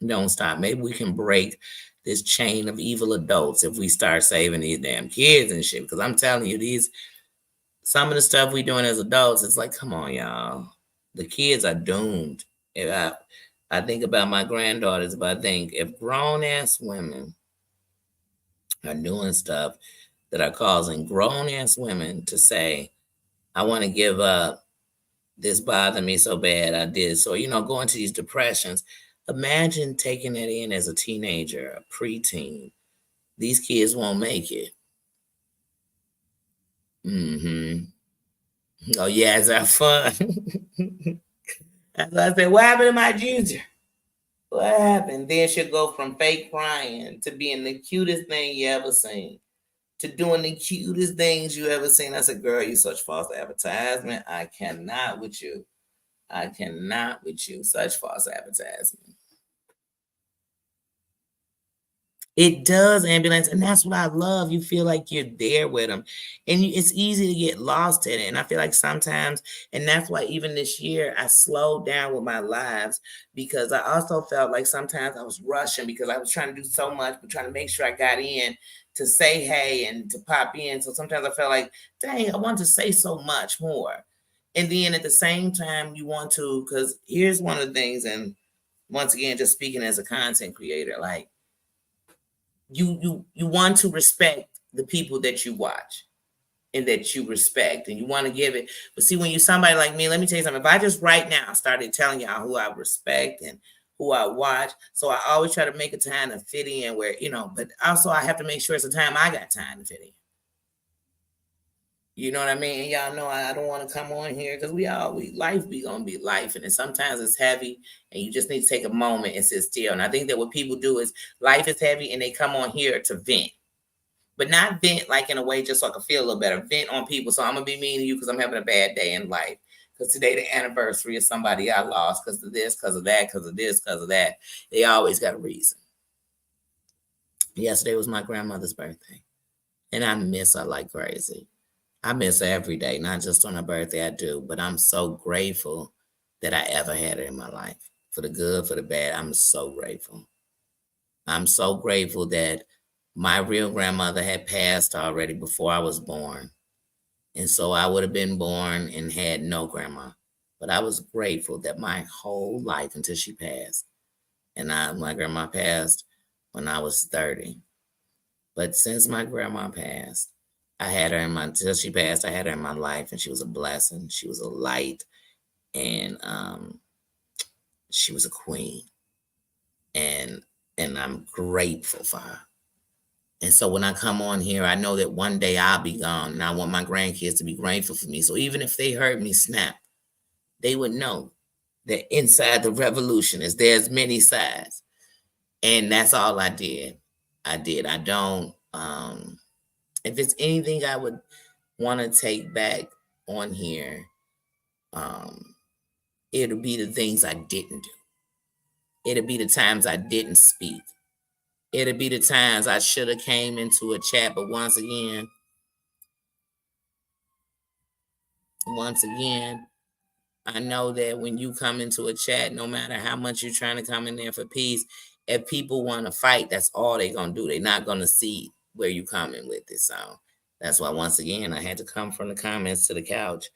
Don't stop. Maybe we can break this chain of evil adults if we start saving these damn kids and shit. Because I'm telling you, some of the stuff we doing as adults, it's like, come on, y'all. The kids are doomed. If I think about my granddaughters, but I think if grown ass women are doing stuff that are causing grown ass women to say, I want to give up, this bothered me so bad, I did. So, going to these depressions. Imagine taking that in as a teenager, a preteen. These kids won't make it. Oh, yeah, is that fun? That's why I said, what happened to my ginger? What happened? Then she'll go from fake crying to being the cutest thing you ever seen, to doing the cutest things you ever seen. I said, girl, you such false advertisement. I cannot with you. I cannot with you. Such false advertisement. It does, ambulance, and that's what I love. You feel like you're there with them, and it's easy to get lost in it. And I feel like sometimes, and that's why even this year I slowed down with my lives, because I also felt like sometimes I was rushing because I was trying to do so much, but trying to make sure I got in to say hey and to pop in. So sometimes I felt like, dang, I want to say so much more. And then at the same time, you want to, because here's one of the things, and once again, just speaking as a content creator, like, you want to respect the people that you watch and that you respect, and you want to give it. But see, when you somebody like me, let me tell you something. If I just right now started telling y'all who I respect and who I watch, so I always try to make a time to fit in where, but also I have to make sure it's a time I got time to fit in. You know what I mean? And y'all know I don't want to come on here because life be gonna be life, and then sometimes it's heavy, and you just need to take a moment and sit still. And I think that what people do is life is heavy, and they come on here to vent, but not vent like in a way just so I can feel a little better. Vent on people. So I'm gonna be mean to you because I'm having a bad day in life. Because today the anniversary of somebody I lost because of this, because of that, because of this, because of that. They always got a reason. Yesterday was my grandmother's birthday, and I miss her like crazy. I miss her every day, not just on her birthday. I do, but I'm so grateful that I ever had her in my life. For the good, for the bad, I'm so grateful. I'm so grateful that my real grandmother had passed already before I was born. And so I would have been born and had no grandma. But I was grateful that my whole life until she passed. And my grandma passed when I was 30. But since my grandma passed, I had her until she passed, I had her in my life, and she was a blessing. She was a light, and she was a queen. And I'm grateful for her. And so when I come on here, I know that one day I'll be gone, and I want my grandkids to be grateful for me. So even if they heard me snap, they would know that inside the revolution is there's many sides. And that's all I did. I don't if it's anything I would want to take back on here, um, it'll be the things I didn't do. It'll be the times I didn't speak. It'll be the times I should have came into a chat, but once again, I know that when you come into a chat, no matter how much you're trying to come in there for peace, if people want to fight, that's all they're gonna do. They're not gonna see where you coming with it. So that's why once again I had to come from the comments to the couch.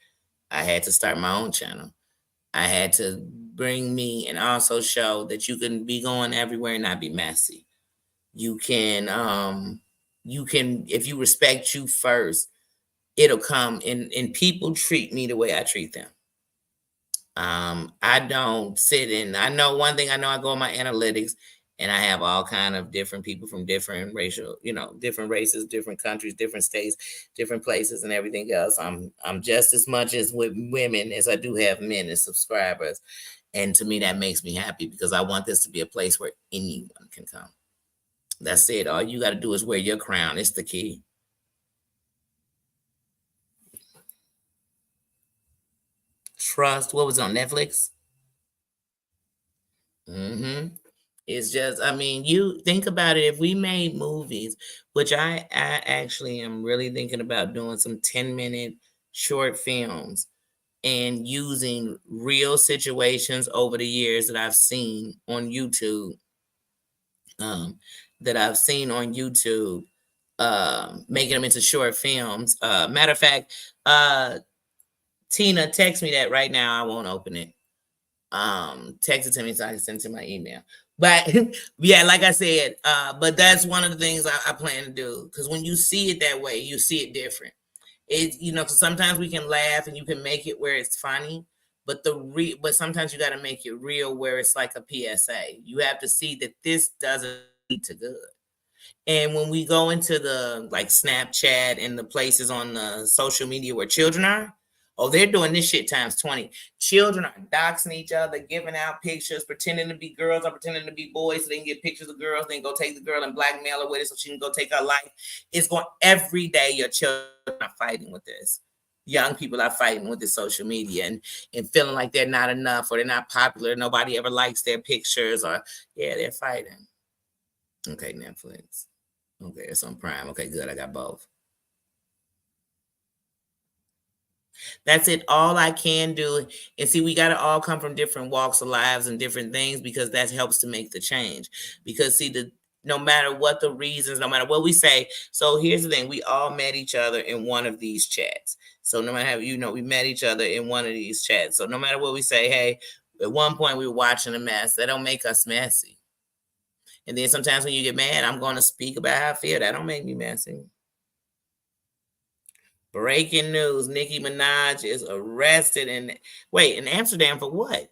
I had to start my own channel. I had to bring me and also show that you can be going everywhere and not be messy. You can if you respect you first, it'll come and people treat me the way I treat them. I don't sit in. I know one thing. I know I go on my analytics, and I have all kind of different people from different racial, different races, different countries, different states, different places, and everything else. I'm just as much as with women as I do have men as subscribers, and to me that makes me happy because I want this to be a place where anyone can come. That's it. All you got to do is wear your crown. It's the key. Trust. What was it, on Netflix? Mm-hmm. It's just, I mean, you think about it. If we made movies, which I actually am really thinking about doing some 10-minute short films and using real situations over the years that I've seen on YouTube, um, making them into short films. Matter of fact, Tina, text me that right now. I won't open it. Text it to me so I can send it to my email. But yeah, like I said, but that's one of the things I plan to do, because when you see it that way, you see it different. So sometimes we can laugh and you can make it where it's funny, but but sometimes you got to make it real where it's like a PSA. You have to see that this doesn't lead to good. And when we go into the like Snapchat and the places on the social media where children are, oh, they're doing this shit times 20. Children are doxing each other, giving out pictures, pretending to be girls or pretending to be boys so they can get pictures of girls, then go take the girl and blackmail her with it so she can go take her life. It's going every day. Your children are fighting with this. Young people are fighting with the social media and feeling like they're not enough or they're not popular. Nobody ever likes their pictures, or yeah, they're fighting. Okay, Netflix. Okay, it's on Prime. Okay, good. I got both. That's it. All I can do. And see, we got to all come from different walks of lives and different things, because that helps to make the change. Because see, no matter what the reasons, no matter what we say. So here's the thing: we all met each other in one of these chats. So no matter how, we met each other in one of these chats. So no matter what we say, hey, at one point we were watching a mess. That don't make us messy. And then sometimes when you get mad, I'm going to speak about how I feel. That don't make me messy. Breaking news: Nicki Minaj is arrested in Amsterdam for what?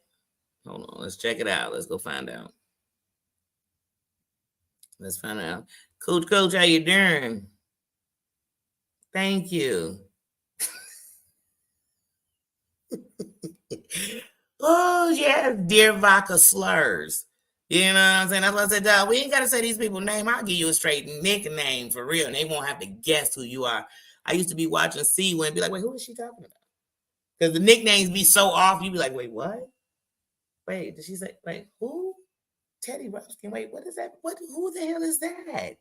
Hold on, let's check it out. Let's go find out. Let's find out. Coach, how you doing? Thank you. Oh, yes, dear vodka slurs. You know what I'm saying? That's what I said, dog. We ain't got to say these people's name. I'll give you a straight nickname for real, and they won't have to guess who you are. I used to be watching C and be like, wait, who is she talking about? Because the nicknames be so off, you be like, wait, what? Wait, did she say, wait, who? Teddy Ruxpin. Wait, what is that? Who the hell is that?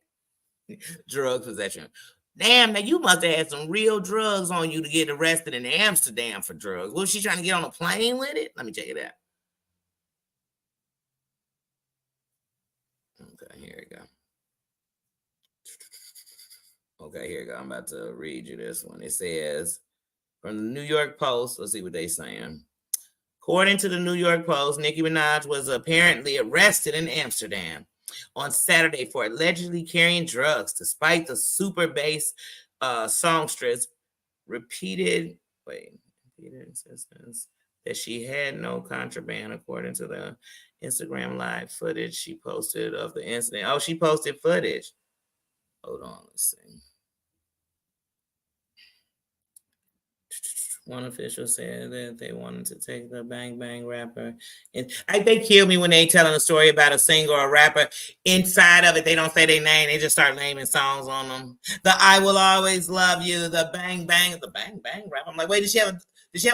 Drug possession. Damn, now you must have had some real drugs on you to get arrested in Amsterdam for drugs. Was she trying to get on a plane with it? Let me check it out. Okay, here we go. Okay, here we go. I'm about to read you this one. It says from the New York Post. Let's see what they're saying. According to the New York Post, Nicki Minaj was apparently arrested in Amsterdam on Saturday for allegedly carrying drugs, despite the super bass songstress repeated insistence that she had no contraband, according to the Instagram live footage she posted of the incident. Oh, she posted footage. Hold on, let's see. One official said that they wanted to take the Bang Bang rapper. And they kill me when they telling a story about a singer or a rapper. Inside of it, they don't say their name. They just start naming songs on them. The I Will Always Love You, the Bang Bang rap. I'm like, wait, did she have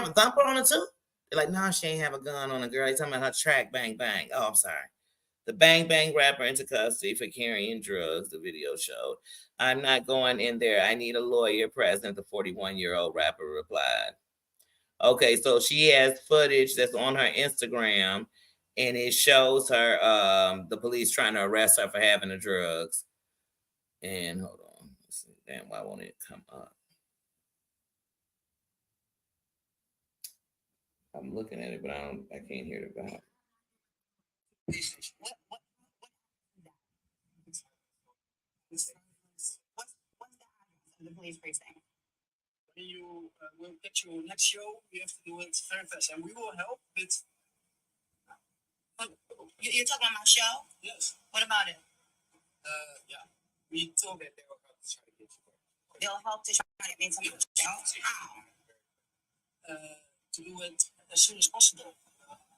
a thumper on it too? They're like, no, she ain't have a gun on a girl. They talking about her track Bang Bang. Oh, I'm sorry. The Bang Bang rapper into custody for carrying drugs, the video showed. I'm not going in there. I need a lawyer present, the 41-year-old rapper replied. Okay, so she has footage that's on her Instagram, and it shows her the police trying to arrest her for having the drugs. And hold on. Let's see. Damn, why won't it come up? I'm looking at it, but I can't hear it behind. What's the police precinct? You will get your next show. You have to do it very fast, and we will help with. You're talking about my show? Yes. What about it? Yeah. We told that they will help to try to get you. They'll help to try to get me to my show. How? To do it as soon as possible.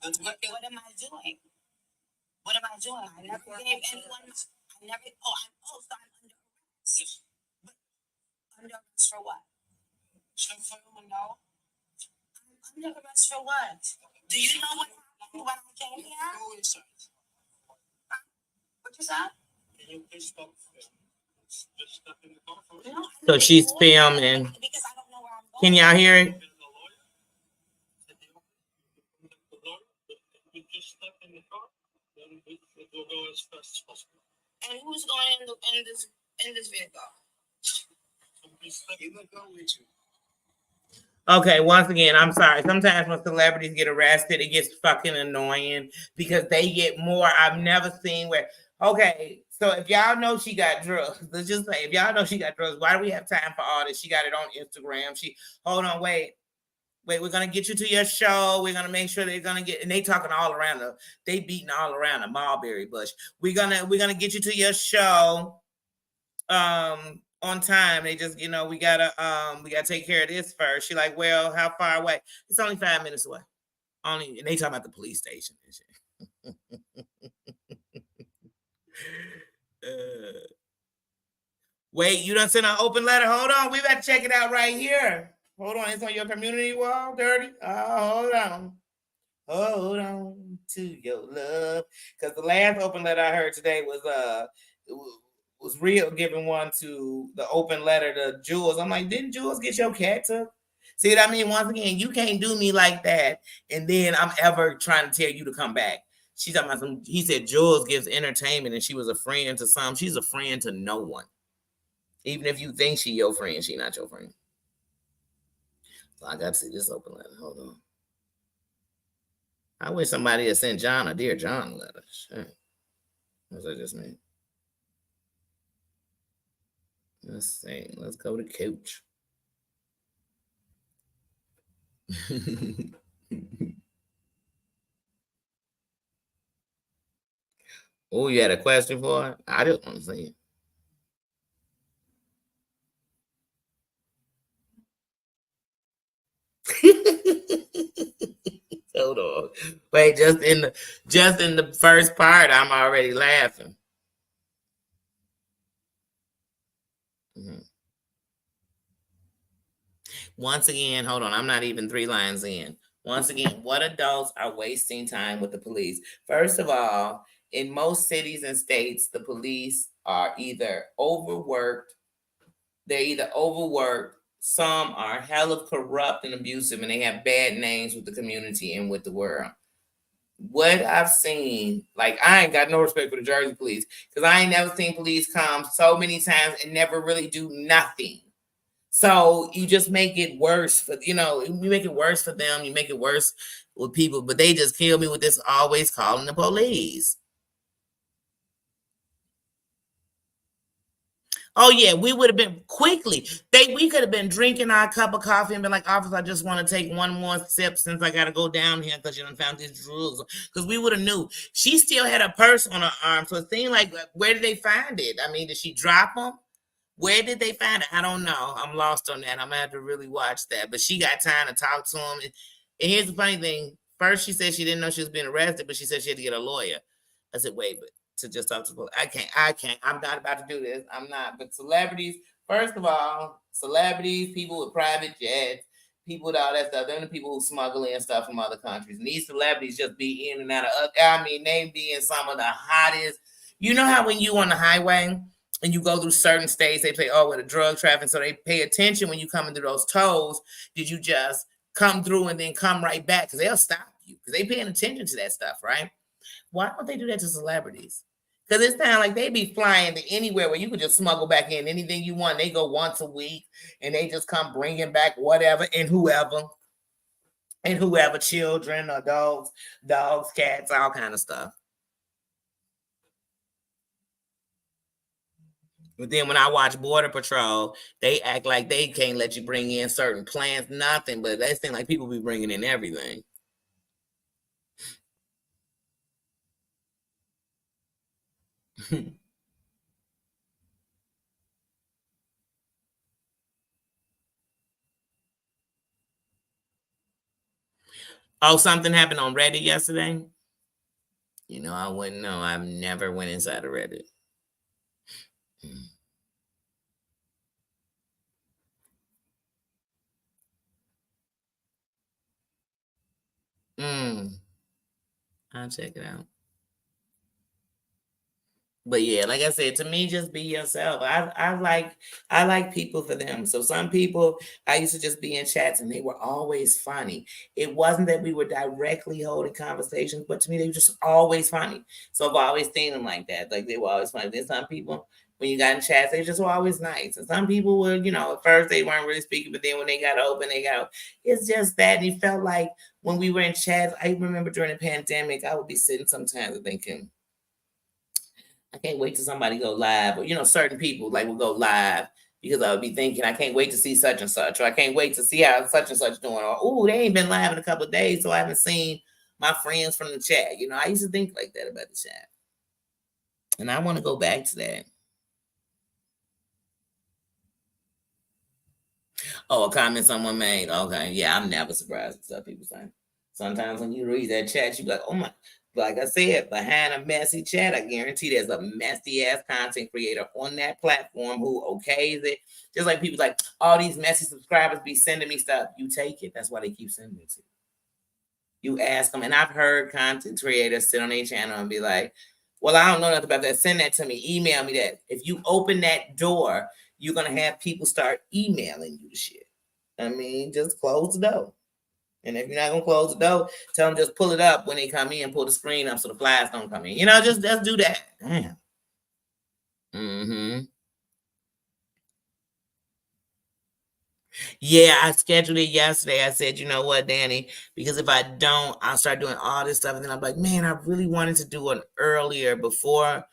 But what am I doing? What am I doing? I never gave anyone. I never. Oh, so I'm under arrest. Yes. But under arrest for what? So for no. I'm under arrest for what? Do you know what happened when I came here? Go inside. What you said? Can you please stop? Just step in the car for no, so she's filming. Because I don't know where I'm going. Can y'all hear it? Just step in the car, then it will go as fast as possible. And who's going in this vehicle? He will go with you. Okay, once again, I'm sorry. Sometimes when celebrities get arrested, it gets fucking annoying because they get more. I've never seen where. Okay, so if y'all know she got drugs, let's just say if y'all know she got drugs, why do we have time for all this? She got it on Instagram. Hold on, wait, we're gonna get you to your show. We're gonna make sure they're gonna get, and they talking all around they beating all around the mulberry bush. We're gonna get you to your show on time. They just, we gotta take care of this first. She like, well, how far away? It's only 5 minutes away. And they talking about the police station and shit. Wait, you done sent an open letter? Hold on, we better check it out right here. Hold on, it's on your community wall, dirty. Hold on to your love. Because the last open letter I heard today was real, giving one to the open letter to Jules. I'm like, didn't Jules get your cat took? See what I mean? Once again, you can't do me like that, and then I'm ever trying to tell you to come back. She's talking about he said Jules gives entertainment, and she was a friend to some. She's a friend to no one. Even if you think she your friend, she not your friend. So I got to see this open letter. Hold on. I wish somebody had sent John a Dear John letter. Sure. What's that just mean? Let's see. Let's go to coach. Oh, you had a question for it? I just want to see it. Hold on. Wait, just in the first part, I'm already laughing. Mhm. Once again, hold on. I'm not even 3 lines in. Once again, what adults are wasting time with the police? First of all, in most cities and states, the police are either overworked, they're either overworked, some are hella corrupt and abusive, and they have bad names with the community and with the world. What I've seen, like I ain't got no respect for the Jersey police because I ain't never seen police come so many times and never really do nothing. So you just make it worse for you make it worse for them. You make it worse with people, but they just kill me with this always calling the police. Oh yeah, we would have been quickly. We could have been drinking our cup of coffee and been like, "Officer, I just want to take one more sip since I got to go down here because you done found these drugs." Because we would have knew. She still had a purse on her arm, so it seemed like where did they find it? I mean, did she drop them? Where did they find it? I don't know. I'm lost on that. I'm gonna have to really watch that. But she got time to talk to him. And here's the funny thing. First, she said she didn't know she was being arrested, but she said she had to get a lawyer. I said, wait, but to just talk to the police. I can't. I'm not about to do this. I'm not. But celebrities, first of all, celebrities, people with private jets, people with all that stuff, they're the people who smuggle in stuff from other countries. And these celebrities just be in and out of, I mean, they be in some of the hottest. You know how when you on the highway and you go through certain states, they say, oh, with a drug traffic. So they pay attention when you come into those tolls. Did you just come through and then come right back? Because they'll stop you because they paying attention to that stuff, right? Why don't they do that to celebrities? Because it sounds like they be flying to anywhere where you could just smuggle back in anything you want. They go once a week and they just come bringing back whatever and whoever, children or dogs, cats, all kind of stuff. But then when I watch Border Patrol, they act like they can't let you bring in certain plants, nothing. But they seem like people be bringing in everything. Oh, something happened on Reddit yesterday. I wouldn't know. I've never went inside of Reddit. Mm, I'll check it out. But yeah, like I said, to me, just be yourself. I like people for them. So some people I used to just be in chats and they were always funny. It wasn't that we were directly holding conversations, but to me they were just always funny. So I've always seen them like that. Like they were always funny. There's some people when you got in chats, they just were always nice. And some people were, at first they weren't really speaking, but then when they got open, they got it's just that. And it felt like when we were in chats, I remember during the pandemic, I would be sitting sometimes and thinking, I can't wait till somebody go live, or certain people like will go live because I would be thinking, I can't wait to see such and such, or I can't wait to see how such and such doing, or oh, they ain't been live in a couple of days, so I haven't seen my friends from the chat. I used to think like that about the chat, and I want to go back to that. Oh, a comment someone made. Okay, yeah, I'm never surprised at stuff people say. Sometimes when you read that chat, you be like, oh my. Like I said, behind a messy chat, I guarantee there's a messy ass content creator on that platform who okays it. Just like people like all these messy subscribers be sending me stuff. You take it. That's why they keep sending it to you. You ask them, and I've heard content creators sit on their channel and be like, "Well, I don't know nothing about that. Send that to me. Email me that." If you open that door, you're gonna have people start emailing you the shit. I mean, just close the door. And if you're not gonna close the door, tell them just pull it up when they come in, pull the screen up so the flies don't come in. Just do that. Damn. Mm-hmm. Yeah, I scheduled it yesterday. I said, you know what, Danny? Because if I don't, I'll start doing all this stuff. And then I'm like, man, I really wanted to do it earlier before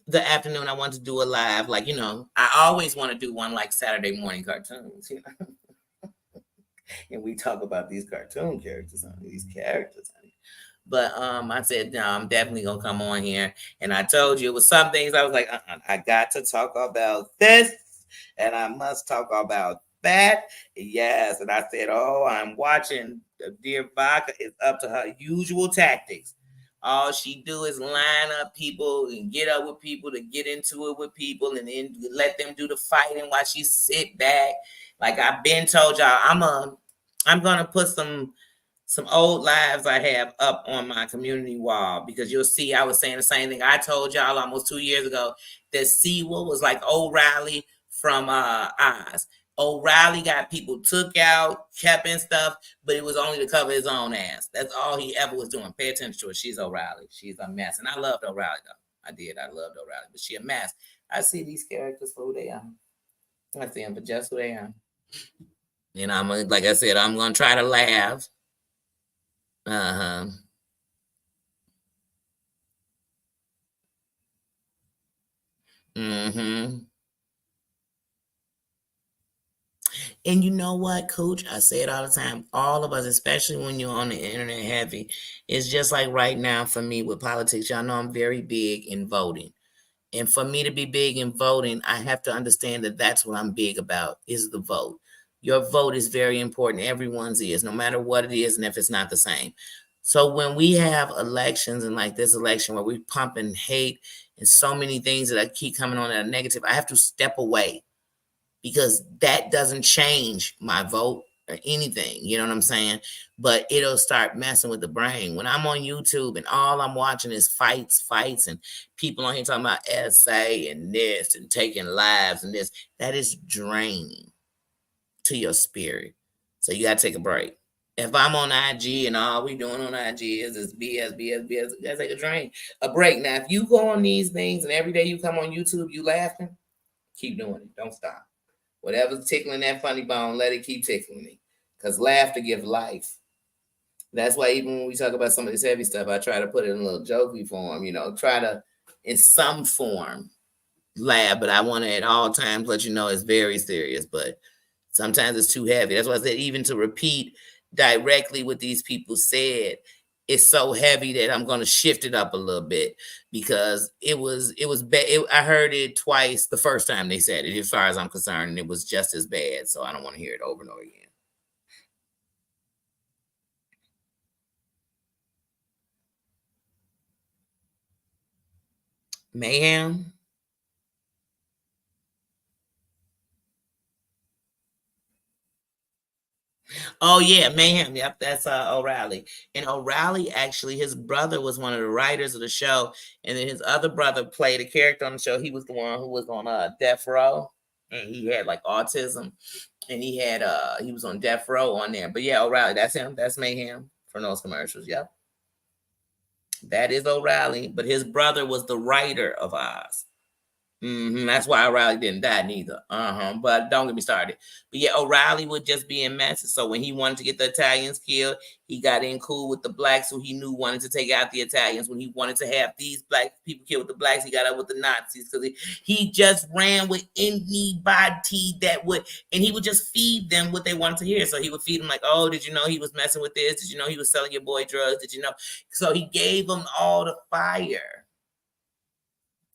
the afternoon. I wanted to do a live. Like, I always want to do one like Saturday morning cartoons, and we talk about these cartoon characters, honey, these characters, honey. But I said, no, I'm definitely gonna come on here. And I told you it was some things I was like, I got to talk about this, and I must talk about that. Yes. And I said, oh, I'm watching Dear Vodka is up to her usual tactics. All she do is line up people and get up with people to get into it with people and then let them do the fighting while she sit back. Like I've been told y'all, I'm gonna put some old lives I have up on my community wall because you'll see I was saying the same thing I told y'all almost 2 years ago that Sewell was like O'Reilly from Oz. O'Reilly got people took out, kept and stuff, but it was only to cover his own ass. That's all he ever was doing. Pay attention to her. She's O'Reilly. She's a mess. And I loved O'Reilly though. I did. I loved O'Reilly, but she a mess. I see these characters for who they are. I see them for just who they are. And I'm like I said, I'm gonna try to laugh. Uh-huh. Mm-hmm. And you know what, Coach? I say it all the time. All of us, especially when you're on the internet heavy, it's just like right now for me with politics. Y'all know I'm very big in voting. And for me to be big in voting, I have to understand that that's what I'm big about is the vote. Your vote is very important. Everyone's is, no matter what it is, and if it's not the same. So when we have elections and like this election where we pumping hate and so many things that I keep coming on that are negative, I have to step away because that doesn't change my vote or anything. You know what I'm saying? But it'll start messing with the brain. When I'm on YouTube and all I'm watching is fights, and people on here talking about essay and this and taking lives and this, that is draining to your spirit. So you got to take a break. If I'm on IG and all we doing on IG is BS, you gotta take a break. Now, if you go on these things and every day you come on YouTube, you laughing, keep doing it. Don't stop. Whatever's tickling that funny bone, let it keep tickling me. Because laughter gives life. That's why even when we talk about some of this heavy stuff, I try to put it in a little jokey form, try to, in some form, laugh. But I want to at all times let you know it's very serious. But sometimes it's too heavy. That's why I said, even to repeat directly what these people said, it's so heavy that I'm going to shift it up a little bit because it was bad. I heard it twice the first time they said it, as far as I'm concerned, and it was just as bad. So I don't want to hear it over and over again. Mayhem. Oh yeah, Mayhem. Yep, that's O'Reilly. And O'Reilly actually, his brother was one of the writers of the show, and then his other brother played a character on the show. He was the one who was on death row, and he had like autism, and he was on death row on there. But yeah, O'Reilly, that's him. That's Mayhem from those commercials. Yep, that is O'Reilly. But his brother was the writer of Oz. That's why O'Reilly didn't die neither. But don't get me started. But yeah, O'Reilly would just be in messes. So when he wanted to get the Italians killed, he got in cool with the blacks who he knew wanted to take out the Italians. When he wanted to have these black people killed with the blacks, he got up with the Nazis because he just ran with anybody that would, and he would just feed them what they wanted to hear. So he would feed them like, oh, did you know he was messing with this? Did you know he was selling your boy drugs? Did you know? So he gave them all the fire.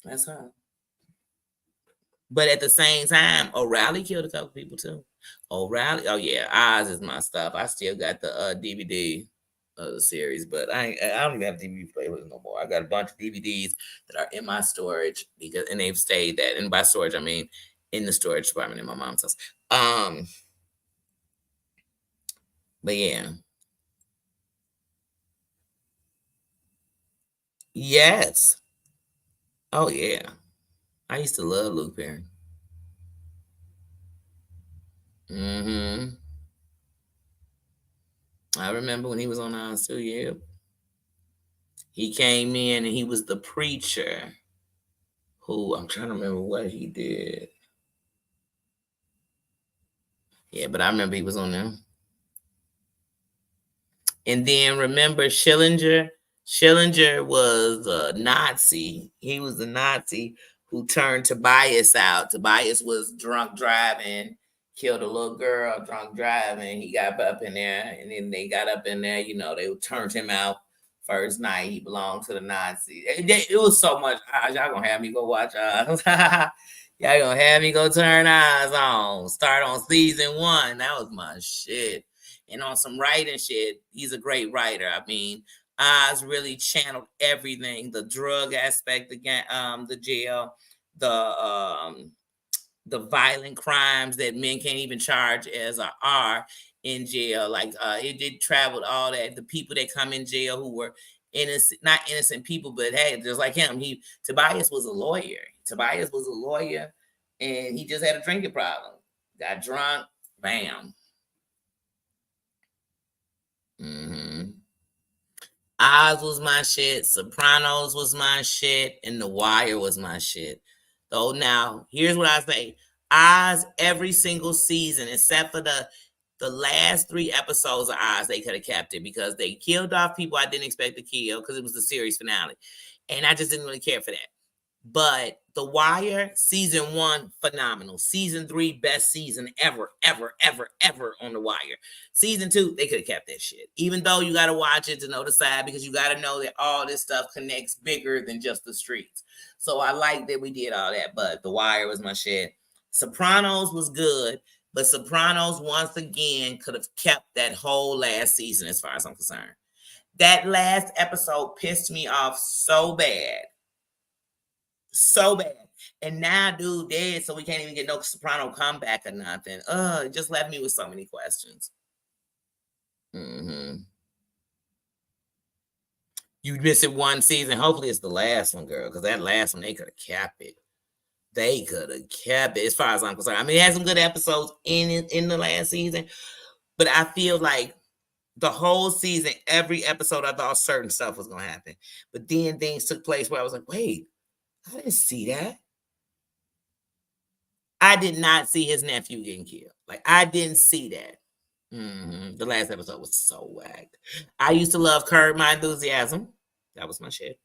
That's how. But at the same time, O'Reilly killed a couple people too. O'Reilly, oh yeah, Oz is my stuff. I still got the DVD of the series, but I don't even have DVD players no more. I got a bunch of DVDs that are in my storage because and they've stayed that. And by storage, I mean in the storage department in my mom's house. Um, but yeah, yes, oh yeah, I used to love Luke Perry. hmm I remember when he was on Oz too. Yeah, he came in and he was the preacher who I'm trying to remember what he did. Yeah, but I remember he was on there. And then remember Schillinger? Schillinger was a Nazi. He was a Nazi who turned Tobias out. Tobias was drunk driving, killed a little girl, drunk driving. He got up in there, and then they got up in there, they turned him out first night. He belonged to the Nazis. It was so much. Y'all gonna have me go watch y'all gonna have me go turn eyes on. Start on season 1. That was my shit. And on some writing shit, he's a great writer. I mean, Oz really channeled everything: the drug aspect, the jail, the violent crimes that men can't even charge as a R in jail. Like it did travel all that. The people that come in jail who were innocent, not innocent people, but hey, just like him, Tobias was a lawyer. Tobias was a lawyer, and he just had a drinking problem. Got drunk, bam. Oz was my shit. Sopranos was my shit, and The Wire was my shit. So now, here's what I say: Oz, every single season, except for the last 3 episodes of Oz, they could have kept it because they killed off people I didn't expect to kill because it was the series finale, and I just didn't really care for that. But The Wire, season 1, phenomenal. Season 3, best season ever, ever, ever, ever on The Wire. Season 2, they could have kept that shit. Even though you got to watch it to know the side because you got to know that all this stuff connects bigger than just the streets. So I like that we did all that, but The Wire was my shit. Sopranos was good, but Sopranos, once again, could have kept that whole last season as far as I'm concerned. That last episode pissed me off so bad. So bad. And now dude dead, so we can't even get no Soprano comeback or nothing. It just left me with so many questions. You miss it one season. Hopefully it's the last one, girl, because that last one, they could have kept it. They could have kept it as far as I'm concerned. I mean, it had some good episodes in the last season, but I feel like the whole season, every episode, I thought certain stuff was going to happen. But then things took place where I was like, wait, I didn't see that. I did not see his nephew getting killed. Like, I didn't see that. The last episode was so whacked. I used to love Curb My Enthusiasm. That was my shit.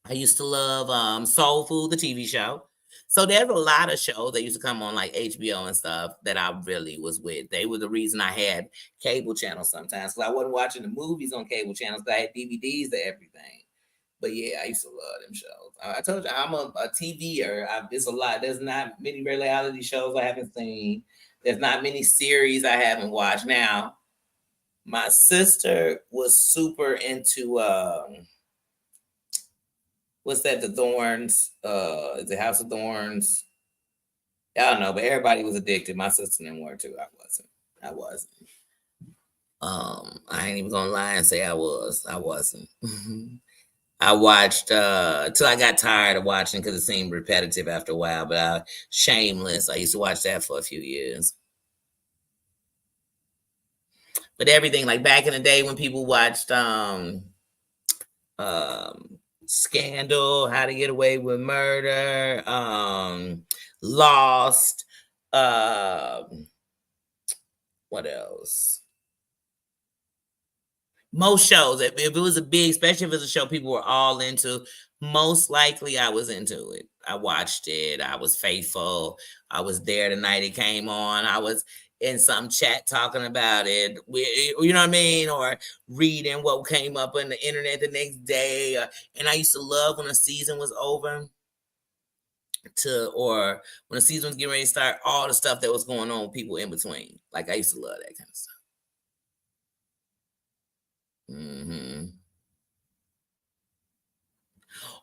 I used to love Soul Food, the TV show. So there's a lot of shows that used to come on like HBO and stuff that I really was with. They were the reason I had cable channels sometimes because I wasn't watching the movies on cable channels. I had DVDs of everything. But yeah, I used to love them shows. I told you I'm a TVer. It's a lot. There's not many reality shows I haven't seen. There's not many series I haven't watched. Now, my sister was super into what's that? The Thorns. Is it House of Thorns? I don't know, but everybody was addicted. My sister didn't work too. I wasn't. I ain't even gonna lie and say I wasn't. I watched till I got tired of watching because it seemed repetitive after a while. But Shameless, I used to watch that for a few years. But everything like back in the day when people watched Scandal, How to Get Away with Murder, Lost, what else? Most shows, if it was a big, especially if it was a show people were all into, most likely I was into it. I watched it. I was faithful. I was there the night it came on. I was in some chat talking about it. You know what I mean? Or reading what came up on the internet the next day. And I used to love when the season was over or when the season was getting ready to start, all the stuff that was going on with people in between. Like I used to love that kind of stuff.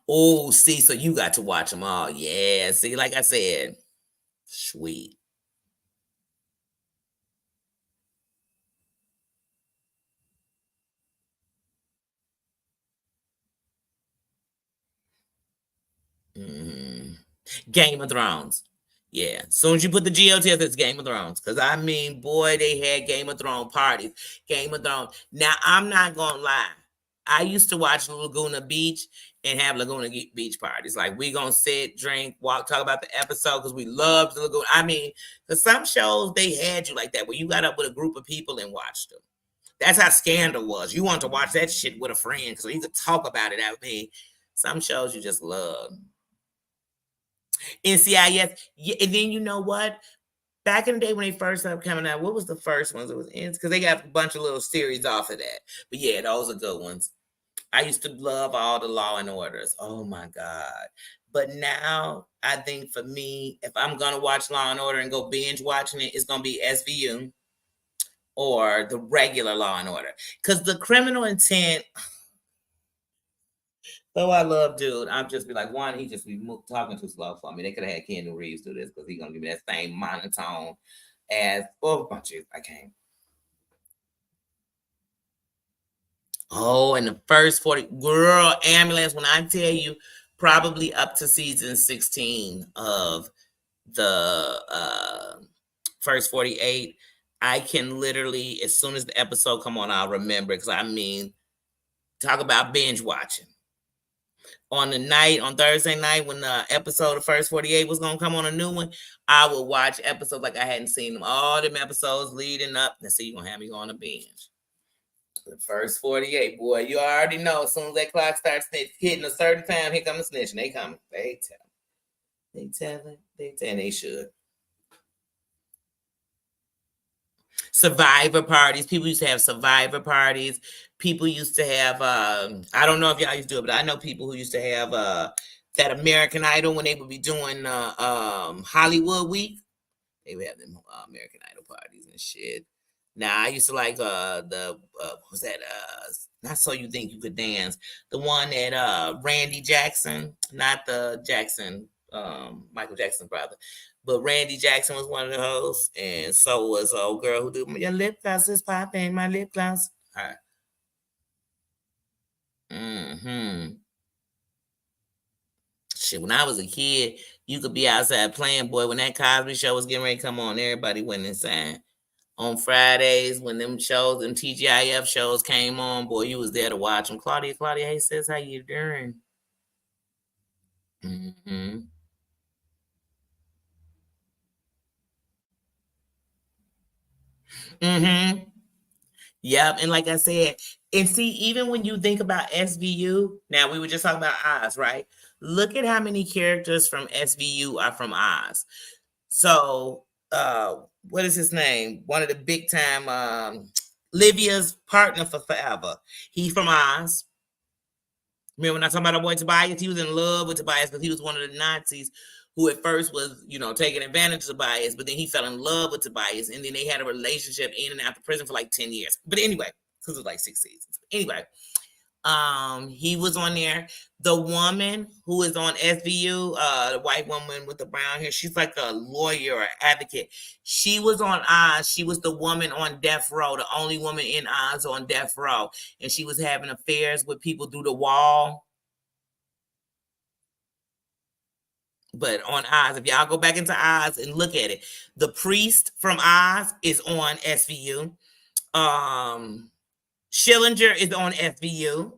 Oh, see, so you got to watch them all. Yeah, see, like I said, sweet. Game of Thrones. Yeah, as soon as you put the GOTS, it's Game of Thrones. Because I mean, boy, they had Game of Thrones parties. Game of Thrones. Now, I'm not gonna lie. I used to watch Laguna Beach and have Laguna Beach parties. Like we gonna sit, drink, walk, talk about the episode because we loved the Laguna. I mean, because some shows they had you like that where you got up with a group of people and watched them. That's how Scandal was. You wanted to watch that shit with a friend so you could talk about it. I mean, some shows you just love. NCIS, yeah, and then you know what? Back in the day when they first started coming out, what was the first ones? It was because they got a bunch of little series off of that. But yeah, those are good ones. I used to love all the Law and Orders. Oh my God. But now I think for me, if I'm gonna watch Law and Order and go binge watching it, it's gonna be SVU or the regular Law and Order. Because the Criminal Intent, though I love dude, I'm just be like, one, he just be talking too slow for me. They could have had Keanu Reeves do this because he gonna give me that same monotone as I can't. Oh, and the first 40 girl ambulance, when I tell you, probably up to season 16 of the first 48, I can literally, as soon as the episode come on, I'll remember because I mean, talk about binge watching. On the night, on Thursday night, when the episode of First 48 was gonna come on a new one, I would watch episodes like I hadn't seen them. All them episodes leading up. Now see, you're gonna have me on a binge. The first 48, boy, you already know. As soon as that clock starts hitting a certain time, here come the snitching. They coming. They tell. They telling. They tell. They should. Survivor parties. People used to have survivor parties. People used to have. I don't know if y'all used to do it, but I know people who used to have that American Idol when they would be doing Hollywood Week. They would have them American Idol parties and shit. Now I used to like the what was that not So You Think You Could Dance, the one that Randy Jackson, not the Jackson Michael Jackson brother, but Randy Jackson was one of the hosts, and so was a old girl who did your lip gloss is popping, my lip gloss. Her. Mm-hmm. Shit, when I was a kid, you could be outside playing, boy. When that Cosby Show was getting ready to come on, everybody went inside. On Fridays when them shows, them TGIF shows came on, boy, you was there to watch them. Claudia, hey sis, how you doing? Mm-hmm. Mm-hmm. Yep. And like I said, and see, even when you think about SVU, now we were just talking about Oz, right? Look at how many characters from SVU are from Oz. So, what is his name? One of the big time, Livia's partner for forever. He's from Oz. Remember when I talk about our boy Tobias? He was in love with Tobias because he was one of the Nazis who at first was, taking advantage of Tobias, but then he fell in love with Tobias, and then they had a relationship in and out of prison for like 10 years. But anyway, because it was like 6 seasons. Anyway, he was on there. The woman who is on SVU, the white woman with the brown hair, she's like a lawyer or advocate. She was on Oz. She was the woman on death row, the only woman in Oz on death row, and she was having affairs with people through the wall. But on Oz, if y'all go back into Oz and look at it, the priest from Oz is on SVU. Schillinger is on SVU.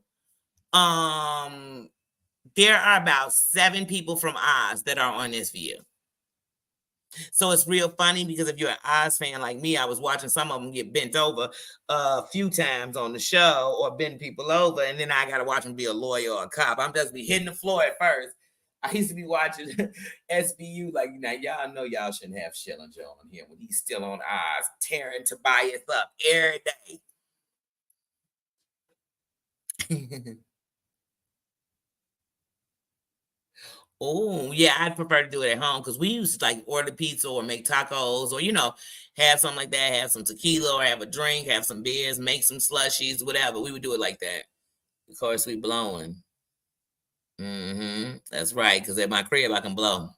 There are about 7 people from Oz that are on SVU. So it's real funny because if you're an Oz fan like me, I was watching some of them get bent over a few times on the show or bend people over, and then I got to watch them be a lawyer or a cop. I'm just be hitting the floor at first. I used to be watching SVU like, now y'all know y'all shouldn't have Schillinger on here when he's still on Oz, tearing Tobias up every day. Oh, yeah, I'd prefer to do it at home because we used to like order pizza or make tacos or, have something like that, have some tequila or have a drink, have some beers, make some slushies, whatever. We would do it like that. Of course, we blowing. That's right, because at my crib, I can blow.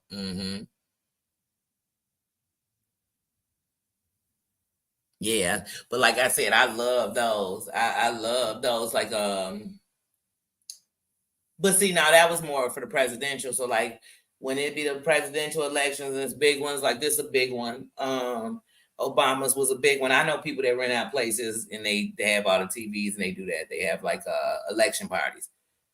Yeah, but like I said, I love those. I love those. Like, but see, now that was more for the presidential. So like when it be the presidential elections and it's big ones, like this is a big one. Obama's was a big one. I know people that rent out places and they have all the TVs and they do that. They have like election parties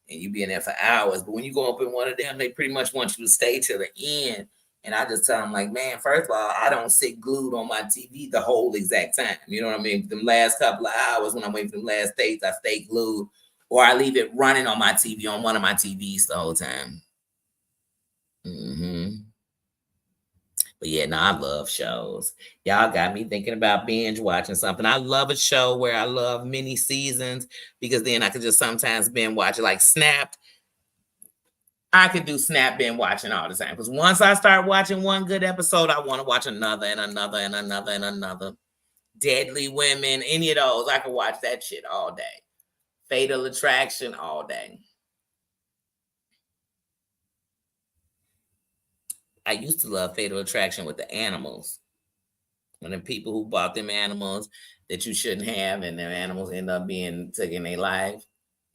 and you be in there for hours. But when you go up in one of them, they pretty much want you to stay till the end. And I just tell them, like, man, first of all, I don't sit glued on my TV the whole exact time. You know what I mean? Them last couple of hours when I'm waiting for the last dates, I stay glued or I leave it running on my TV, on one of my TVs the whole time. But yeah, no, I love shows. Y'all got me thinking about binge watching something. I love a show where I love mini seasons because then I could just sometimes binge watch it. Like Snapped, I could do Snap binge watching all the time because once I start watching one good episode, I want to watch another and another and another and another. Deadly Women, any of those, I could watch that shit all day. Fatal Attraction all day. I used to love Fatal Attraction with the animals. When the people who bought them animals that you shouldn't have, and their animals end up being taking their life.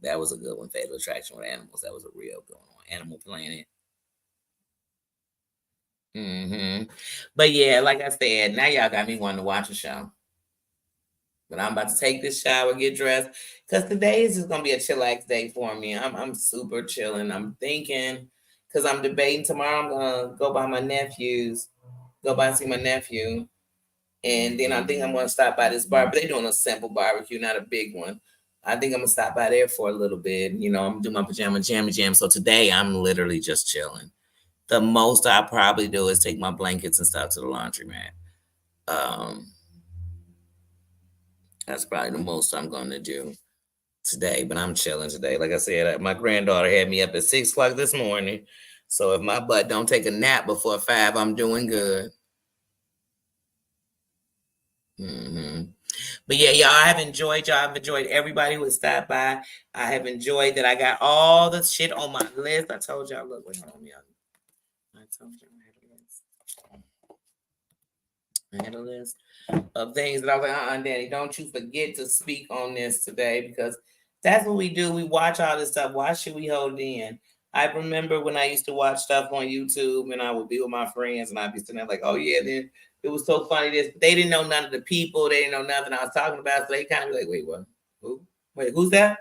That was a good one. Fatal Attraction with animals. That was a real good one. Animal Planet. But yeah, like I said, now y'all got me wanting to watch a show. But I'm about to take this shower, get dressed, because today is just gonna be a chillax day for me. I'm super chilling. I'm thinking, because I'm debating tomorrow. I'm gonna go by my nephew's, go by and see my nephew. And then I think I'm gonna stop by this bar, but they're doing a simple barbecue, not a big one. I think I'm gonna stop by there for a little bit. You know, I'm gonna do my pajama jammy jam. So today I'm literally just chilling. The most I probably do is take my blankets and stuff to the laundromat. That's probably the most I'm gonna do today. But I'm chilling today. Like I said, my granddaughter had me up at 6 o'clock this morning. So if my butt don't take a nap before 5, I'm doing good. But yeah, y'all, I have enjoyed y'all. I've enjoyed everybody who has stopped by. I have enjoyed that I got all the shit on my list. I told y'all, look, wait on me. I told y'all I had a list of things that I was like, Daddy, don't you forget to speak on this today because that's what we do. We watch all this stuff. Why should we hold it in? I remember when I used to watch stuff on YouTube and I would be with my friends and I'd be sitting there like, oh yeah, then it was so funny. This they didn't know none of the people, they didn't know nothing I was talking about. So they kind of be like, wait, what? Who? Wait, who's that?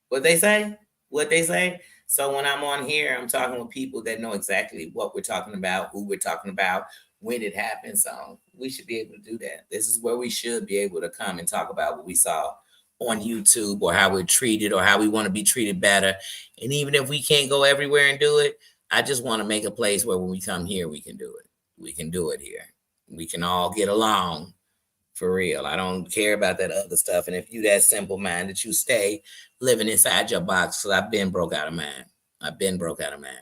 What they say? What they say? So when I'm on here, I'm talking with people that know exactly what we're talking about, who we're talking about, when it happened. So we should be able to do that. This is where we should be able to come and talk about what we saw on YouTube or how we're treated or how we want to be treated better. And even if we can't go everywhere and do it, I just want to make a place where when we come here, we can do it. We can do it here. We can all get along for real. I don't care about that other stuff. And if you that simple mind that you stay living inside your box, because I've been broke out of mind. I've been broke out of mind.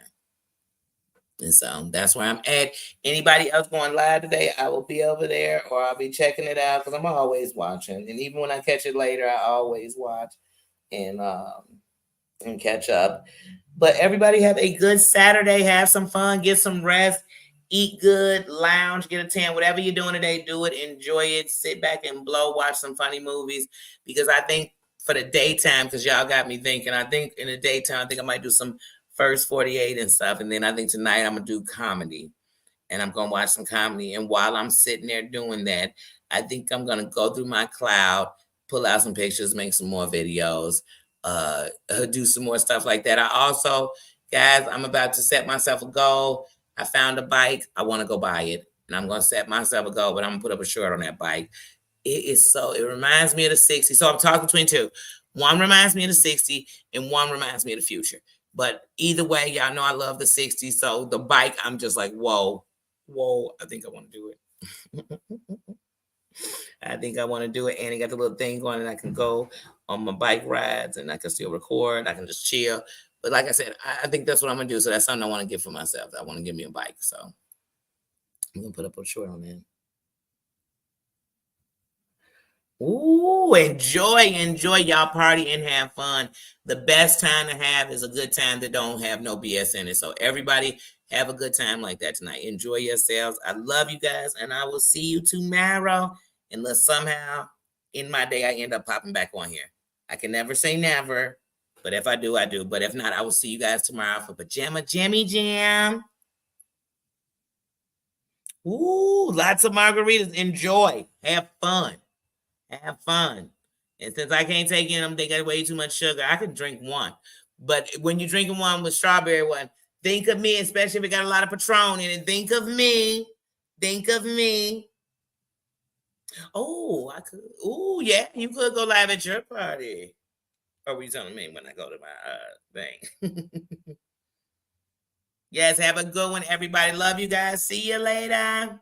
And so that's where I'm at. Anybody else going live today, I will be over there or I'll be checking it out because I'm always watching. And even when I catch it later, I always watch and catch up. But everybody have a good Saturday. Have some fun. Get some rest. Eat good. Lounge. Get a tan. Whatever you're doing today, do it. Enjoy it. Sit back and blow. Watch some funny movies. Because I think for the daytime, because y'all got me thinking, I think in the daytime, I think I might do some First 48 and stuff. And then I think tonight I'm going to do comedy. And I'm going to watch some comedy. And while I'm sitting there doing that, I think I'm going to go through my cloud, pull out some pictures, make some more videos, do some more stuff like that. I also, guys, I'm about to set myself a goal. I found a bike. I want to go buy it. And I'm going to set myself a goal, but I'm going to put up a short on that bike. It reminds me of the 60. So I'm talking between two. One reminds me of the 60 and one reminds me of the future. But either way, y'all know I love the 60s. So the bike, I'm just like, whoa, I think I want to do it. I think I want to do it. And it got the little thing going and I can go on my bike rides and I can still record. I can just chill. But like I said, I think that's what I'm going to do. So that's something I want to get for myself. I want to give me a bike. So I'm going to put up a short on that. Ooh, enjoy y'all party and have fun. The best time to have is a good time that don't have no BS in it. So everybody have a good time like that tonight. Enjoy yourselves. I love you guys, and I will see you tomorrow. Unless somehow in my day I end up popping back on here. I can never say never, but if I do, I do. But if not, I will see you guys tomorrow for Pajama Jammy Jam. Ooh, lots of margaritas. Enjoy. Have fun. Have fun. And since I can't take in them, they got way too much sugar. I could drink one. But when you're drinking one with strawberry one, think of me, especially if it got a lot of Patron in it. Think of me. Think of me. Oh, I could. Oh, yeah, you could go live at your party. Or were you telling me when I go to my thing? Yes, have a good one, everybody. Love you guys. See you later.